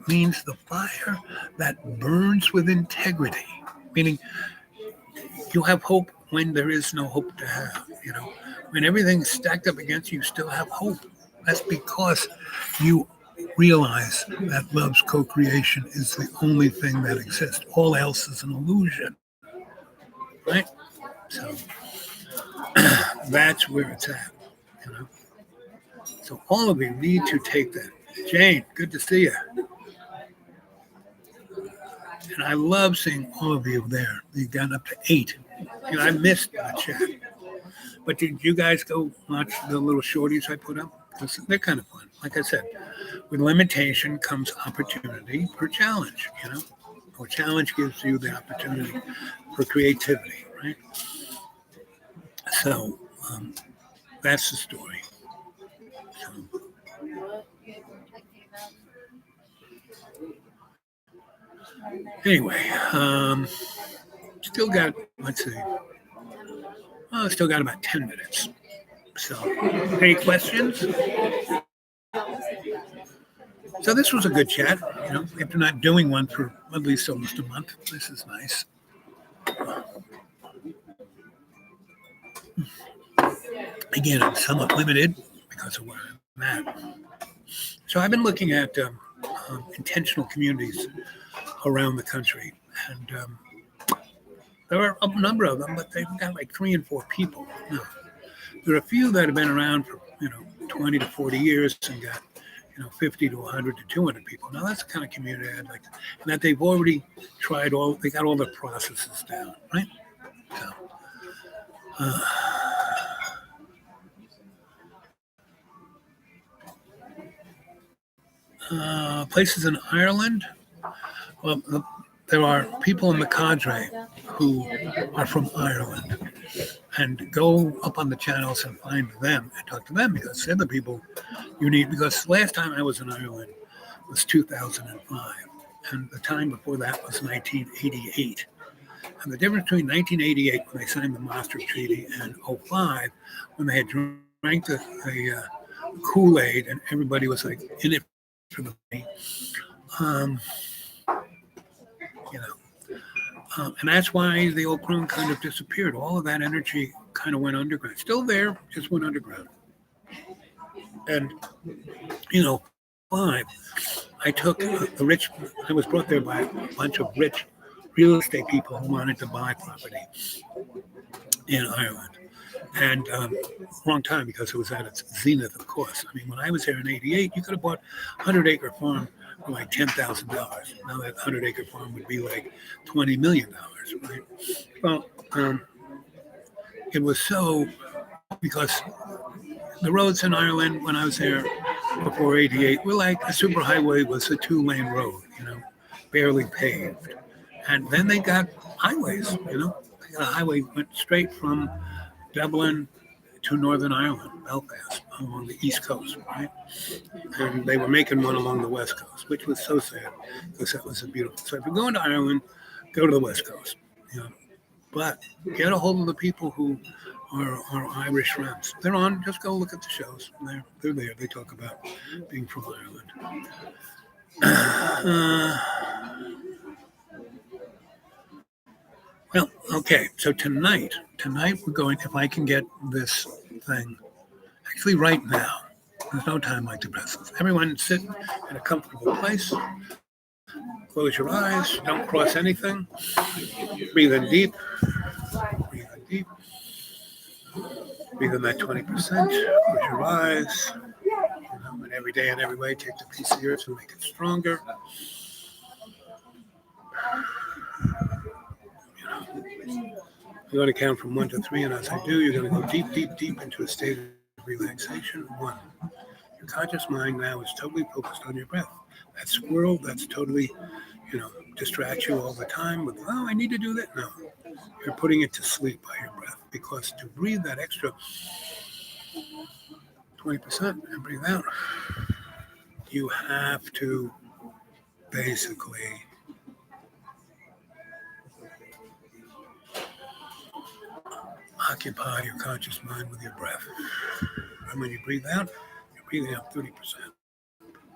means the fire that burns with integrity, meaning you have hope when there is no hope to have, when everything's stacked up against you, you still have hope. That's because you realize that love's co-creation is the only thing that exists. All else is an illusion, right? So that's where it's at, So all of you need to take that. Jane, good to see you. And I love seeing all of you there. You got up to 8. I missed the chat. But did you guys go watch the little shorties I put up? They're kind of fun. Like I said, with limitation comes opportunity for challenge, Or challenge gives you the opportunity for creativity, right? So that's the story. So, anyway, still got, let's see. Still got about 10 minutes. So, any questions? So this was a good chat, after not doing one for at least almost a month. This is nice. Again, I'm somewhat limited because of where I'm at. So I've been looking at intentional communities around the country, and there are a number of them, but they've got like 3 and 4 people. Now, there are a few that have been around for 20 to 40 years and got 50 to 100 to 200 people. Now that's the kind of community I'd like, and that they've already tried they got all the processes down, right? So, places in Ireland. Well, there are people in the cadre who are from Ireland, and go up on the channels and find them and talk to them, because they're the people you need. Because last time I was in Ireland was 2005, and the time before that was 1988. And the difference between 1988, when they signed the Maastricht Treaty, and 05, when they had drank the Kool-Aid, and everybody was like in it for the money. Um, you know, and that's why the old croon kind of disappeared. All of that energy kind of went underground. Still there, just went underground. And you know, I took the rich. I was brought there by a bunch of rich real estate people who wanted to buy property in Ireland. And wrong time, because it was at its zenith, of course. I mean, when I was there in '88, you could have bought a 100-acre farm for like $10,000. Now that 100-acre farm would be like $20 million, right? Well, it was so, because the roads in Ireland when I was there before '88 were like a superhighway was a 2-lane road, you know, barely paved. And then they got highways, you know. They got a highway went straight from Dublin to Northern Ireland, Belfast, along the East Coast, right? And they were making one along the West Coast, which was so sad because that was a beautiful. So if you're going to Ireland, go to the West Coast, you know. But get a hold of the people who are Irish friends. They're on. Just go look at the shows. They're there. They talk about being from Ireland. Well, okay. So tonight we're going. If I can get this thing, actually, right now, there's no time like the present. Everyone sit in a comfortable place. Close your eyes. Don't cross anything. Breathe in deep. Breathe in deep. Breathe in that 20%. Close your eyes. You know, and every day and every way, take the piece of the earth and make it stronger. You know, you're going to count from 1 to 3, and as I do, you're going to go deep, deep, deep into a state of relaxation. 1. Your conscious mind now is totally focused on your breath. That squirrel that's totally, you know, distracts you all the time with, oh, I need to do that. No, you're putting it to sleep by your breath, because to breathe that extra 20% and breathe out, you have to basically occupy your conscious mind with your breath. And when you breathe out, you're breathing out 30%.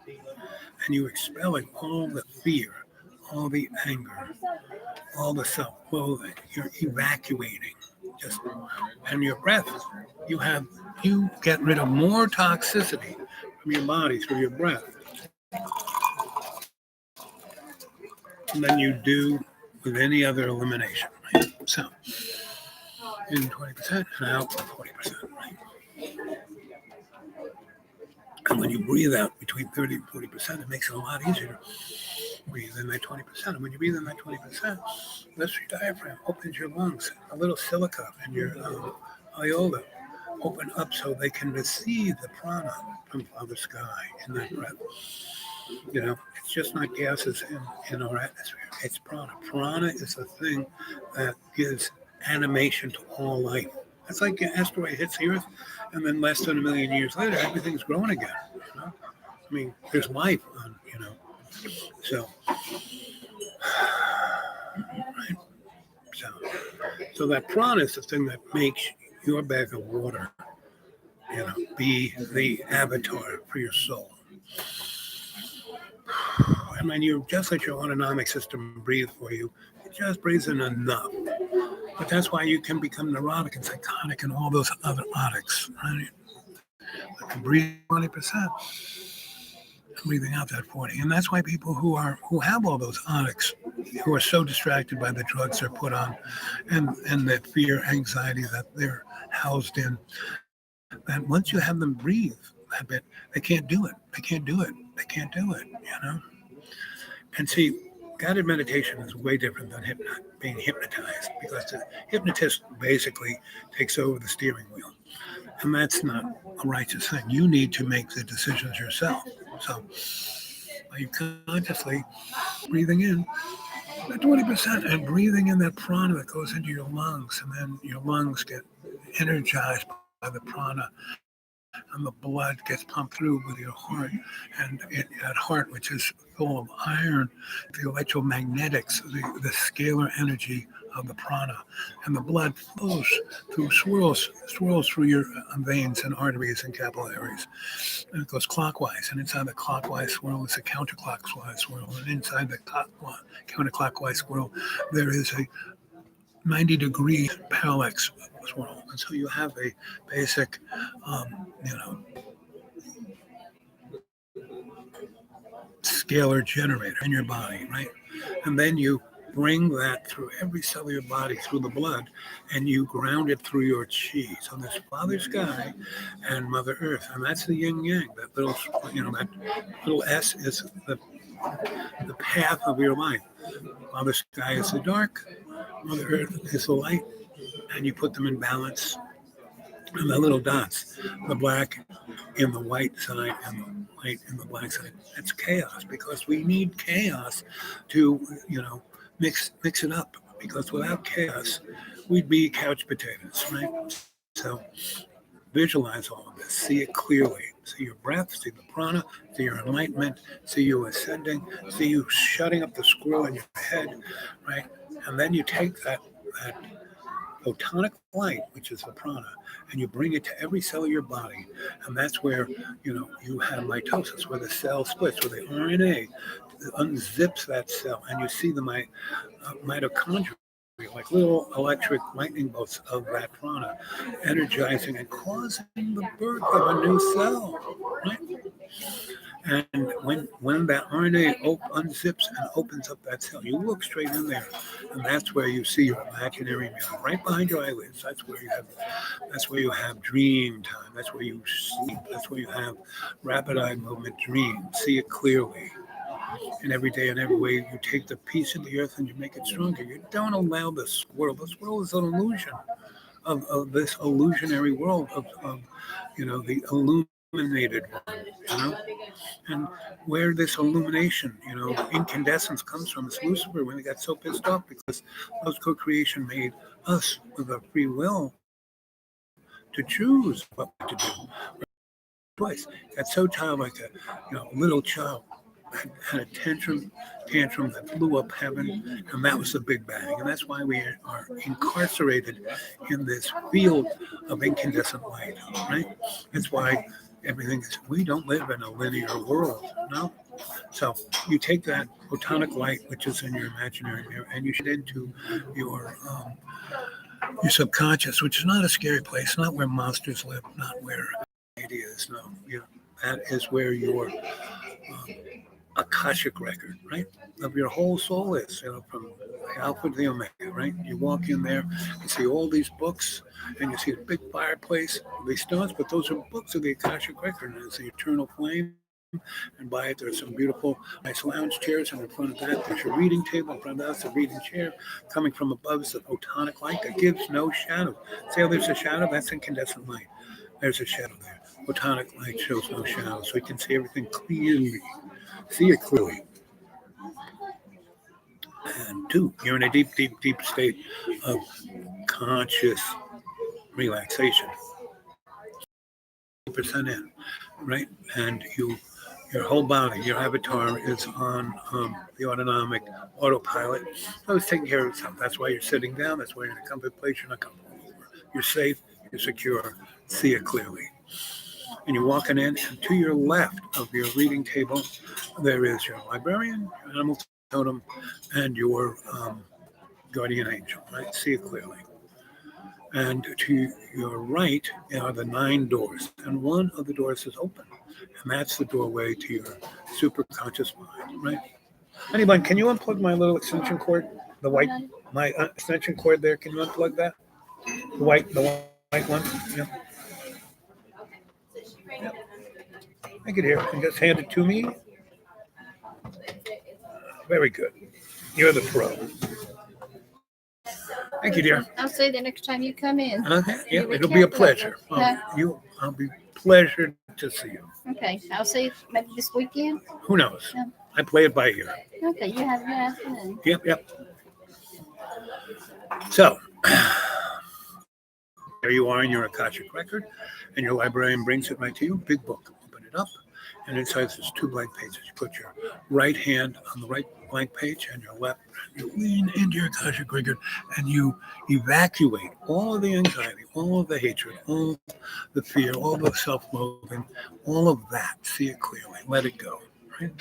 And you're expelling all the fear, all the anger, all the self-loathing. You're evacuating. And your breath, you get rid of more toxicity from your body through your breath than you do with any other elimination. Right? So, in 20% and out 40%. Right? And when you breathe out between 30 and 40%, it makes it a lot easier to breathe in that 20%. And when you breathe in that 20%, lifts your diaphragm, opens your lungs, a little silica in your aorta open up so they can receive the prana from Father Sky in that breath. You know, it's just not gases in our atmosphere. It's prana. Prana is the thing that gives animation to all life. It's like an asteroid hits the Earth, and then less than 1 million years later, everything's growing again. You know? I mean, there's life on, you know. So, right? So that prana is the thing that makes your bag of water, you know, be the avatar for your soul. I mean, you just let your autonomic system breathe for you. It just breathes in enough. But that's why you can become neurotic and psychotic and all those other otics, right? But to breathe 20%, breathing out that 40. And that's why people who have all those otics, who are so distracted by the drugs they're put on and that fear, anxiety that they're housed in, that once you have them breathe that bit, they can't do it. They can't do it. They can't do it, you know? And see, guided meditation is way different than being hypnotized, because the hypnotist basically takes over the steering wheel. And that's not a righteous thing. You need to make the decisions yourself. So by you consciously breathing in that 20% and breathing in that prana that goes into your lungs, and then your lungs get energized by the prana, and the blood gets pumped through with your heart, and that heart, which is full of iron, the electromagnetics, the scalar energy of the prana, and the blood flows through, swirls through your veins and arteries and capillaries. And it goes clockwise, and inside the clockwise swirl is a counterclockwise swirl, and inside the counterclockwise swirl, there is a 90-degree parallax swirl. And so you have a basic, scalar generator in your body, right? And then you bring that through every cell of your body, through the blood, and you ground it through your chi. So there's Father Sky and Mother Earth, and that's the yin yang. That little, that little S is the path of your life. Father Sky is the dark, Mother Earth is the light, and you put them in balance. And the little dots, the black in the white side and the white in the black side, that's chaos, because we need chaos to, mix it up, because without chaos, we'd be couch potatoes, right? So visualize all of this, see it clearly, see your breath, see the prana, see your enlightenment, see you ascending, see you shutting up the squirrel in your head, right? And then you take that photonic light, which is the prana, and you bring it to every cell of your body. And that's where, you have mitosis, where the cell splits, where the RNA unzips that cell, and you see the mitochondria, like little electric lightning bolts of that prana, energizing and causing the birth of a new cell, right? And when that RNA unzips and opens up that cell, you look straight in there, and that's where you see your imaginary mirror, right behind your eyelids. That's where you have dream time. That's where you sleep. That's where you have rapid eye movement dream. See it clearly. And every day and every way, you take the piece of the earth and you make it stronger. You don't allow the squirrel. The squirrel is an illusion of this illusionary world of the illuminated world, and where this illumination, incandescence comes from is Lucifer, when he got so pissed off because God's co-creation made us with a free will to choose what to do. Twice, got so childlike, a little child had a tantrum that blew up heaven, and that was the Big Bang. And that's why we are incarcerated in this field of incandescent light, right? That's why we don't live in a linear world, no? So you take that photonic light, which is in your imaginary mirror, and you shoot into your subconscious, which is not a scary place, not where monsters live, not where it is, no. That is where your Akashic record, right, of your whole soul is, from Alpha to the Omega, right? You walk in there, you see all these books, and you see a big fireplace, these stones, but those are books of the Akashic record, and it's the eternal flame. And by it, there's some beautiful, nice lounge chairs, and in front of that, there's your reading table. In front of that's a reading chair. Coming from above is the photonic light that gives no shadow. See how there's a shadow? That's incandescent light. There's a shadow there. Photonic light shows no shadow, so we can see everything clearly. See it clearly. And 2, you're in a deep, deep, deep state of conscious relaxation. 100% in, right? And your whole body, your avatar is on the autonomic autopilot. So it's taking care of itself. That's why you're sitting down. That's why you're in a comfort place. You're not going to fall over. You're safe. You're secure. See it clearly. And you're walking in, and to your left of your reading table, there is your librarian, your animal totem, and your guardian angel, right? See it clearly. And to your right are the 9 doors, and one of the doors is open, and that's the doorway to your superconscious mind, right? Anyone, can you unplug my little extension cord? My extension cord there, can you unplug that? The white one? Yeah. Take it here and just hand it to me. Very good. You're the pro. Thank you, dear. I'll see you the next time you come in. Okay. Yeah, You be it'll be a careful. pleasure. Yeah. I'll be pleasure to see you. Okay, I'll see you maybe this weekend. Who knows? Yeah. I play it by ear. Okay, you have a good afternoon. Yep. So, there you are in your Akashic record, and your librarian brings it right to you. Big book. Open it up, And inside there's 2 blank pages. You put your right hand on the right blank page and your left. You lean into your Akashic record and you evacuate all of the anxiety, all of the hatred, all the fear, all the self-loathing, all of that. See it clearly. Let it go. Right?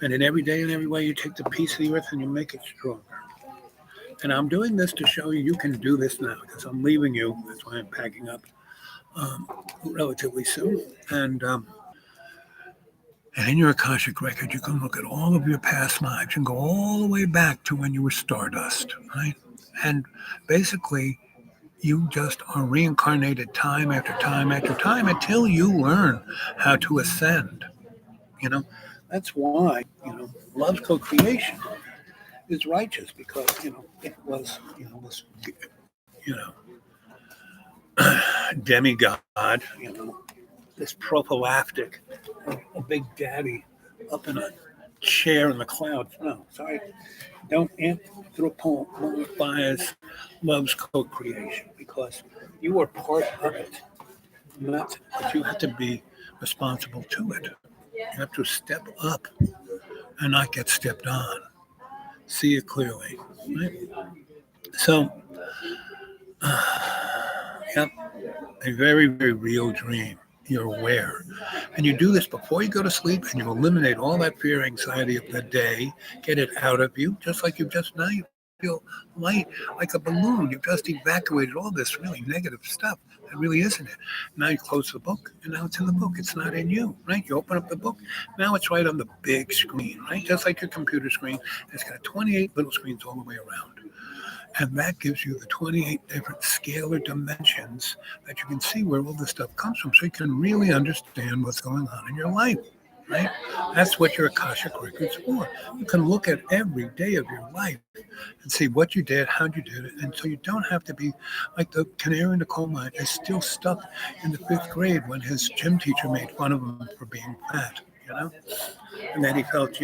And in every day and every way, you take the piece of the earth and you make it stronger. And I'm doing this to show you can do this now because I'm leaving you. That's why I'm packing up relatively soon. And in your Akashic record, you can look at all of your past lives and go all the way back to when you were stardust, right? And basically, you just are reincarnated time after time after time until you learn how to ascend. You know, that's why, love's co-creation is righteous because, it was, this, demigod, this prophylactic, a big daddy up in a chair in the clouds. No, sorry. Don't anthropomorphize love's co-creation because you are part of it. But you have to be responsible to it. You have to step up and not get stepped on. See it clearly. Right? So, a very, very real dream. You're aware. And you do this before you go to sleep and you eliminate all that fear, anxiety of the day, get it out of you, just like you've just now. You feel light like a balloon. You've just evacuated all this really negative stuff. That really isn't it. Now you close the book and now it's in the book. It's not in you, right? You open up the book. Now it's right on the big screen, right? Just like your computer screen. It's got 28 little screens all the way around. And that gives you the 28 different scalar dimensions that you can see where all this stuff comes from so you can really understand what's going on in your life, right? That's what your Akashic record's for. You can look at every day of your life and see what you did, how you did it, and so you don't have to be like the canary in the coal mine is still stuck in the 5th grade when his gym teacher made fun of him for being fat, And then he felt,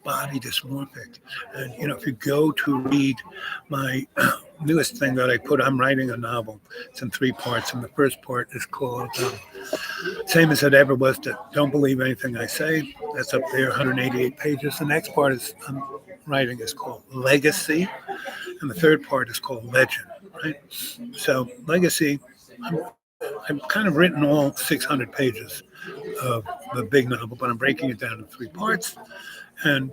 body dysmorphic. And, if you go to read my newest thing that I put, I'm writing a novel. It's in 3 parts. And the first part is called Same as It Ever Was, Don't Believe Anything I Say. That's up there, 188 pages. The next part is I'm writing is called Legacy. And the third part is called Legend, right? So Legacy, I've kind of written all 600 pages of the big novel, but I'm breaking it down in 3 parts. And,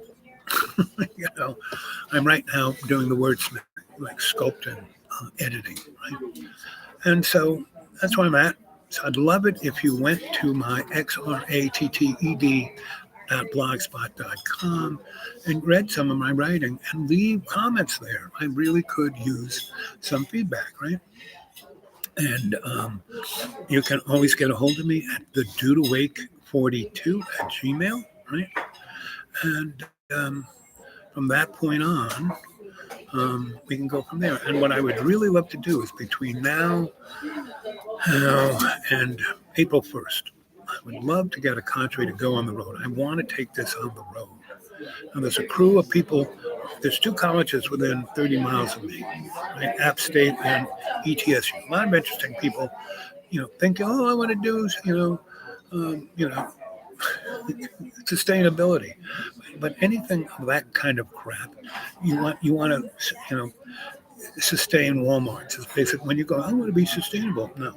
I'm right now doing the wordsmith, like sculpting, editing, right? And so that's where I'm at. So I'd love it if you went to my xratted.blogspot.com and read some of my writing and leave comments there. I really could use some feedback, right? And you can always get a hold of me at the dudeawake42@gmail, right? And from that point on, we can go from there. And what I would really love to do is between now and April 1st, I would love to get a contrary to go on the road. I want to take this on the road. Now, there's a crew of people. There's 2 colleges within 30 miles of me, right? App State and ETSU. A lot of interesting people, think, I want to do, sustainability. But anything of that kind of crap, you want to, sustain Walmart's. It's basically when you go, I want to be sustainable. No.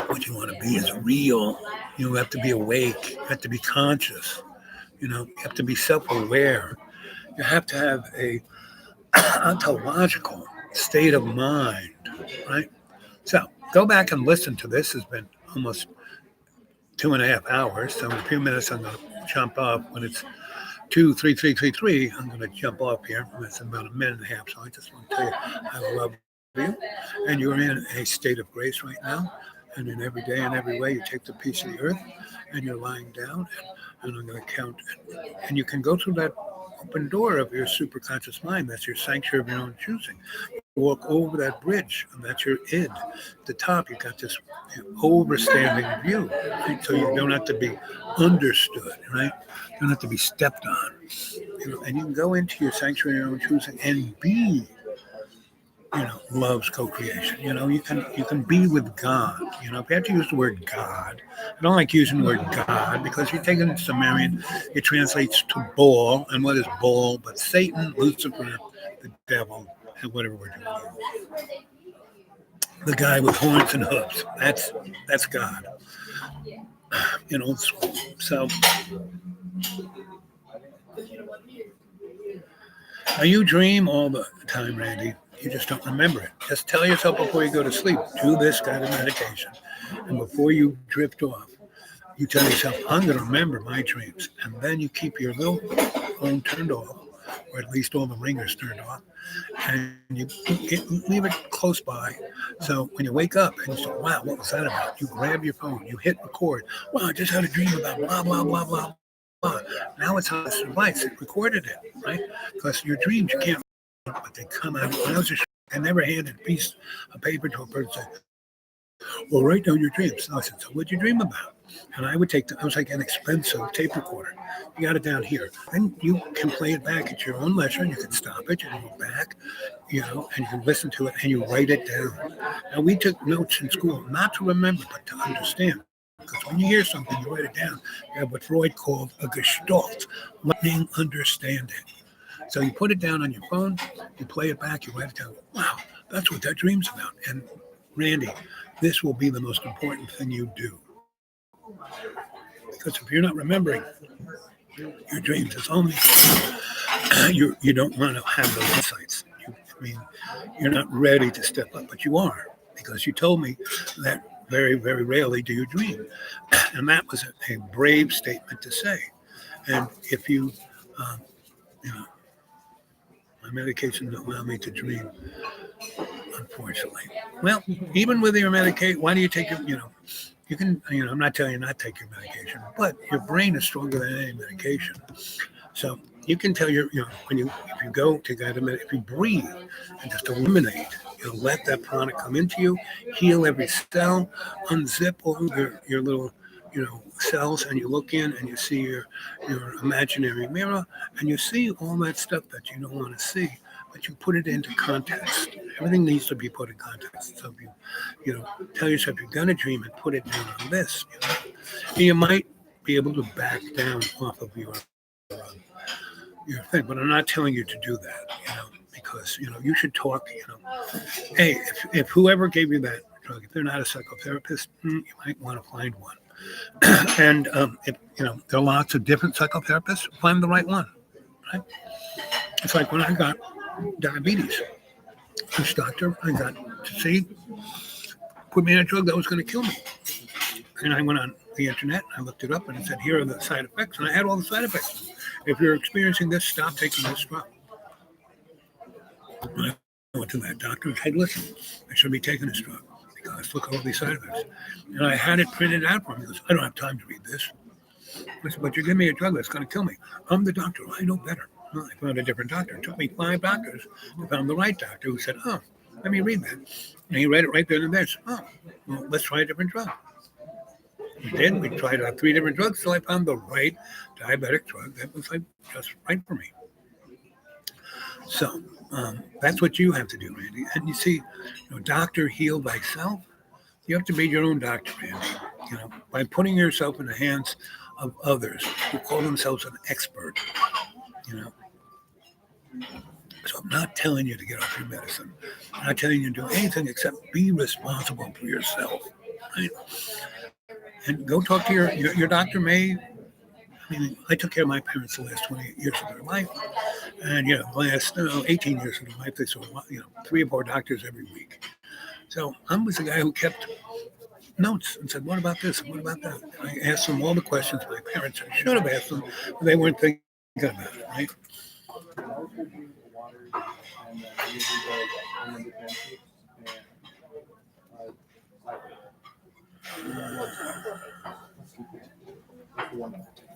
What you want to be is real. You have to be awake. You have to be conscious. You have to be self-aware. You have to have a ontological state of mind, right? So go back and listen to this. It's been almost 2.5 hours. So in a few minutes, I'm going to jump off. When it's 2:33:33, I'm going to jump off here. It's about 1.5 minutes. So I just want to tell you I love you. And you're in a state of grace right now. And in every day and every way, you take the piece of the earth and you're lying down. And I'm going to count. And you can go through that open door of your superconscious mind. That's your sanctuary of your own choosing. You walk over that bridge, and that's your id. At the top, you've got this overstanding view. Right? So you don't have to be understood, right? You don't have to be stepped on. And you can go into your sanctuary of your own choosing and be loves co-creation. You can be with God. If you have to use the word God, I don't like using the word God because you take it in Sumerian, it translates to Baal, and what is Baal but Satan, Lucifer, the devil, and whatever we're doing. The guy with horns and hooves. That's God. So now you dream all the time, Randy. You just don't remember it. Just tell yourself before you go to sleep, do this kind of meditation. And before you drift off, you tell yourself, I'm going to remember my dreams. And then you keep your little phone turned off, or at least all the ringers turned off, and you leave it close by. So when you wake up and you say, wow, what was that about? You grab your phone, you hit record. Wow, I just had a dream about blah, blah, blah, blah, blah. Now it's on this device. It recorded it, right? Because your dreams, you can't, but they come out. When I was I never handed a piece of paper to a person and said, well, write down your dreams. So I said, so what'd you dream about? And I would I was like an expensive tape recorder. You got it down here. Then you can play it back at your own leisure. You can stop it, you can go back, and you can listen to it and you write it down. Now, we took notes in school, not to remember, but to understand. Because when you hear something, you write it down. You have what Freud called a gestalt, learning, understanding. So you put it down on your phone, you play it back, you write it down. Wow, that's what that dream's about. And Randy, this will be the most important thing you do. Because if you're not remembering your dreams, it's only you don't want to have those insights. You're not ready to step up, but you are, because you told me that very, very rarely do you dream. And that was a brave statement to say. And if you, my medication don't allow me to dream, unfortunately. Well, even with your medication, why do you take your, you can, I'm not telling you not to take your medication, but your brain is stronger than any medication. So you can tell if you go to if you breathe and just eliminate, let that prana come into you, heal every cell, unzip all your little, cells, and you look in and you see your imaginary mirror, and you see all that stuff that you don't want to see, but you put it into context. Everything needs to be put in context. So if you tell yourself you're going to dream and put it down on this, you might be able to back down off of your thing. But I'm not telling you to do that, because you should talk. Hey, if whoever gave you that drug, if they're not a psychotherapist, you might want to find one. And if there are lots of different psychotherapists, find the right one. Right? It's like when I got diabetes, this doctor I got to see put me on a drug that was going to kill me. And I went on the internet, I looked it up, and it said, here are the side effects. And I had all the side effects. If you're experiencing this, stop taking this drug. I went to that doctor and said, listen, I should be taking this drug because look at all these side effects. And I had it printed out for me. He goes, I don't have time to read this. I said, but you're giving me a drug that's going to kill me. I'm the doctor. I know better. Well, I found a different doctor. It took me 5 doctors to find the right doctor who said, oh, let me read that. And he read it right there and there. Oh, well, let's try a different drug. We did. We tried out 3 different drugs till I found the right diabetic drug that was just right for me. So that's what you have to do, Randy. And you see, doctor, heal thyself. You have to be your own doctor, Randy. By putting yourself in the hands of others who call themselves an expert. So I'm not telling you to get off your medicine. I'm not telling you to do anything except be responsible for yourself. Right? And go talk to your doctor. I took care of my parents the last 28 years of their life. And, the last 18 years of their life, they saw, 3 or 4 doctors every week. So I was the guy who kept notes and said, what about this? What about that? And I asked them all the questions my parents should have asked them, but they weren't thinking about it, right?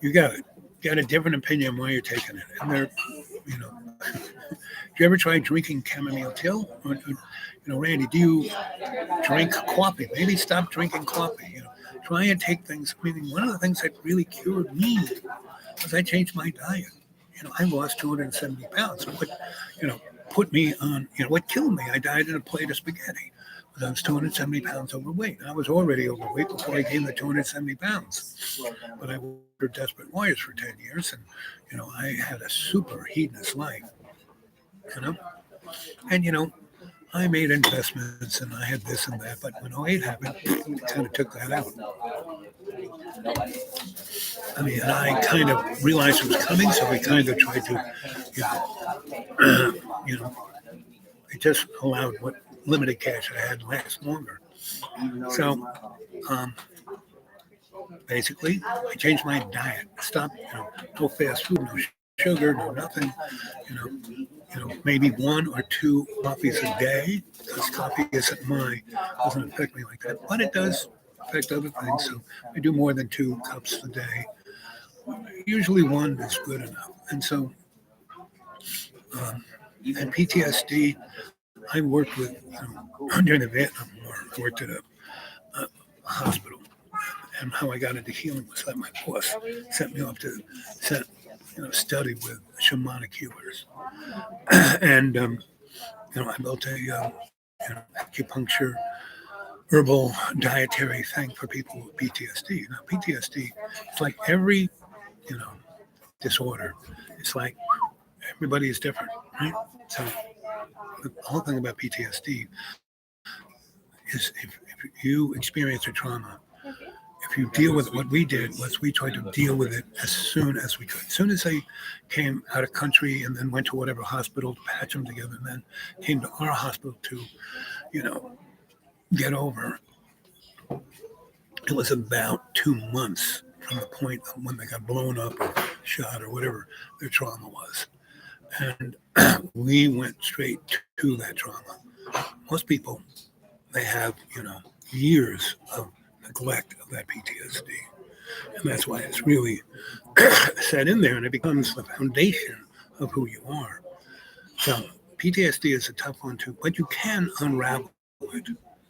You got it. You got a different opinion why you're taking it. And they're, do you ever try drinking chamomile tea? Or, Randy, do you drink coffee? Maybe stop drinking coffee. Try and take things. One of the things that really cured me was I changed my diet. I lost 270 pounds. But, put me on, what killed me. I died in a plate of spaghetti. I was 270 pounds overweight. I was already overweight before I gained the 270 pounds. But I worked Desperate Warriors for 10 years, and I had a super hedonist life. And I made investments and I had this and that, but when 08 happened, I kind of took that out. I mean, and I kind of realized it was coming, so we kind of tried to, it just allowed what limited cash I had last longer. So, basically, I changed my diet. Stopped, no fast food, no sugar, no nothing. Maybe 1 or 2 coffees a day, because coffee doesn't affect me like that, but it does affect other things. So I do more than 2 cups a day. Usually 1 is good enough. And so, and PTSD, I worked with, during the Vietnam War, I worked at a hospital. And how I got into healing was that my boss sent me off to study with shamanic healers. And, I built a acupuncture, herbal dietary thing for people with PTSD. Now, PTSD, it's like every, disorder. It's like everybody is different, right? So the whole thing about PTSD is if you experience a trauma, if you deal with what we did was we tried to deal with it as soon as we could. As soon as they came out of country and then went to whatever hospital to patch them together and then came to our hospital to, get over, it was about 2 months from the point of when they got blown up or shot or whatever their trauma was. And we went straight to that trauma. Most people, they have, years of neglect of that PTSD. And that's why it's really set in there and it becomes the foundation of who you are. So PTSD is a tough one too, but you can unravel it,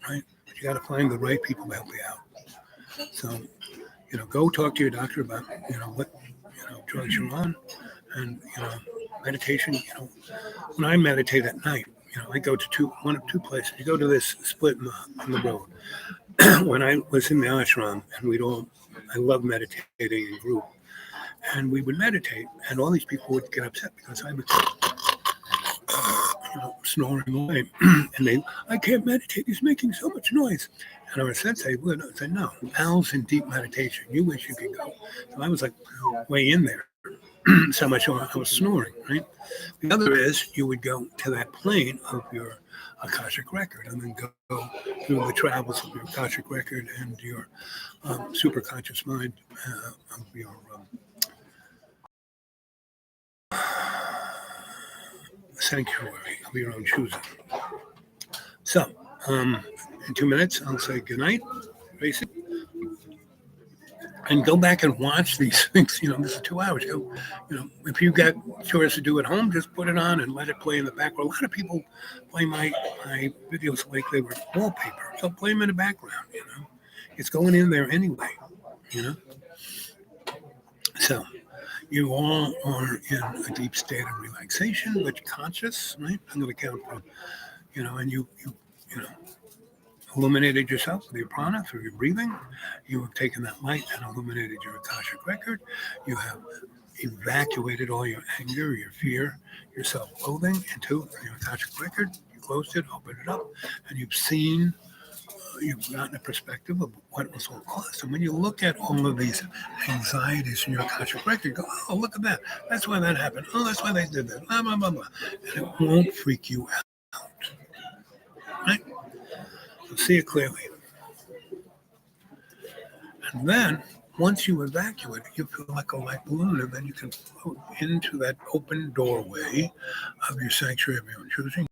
right? But you got to find the right people to help you out. So, go talk to your doctor about, what, drugs you're on and, meditation, when I meditate at night, I go to one of 2 places. You go to this split in the road. When I was in the ashram, and I love meditating in group, and we would meditate, and all these people would get upset because I was, snoring away, and I can't meditate. He's making so much noise. And our sensei would say, no, Al's in deep meditation. You wish you could go. So I was like way in there. So much I was snoring, right? The other is you would go to that plane of your Akashic record and then go through the travels of your Akashic record and your superconscious mind of your sanctuary of your own choosing. So, in 2 minutes, I'll say goodnight, Tracy. And go back and watch these things. This is 2 hours. If you got chores to do at home, just put it on and let it play in the background. A lot of people play my videos like they were wallpaper. So play them in the background, It's going in there anyway, So you all are in a deep state of relaxation, but you're conscious, right? I'm going to count from, and you illuminated yourself with your prana through your breathing. You have taken that light and illuminated your Akashic record. You have evacuated all your anger, your fear, your self-loathing into your Akashic record. You closed it, opened it up, and you've seen, you've gotten a perspective of what it was all caused. And when you look at all of these anxieties in your Akashic record, go, oh, look at that. That's why that happened. Oh, that's why they did that. Blah, blah, blah, blah. And it won't freak you out. Right? So see it clearly. And then, once you evacuate, you feel like a light balloon, and then you can float into that open doorway of your sanctuary of your own choosing,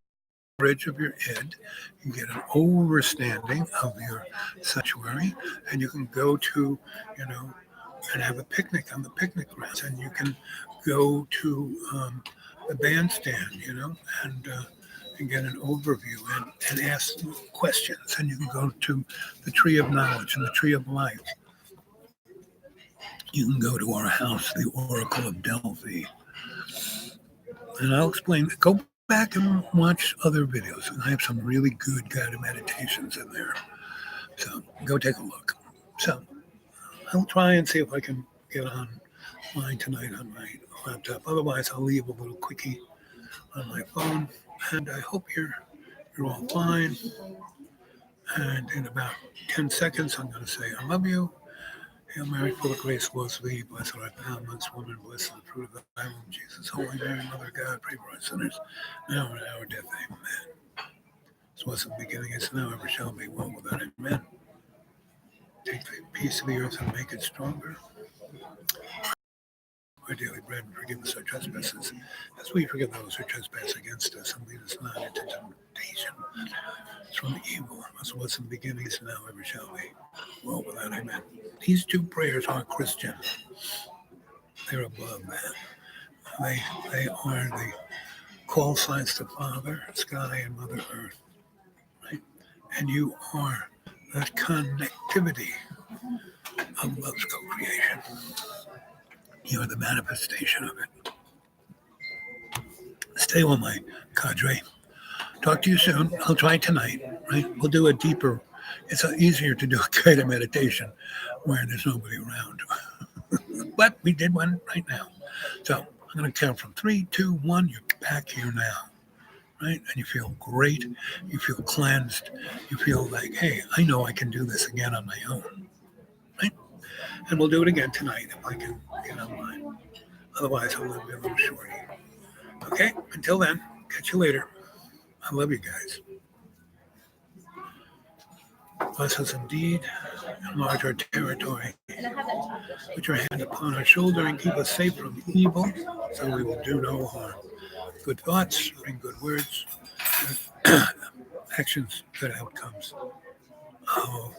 bridge of your head. You get an overstanding of your sanctuary, and you can go to, and have a picnic on the picnic grounds, and you can go to the bandstand, and get an overview and ask questions, and you can go to the tree of knowledge and the tree of life. You can go to our house, the Oracle of Delphi. And I'll explain, go back and watch other videos. And I have some really good guided meditations in there. So go take a look. So I'll try and see if I can get online tonight on my laptop. Otherwise, I'll leave a little quickie on my phone. And I hope you're all fine. And in about 10 seconds, I'm going to say, I love you. Hail Mary, full of grace, the Lord is with thee. Blessed art thou amongst women, blessed is the fruit of thy womb, Jesus. Holy Mary, Mother of God, pray for us sinners, now and at our death. Amen. As was in the beginning, is now, ever shall be, world without end. Amen. Take the peace of the earth and make it stronger. Our daily bread, and forgive us our trespasses, as we forgive those who trespass against us, and lead us not into temptation. It's from evil, as was in the beginning, is now, ever shall be, world without end. Amen. These two prayers aren't Christian. They're above that. They are the call signs to Father, Sky, and Mother Earth. Right? And you are that connectivity of love's co-creation. You are the manifestation of it. Stay well, my cadre. Talk to you soon. I'll try tonight, right? We'll do a deeper, it's easier to do a guided meditation where there's nobody around. But we did one right now. So I'm going to count from 3, 2, 1. You're back here now, right? And you feel great. You feel cleansed. You feel like, hey, I know I can do this again on my own, right? And we'll do it again tonight if I can get online. Otherwise, I'll live a little shorty. Okay? Until then, catch you later. I love you guys. Bless us indeed, enlarge our territory. And I have that chocolate shake. Put your hand upon our shoulder and keep us safe from evil, so we will do no harm. Good thoughts bring good words, good actions, good outcomes. Oh,